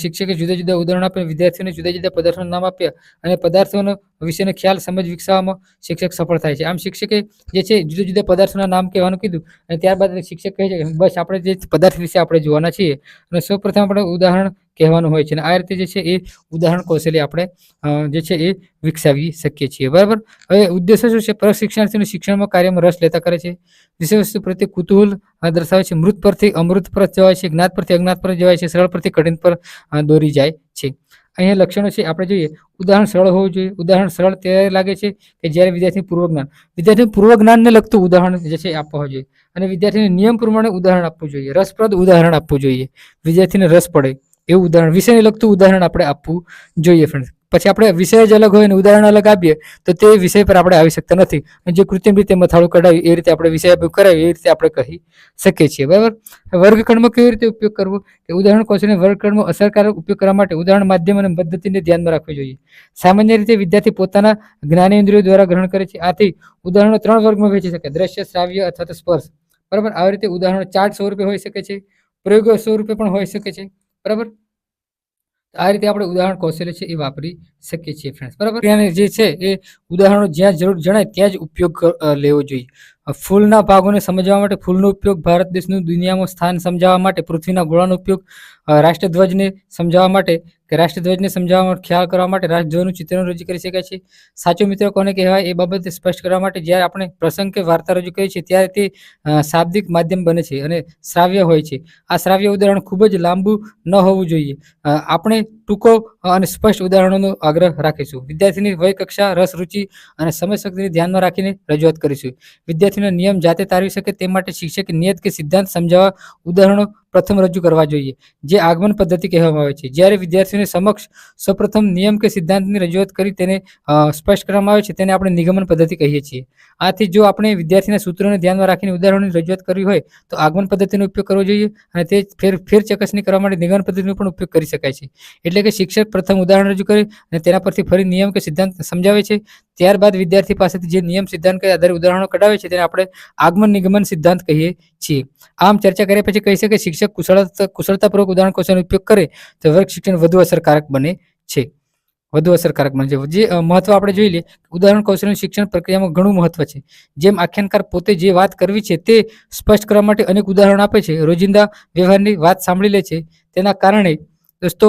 શિક્ષકે જુદા જુદા ઉદાહરણ આપીને વિદ્યાર્થીઓને જુદા જુદા પદાર્થોના નામ આપ્યા અને પદાર્થોનો વિશેનો ખ્યાલ સમજ વિકસાવવામાં શિક્ષક સફળ થાય છે. આમ શિક્ષકે જે છે જુદા જુદા પદાર્થોના નામ કહેવાનું કીધું અને ત્યારબાદ શિક્ષક કહે છે કે બસ આપણે જે પદાર્થ વિશે આપણે જોવાના છીએ અને સૌપ્રથમ આપણે ઉદાહરણ કહેવાનું હોય છે અને આ રીતે જે છે એ ઉદાહરણ કૌશલ્ય આપણે જે છે એ વિકસાવી શકીએ છીએ, બરાબર. હવે ઉદ્દેશ્ય શું છે? પ્રશિક્ષણાર્થીઓને શિક્ષણમાં કાર્યમાં રસ લેતા કરે છે, વિષય વસ્તુ પ્રત્યે કુતૂહલ દર્શાવે છે, મૃત પરથી અમૃત પર જવાય છે, જ્ઞાત પરથી અજ્ઞાત પર જવાય છે, સરળ પરથી કઠિન પર દોરી જાય છે. અહીંયા લક્ષણો છે આપણે જોઈએ. ઉદાહરણ સરળ હોવું જોઈએ. ઉદાહરણ સરળ ત્યારે લાગે છે કે જ્યારે વિદ્યાર્થી પૂર્વ જ્ઞાનને લગતું ઉદાહરણ જે છે આપવા જોઈએ અને વિદ્યાર્થીને નિયમ પ્રમાણે ઉદાહરણ આપવું જોઈએ, રસપ્રદ ઉદાહરણ આપવું જોઈએ, વિદ્યાર્થીને રસ પડે એવું ઉદાહરણ, વિષયને લગતું ઉદાહરણ આપણે આપવું જોઈએ ફ્રેન્ડ્સ. પછી આપણે વિષય જ અલગ હોય અને ઉદાહરણ અલગ આપીએ તો તે વિષય પર આપણે આવી શકતા નથી અને જે કૃત્રિમ રીતે મથાળું કઢાવી એ રીતે આપણે વિષય કરાવી એ રીતે આપણે કહી શકીએ છીએ, બરાબર. વર્ગખંડમાં કેવી રીતે ઉપયોગ કરવો કે ઉદાહરણ કૌશલ્ય વર્ગખંડમાં અસરકારક ઉપયોગ કરવા માટે ઉદાહરણ, માધ્યમ અને પદ્ધતિને ધ્યાનમાં રાખવી જોઈએ. સામાન્ય રીતે વિદ્યાર્થી પોતાના જ્ઞાનેન્દ્રિયો દ્વારા ગ્રહણ કરે છે. આથી ઉદાહરણો 3 વર્ગમાં વહેંચી શકાય: દ્રશ્ય, શ્રાવ્ય અથવા તો સ્પર્શ, બરાબર. આવી રીતે ઉદાહરણો ચાર્ટ સ્વરૂપે હોઈ શકે છે, પ્રયોગો સ્વરૂપે પણ હોઈ શકે છે, બરાબર. આ રીતે આપણે ઉદાહરણ કૌશલ્ય છે એ વાપરી શકીએ છીએ ફ્રેન્ડ્સ, બરાબર. જે છે એ ઉદાહરણો જ્યાં જરૂર જણાય ત્યાં જ ઉપયોગ લેવો જોઈએ. ફૂલના ભાગોને સમજવા માટે ફૂલનો ઉપયોગ, ભારત દેશનું દુનિયામાં સ્થાન સમજાવવા માટે પૃથ્વીના ગોળાનો ઉપયોગ, રાષ્ટ્રધ્વજને સમજાવવા માટે કે રાષ્ટ્રધ્વજને સમજાવવા ખ્યાલ કરવા માટે રાષ્ટ્રધ્વજનું ચિત્રણ રજૂ કરી શકાય છે. સાચો મિત્ર કોને કહેવાય એ બાબતે સ્પષ્ટ કરવા માટે જ્યારે આપણે પ્રસંગ કે વાર્તા રજૂ કરીએ છીએ ત્યારે તે શાબ્દિક માધ્યમ બને છે અને શ્રાવ્ય હોય છે. આ શ્રાવ્ય ઉદાહરણ ખૂબ જ લાંબુ ન હોવું જોઈએ. આપણે ટૂંકો અને સ્પષ્ટ ઉદાહરણોનો આગ્રહ રાખીશું. વિદ્યાર્થીની વય, કક્ષા, રસ, રુચિ અને સમય શક્તિને ધ્યાનમાં રાખીને રજૂઆત કરીશું. વિદ્યાર્થીનો નિયમ જાતે તારવી શકે તે માટે શિક્ષકે નિયત કે સિદ્ધાંત સમજાવવા ઉદાહરણો પ્રથમ રજૂ કરવા જોઈએ, જે આગમન પદ્ધતિ કહેવામાં આવે છે. જ્યારે વિદ્યાર્થીઓની સમક્ષ સૌપ્રથમ નિયમ કે સિદ્ધાંતની રજૂઆત કરી તેને સ્પષ્ટ કરવામાં આવે છે તેને આપણે નિગમન પદ્ધતિ કહીએ છીએ. આથી જો આપણે વિદ્યાર્થીના સૂત્રોને ધ્યાનમાં રાખીને ઉદાહરણોની રજૂઆત કરવી હોય તો આગમન પદ્ધતિનો ઉપયોગ કરવો જોઈએ અને તે ફેર ચકાસણી કરવા માટે નિગમન પદ્ધતિનો પણ ઉપયોગ કરી શકાય છે. એટલે કે શિક્ષક પ્રથમ ઉદાહરણ રજૂ કરે અને તેના પરથી ફરી નિયમ કે સિદ્ધાંત સમજાવે છે. ત્યારબાદ વિદ્યાર્થી પાસેથી જે નિયમ સિદ્ધાંત કે આધારે ઉદાહરણો કઢાવે છે તેને આપણે આગમન નિગમન સિદ્ધાંત કહીએ છીએ. આમ ચર્ચા કર્યા પછી કહી શકે શિક્ષક કુશળતાપૂર્વક ઉદાહરણ કૌશલ્યનો ઉપયોગ કરે તો વર્ગ શિક્ષણ વધુ અસરકારક બને છે. જે મહત્વ આપણે જોઈ લઈએ, ઉદાહરણ કૌશલ્યનું શિક્ષણ પ્રક્રિયામાં ઘણું મહત્વ છે. જેમ આખ્યાનકાર પોતે જે વાત કરવી છે તે સ્પષ્ટ કરવા માટે અનેક ઉદાહરણ આપે છે, રોજિંદા વ્યવહારની વાત સાંભળી લે છે, તેના કારણે દોસ્તો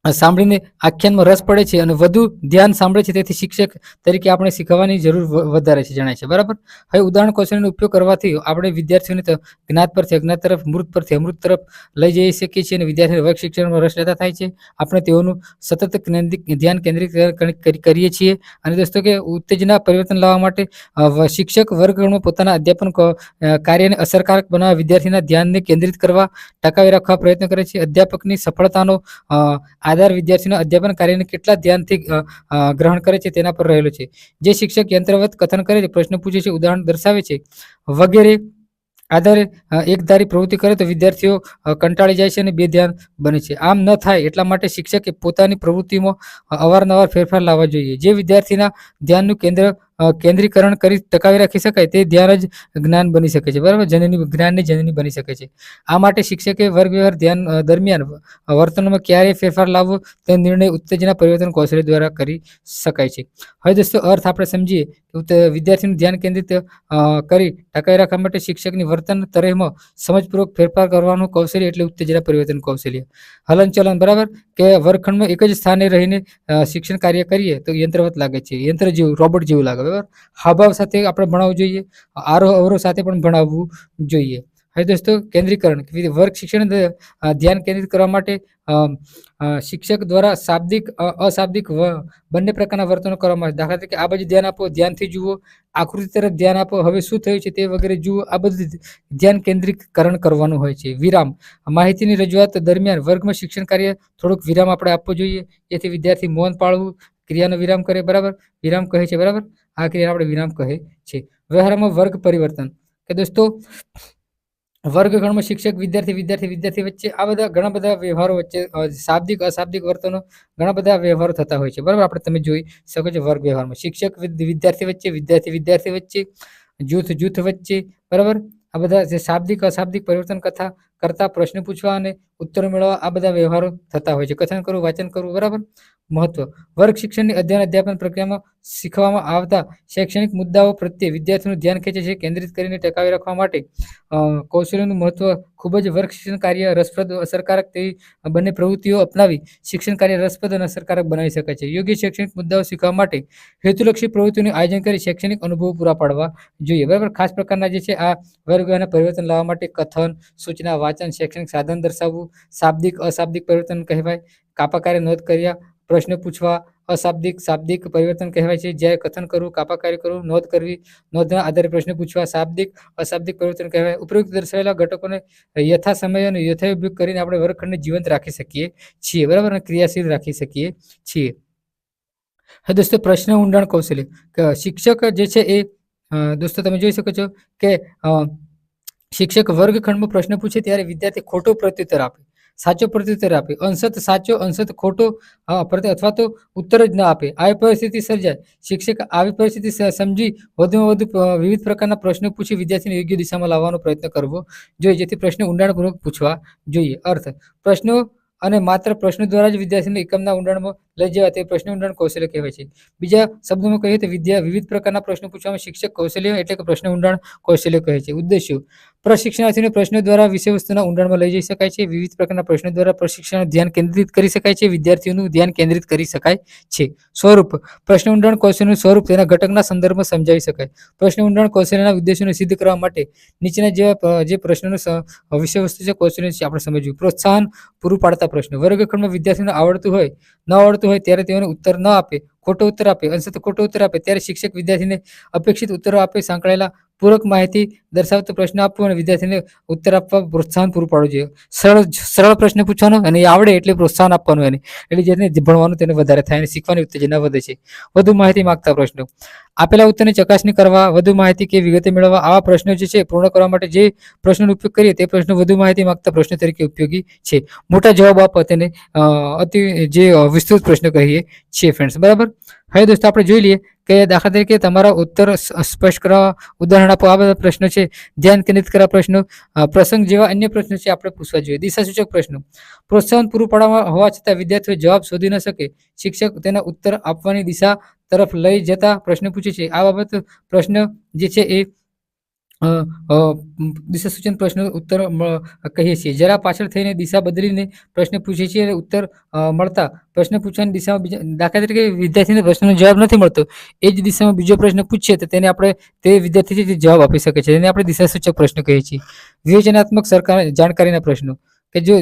સાંભળીને આખ્યાનમાં રસ પડે છે અને વધુ ધ્યાન સાંભળે છે. તેથી શિક્ષક તરીકે આપણે શીખવાની જરૂર વધારે છે જણાય છે, બરાબર. હવે ઉદાહરણ કૌશલ્યનો ઉપયોગ કરવાથી આપણે વિદ્યાર્થીઓને જ્ઞાત પરથી અજ્ઞાત તરફ, મૃત પરથી અમૃત તરફ લઈ જઈ શકીએ છીએ અને વિદ્યાર્થીઓ વર્ગ શિક્ષણમાં રસ લેતા થાય છે. આપણે તેઓનું સતત ધ્યાન કેન્દ્રિત કરીએ છીએ અને દોસ્તો કે ઉત્તેજના પરિવર્તન લાવવા માટે શિક્ષક વર્ગમાં પોતાના અધ્યાપન કાર્યને અસરકારક બનાવવા, વિદ્યાર્થીના ધ્યાનને કેન્દ્રિત કરવા, ટકાવી રાખવા પ્રયત્ન કરે છે. અધ્યાપકની સફળતાનો આધાર વિદ્યાર્થીના અધ્યાપન કાર્યને કેટલા ધ્યાનથી ગ્રહણ કરે છે તેના પર રહેલો છે. જે શિક્ષક યંત્રવત કથન કરે છે, પ્રશ્ન પૂછે છે, ઉદાહરણ દર્શાવે છે વગેરે આધારે એકધારી પ્રવૃત્તિ કરે તો વિદ્યાર્થીઓ કંટાળી જાય છે અને બેધ્યાન બને છે. આમ ન થાય એટલા માટે શિક્ષકે પોતાની પ્રવૃત્તિમાં અવારનવાર ફેરફાર લાવવા જોઈએ. જે વિદ્યાર્થીના ધ્યાનનું કેન્દ્ર કેન્દ્રીકરણ કરી ટકાવી રાખી શકાય તે ધ્યાન જ જ્ઞાન બની શકે છે. બરાબર, જ્ઞાનની જનની બની શકે છે. આ માટે શિક્ષકે વર્ગ વ્યવહાર ધ્યાન દરમિયાન વર્તનમાં ક્યારેય ફેરફાર લાવવો તે નિર્ણય ઉત્તેજના પરિવર્તન કૌશલ્ય દ્વારા કરી શકાય છે. હવે દોસ્તો અર્થ આપણે સમજીએ કે વિદ્યાર્થીનું ધ્યાન કેન્દ્રિત કરી ટકાવી રાખવા માટે શિક્ષકની વર્તન તરફમાં સમજપૂર્વક ફેરફાર કરવાનું કૌશલ્ય એટલે ઉત્તેજના પરિવર્તન કૌશલ્ય. હલનચલન, બરાબર, કે વર્ગખંડમાં એક જ સ્થાને રહીને શિક્ષણ કાર્ય કરીએ તો યંત્રવત લાગે છે, યંત્ર જેવું, રોબોટ જેવું લાગે. બરાબર, હાવભાવ સાથે આપણે ભણાવવું જોઈએ, આરોહ અવરોહ સાથે પણ ભણાવવું જોઈએ. હવે દોસ્તો કેન્દ્રીકરણ, વર્ગ શિક્ષણ ધ્યાન કેન્દ્રિત કરવા માટે શિક્ષક દ્વારા શાબ્દિક અશાબ્દિક બંને પ્રકારના વર્તનો કરવામાં આવે. દાખલા તરીકે આ બાજુ ધ્યાન આપો, ધ્યાનથી જુઓ, આકૃતિ તરફ ધ્યાન આપો, હવે શું થયું છે તે વગેરે જુઓ. આ બધું ધ્યાન કેન્દ્રીકરણ કરવાનું હોય છે. વિરામ, માહિતીની રજૂઆત દરમિયાન વર્ગમાં શિક્ષણ કાર્ય થોડુંક વિરામ આપણે આપવો જોઈએ, જેથી વિદ્યાર્થી મૌન પાળવું, ક્રિયાનો વિરામ કરે. બરાબર, વિરામ કહે છે. બરાબર, આ ક્રિયા આપણે વિરામ કહે છે. વ્યવહારમાં વર્ગ પરિવર્તન, કે દોસ્તો વર્ગખંડમાં શિક્ષક વિદ્યાર્થી વચ્ચે આ બધા ઘણા બધા વ્યવહારો વચ્ચે શાબ્દિક અશાબ્દિક વર્તનો ઘણા બધા વ્યવહારો થતા હોય છે. બરાબર, આપણે તમે જોઈ શકો છો વર્ગ વ્યવહારમાં શિક્ષક વિદ્યાર્થી વચ્ચે, જૂથ વચ્ચે. બરાબર, આ બધા જે શાબ્દિક અશાબ્દિક પરિવર્તન કથા કરતા પ્રશ્ન પૂછવા અને ઉત્તરો મેળવવા આ બધા વ્યવહારો થતા હોય છે. કથન કરવું, વાંચન કરવું. બરાબર, મહત્વ વર્ગ શિક્ષણની અધ્યાપન પ્રક્રિયામાં શીખવામાં આવતા શૈક્ષણિક મુદ્દાઓ પ્રત્યે વિદ્યાર્થીનું ધ્યાન ખેંચે છે. કેન્દ્રિત કરીને ટકાવી રાખવા માટે કૌશલ્યનું મહત્વ ખૂબ જ. વર્ગ શિક્ષણ કાર્ય રસપ્રદ અસરકારક તેવી બંને પ્રવૃત્તિઓ અપનાવી શિક્ષણ કાર્ય રસપ્રદ અને અસરકારક બનાવી શકાય છે. યોગ્ય શૈક્ષણિક મુદ્દાઓ શીખવા માટે હેતુલક્ષી પ્રવૃત્તિઓનું આયોજન કરી શૈક્ષણિક અનુભવો પૂરા પાડવા જોઈએ. બરાબર, ખાસ પ્રકારના જે છે આ વર્ગના પરિવર્તન લાવવા માટે કથન, સૂચના, વાંચન, શૈક્ષણિક સાધન દર્શાવવું, શાબ્દિક અશાબ્દિક પરિવર્તન કહેવાય, કાપાકારે નોંધ કર્યા, પ્રશ્ન પૂછવા, શાબ્દિક પરિવર્તન કહેવાય છે. જ્યારે કથન કરવું, કાપાકારી કરવું, નોંધ કરવી, નોંધના આધારે પ્રશ્ન પૂછવા, શાબ્દિક અશાબ્દિક પરિવર્તન કહેવાય. ઉપરોક્ત દર્શાવેલા ઘટકોને યથા સમય અને યથાયોગ્ય કરીને આપણે વર્ગખંડને જીવંત રાખી શકીએ છીએ. બરાબર, અને ક્રિયાશીલ રાખી શકીએ છીએ. હવે દોસ્તો પ્રશ્ન ઊંડાણ કૌશલ્ય, શિક્ષક જે છે એ દોસ્તો તમે જોઈ શકો છો કે શિક્ષક વર્ગખંડમાં પ્રશ્ન પૂછે ત્યારે વિદ્યાર્થી ખોટો પ્રત્યુત્તર આપે, સાચો પ્રત્યુત્તર આપે, અંશત સાચો અંશત ખોટો અથવા તો ઉત્તર જ ના આપે. આવી પરિસ્થિતિ સર્જાય, શિક્ષક આવી પરિસ્થિતિ સમજી વધુમાં વધુ વિવિધ પ્રકારના પ્રશ્નો પૂછી વિદ્યાર્થીને યોગ્ય દિશામાં લાવવાનો પ્રયત્ન કરવો જોઈએ, જેથી પ્રશ્ન ઊંડાણપૂર્વક પૂછવા જોઈએ. અર્થ, પ્રશ્નો અને માત્ર પ્રશ્નો દ્વારા જ વિદ્યાર્થીને એકમના ઊંડાણમાં લઈ જવા તે પ્રશ્ન ઊંડાણ કૌશલ્ય કહેવાય છે. બીજા શબ્દોમાં કહીએ તો વિવિધ પ્રકારના પ્રશ્નો પૂછવામાં શિક્ષક કૌશલ્ય એટલે કે પ્રશ્ન ઊંડાણ કૌશલ્ય કહે છે. ઉદ્દેશ્યો, પ્રશિક્ષણાર્થીને પ્રશ્નો દ્વારા વિષયવસ્તુના ઊંડાણમાં લઈ જઈ શકાય છે. વિવિધ પ્રકારના પ્રશ્નો દ્વારા પ્રશિક્ષણ ધ્યાન કેન્દ્રિત કરી શકાય છે, વિદ્યાર્થીઓનું ધ્યાન કેન્દ્રિત કરી શકાય છે. સ્વરૂપ, પ્રશ્ન ઊંડાણ કૌશલ્યનું સ્વરૂપ તેના ઘટકના સંદર્ભમાં સમજાવી શકાય. પ્રશ્ન ઊંડાણ કૌશલ્યના ઉદ્દેશોને સિદ્ધ કરવા માટે નીચેના જેવા જે પ્રશ્નોનો વિષયવસ્તુ છે કૌશલ્ય છે આપણે સમજવું. પ્રોત્સાહન પૂરું પાડતા પ્રશ્નો, વર્ગખંડમાં વિદ્યાર્થીઓને ન આવડતું હોય ત્યારે તેઓને ઉત્તર ન આપે, ખોટો ઉત્તર આપે, અંશત ખોટો ઉત્તર આપે ત્યારે શિક્ષક વિદ્યાર્થીને અપેક્ષિત ઉત્તરો આપે. સંકળાયેલા પૂરક માહિતી દર્શાવતો પ્રશ્ન આપવો અને વિદ્યાર્થીને ઉત્તર આપવા પ્રોત્સાહન પૂરું પાડવું જોઈએ. સરળ પ્રશ્ન પૂછવાનો અને એ આવડે એટલે પ્રોત્સાહન આપવાનું એને, એટલે જેને ભણવાનું તેને વધારે થાય અને શીખવાની ઉત્તેજના વધે છે. વધુ માહિતી માંગતા પ્રશ્નો, આપેલા ઉત્તરની ચકાસણી કરવા, વધુ માહિતી કે વિગતે મેળવવા. આવા પ્રશ્નો જે છે પૂર્ણ કરવા માટે જે પ્રશ્નોનો ઉપયોગ કરીએ તે પ્રશ્નો વધુ માહિતી માંગતા પ્રશ્નો તરીકે ઉપયોગી છે. મોટા જવાબ આપવા તેને અતિ જે વિસ્તૃત પ્રશ્ન કહીએ છીએ ફ્રેન્ડ્સ. બરાબર, હવે દોસ્તો આપણે જોઈ લઈએ કે દાખલા તરીકે તમારા ઉત્તર સ્પષ્ટ કરવા ઉદાહરણ આપો. આ બધા પ્રશ્નો છે. ધ્યાન કેન્દ્રિત કરવા પ્રશ્નો, પ્રસંગ જેવા અન્ય પ્રશ્નો છે આપણે પૂછવા જોઈએ. દિશાસૂચક પ્રશ્નો, પ્રોત્સાહન પૂરું પાડવા હોવા છતાં વિદ્યાર્થીઓ જવાબ શોધી ન શકે, શિક્ષક તેના ઉત્તર આપવાની દિશા તરફ લઈ જતા પ્રશ્ન પૂછે છે. આ બાબત પ્રશ્ન જે છે એ દિશા સૂચન પ્રશ્ન ઉત્તર કહીએ છીએ. જરા પાછળ થઈને દિશા બદલીને પ્રશ્ન પૂછે છીએ અને ઉત્તર મળતા પ્રશ્ન પૂછવાની દિશામાં દાખલા તરીકે વિદ્યાર્થીને પ્રશ્નનો જવાબ નથી મળતો, એ જ દિશામાં બીજો પ્રશ્ન પૂછીએ તો તેને આપણે તે વિદ્યાર્થી જવાબ આપી શકે છે. તેને આપણે દિશાસૂચક પ્રશ્ન કહીએ છીએ. વિવેચનાત્મક જાણકારીના પ્રશ્નો, કે જો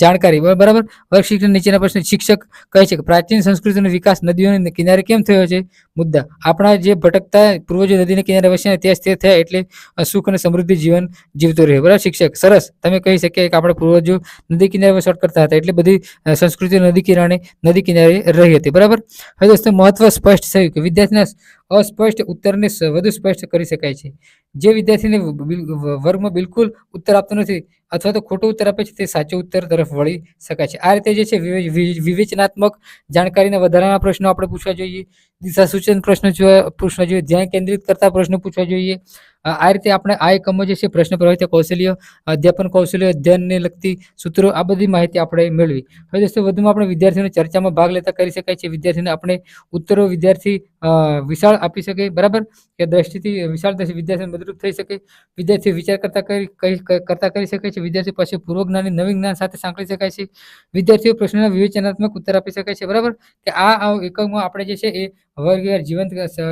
જાણકારી, બરાબર, વર્ગ શિક્ષણ નીચેના પ્રશ્ન શિક્ષક કહે છે કે પ્રાચીન સંસ્કૃતિનો વિકાસ નદીઓને કિનારે કેમ થયો છે. મુદ્દા, આપણા જે ભટકતા પૂર્વજો નદીને કિનારે વસ્યા ત્યાં સ્થિર થયા એટલે સુખ અને સમૃદ્ધિ જીવન જીવતો રહ્યો. બરાબર, શિક્ષક સરસ, તમે કહી શકીએ કે આપણા પૂર્વજો નદી કિનારે વસવાટ કરતા હતા એટલે બધી સંસ્કૃતિ નદી કિનારે રહી હતી. બરાબર, હવે દોસ્તો મહત્વ સ્પષ્ટ થયું કે વિદ્યાર્થીના અસ્પષ્ટ ઉત્તરને વધુ સ્પષ્ટ કરી શકાય છે. જે વિદ્યાર્થીને વર્ગમાં બિલકુલ ઉત્તર આપતો નથી અથવા તો ખોટો ઉત્તર આપે છે તે સાચો ઉત્તર તરફ વળી શકાય છે. આ રીતે જે છે વિવેચનાત્મક જાણકારીના વધારાના પ્રશ્નો આપણે પૂછવા જોઈએ, દિશા સૂચન પ્રશ્નો પૂછવા જોઈએ, ધ્યાન કેન્દ્રિત કરતા પ્રશ્નો પૂછવા જોઈએ. આ રીતે આપણે આ એકમો જે છે પ્રશ્ન પ્રવૃત્તિ કૌશલ્ય, અધ્યાપન કૌશલ્ય, અધ્યયનને લગતી સૂત્રો, આ બધી માહિતી આપણે મેળવી. હવે દોસ્તો વધુમાં આપણે વિદ્યાર્થીઓને ચર્ચામાં ભાગ લેતા કરી શકાય છે. વિદ્યાર્થીને આપણે ઉત્તરો વિદ્યાર્થી વિશાળ આપી શકે, બરાબર, કે દ્રષ્ટિથી વિશાળ વિદ્યાર્થીને મદદરૂપ થઈ શકે. વિદ્યાર્થી વિચાર કરતા કરી શકે છે. વિદ્યાર્થી પાસે પૂર્વ જ્ઞાનની નવીન જ્ઞાન સાથે સાંકળી શકાય છે. વિદ્યાર્થીઓ પ્રશ્નોના વિવેચનાત્મક ઉત્તર આપી શકાય છે, બરાબર, કે આ એકમમાં આપણે જે છે એ વર્ગ જીવંત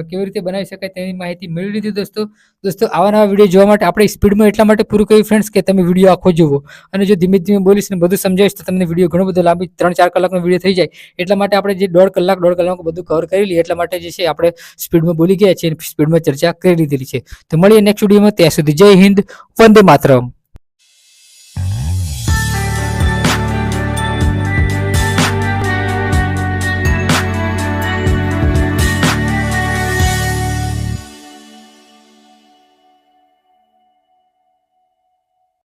કેવી રીતે બનાવી શકાય તેની માહિતી મેળવી લીધી. દોસ્તો આવા નવા વિડીયો જોવા માટે આપણે સ્પીડમાં એટલા માટે પૂરું કર્યું ફ્રેન્ડ્સ કે તમે વિડીયો આખો જુઓ, અને જો ધીમે ધીમે બોલીશ ને બધું સમજાવીશ તો તમને વિડીયો ઘણો બધો લાંબી 3-4 કલાકનો વિડીયો થઈ જાય. એટલા માટે આપણે જે 1.5 કલાક બધું કવર કરી લઈએ, એટલા માટે જે છે આપણે સ્પીડમાં બોલી ગયા છીએ, સ્પીડમાં ચર્ચા કરી લીધેલી છે. તો મળીએ નેક્સ્ટ વિડીયોમાં. ત્યાં સુધી જય હિન્દ, વંદે માતરમ.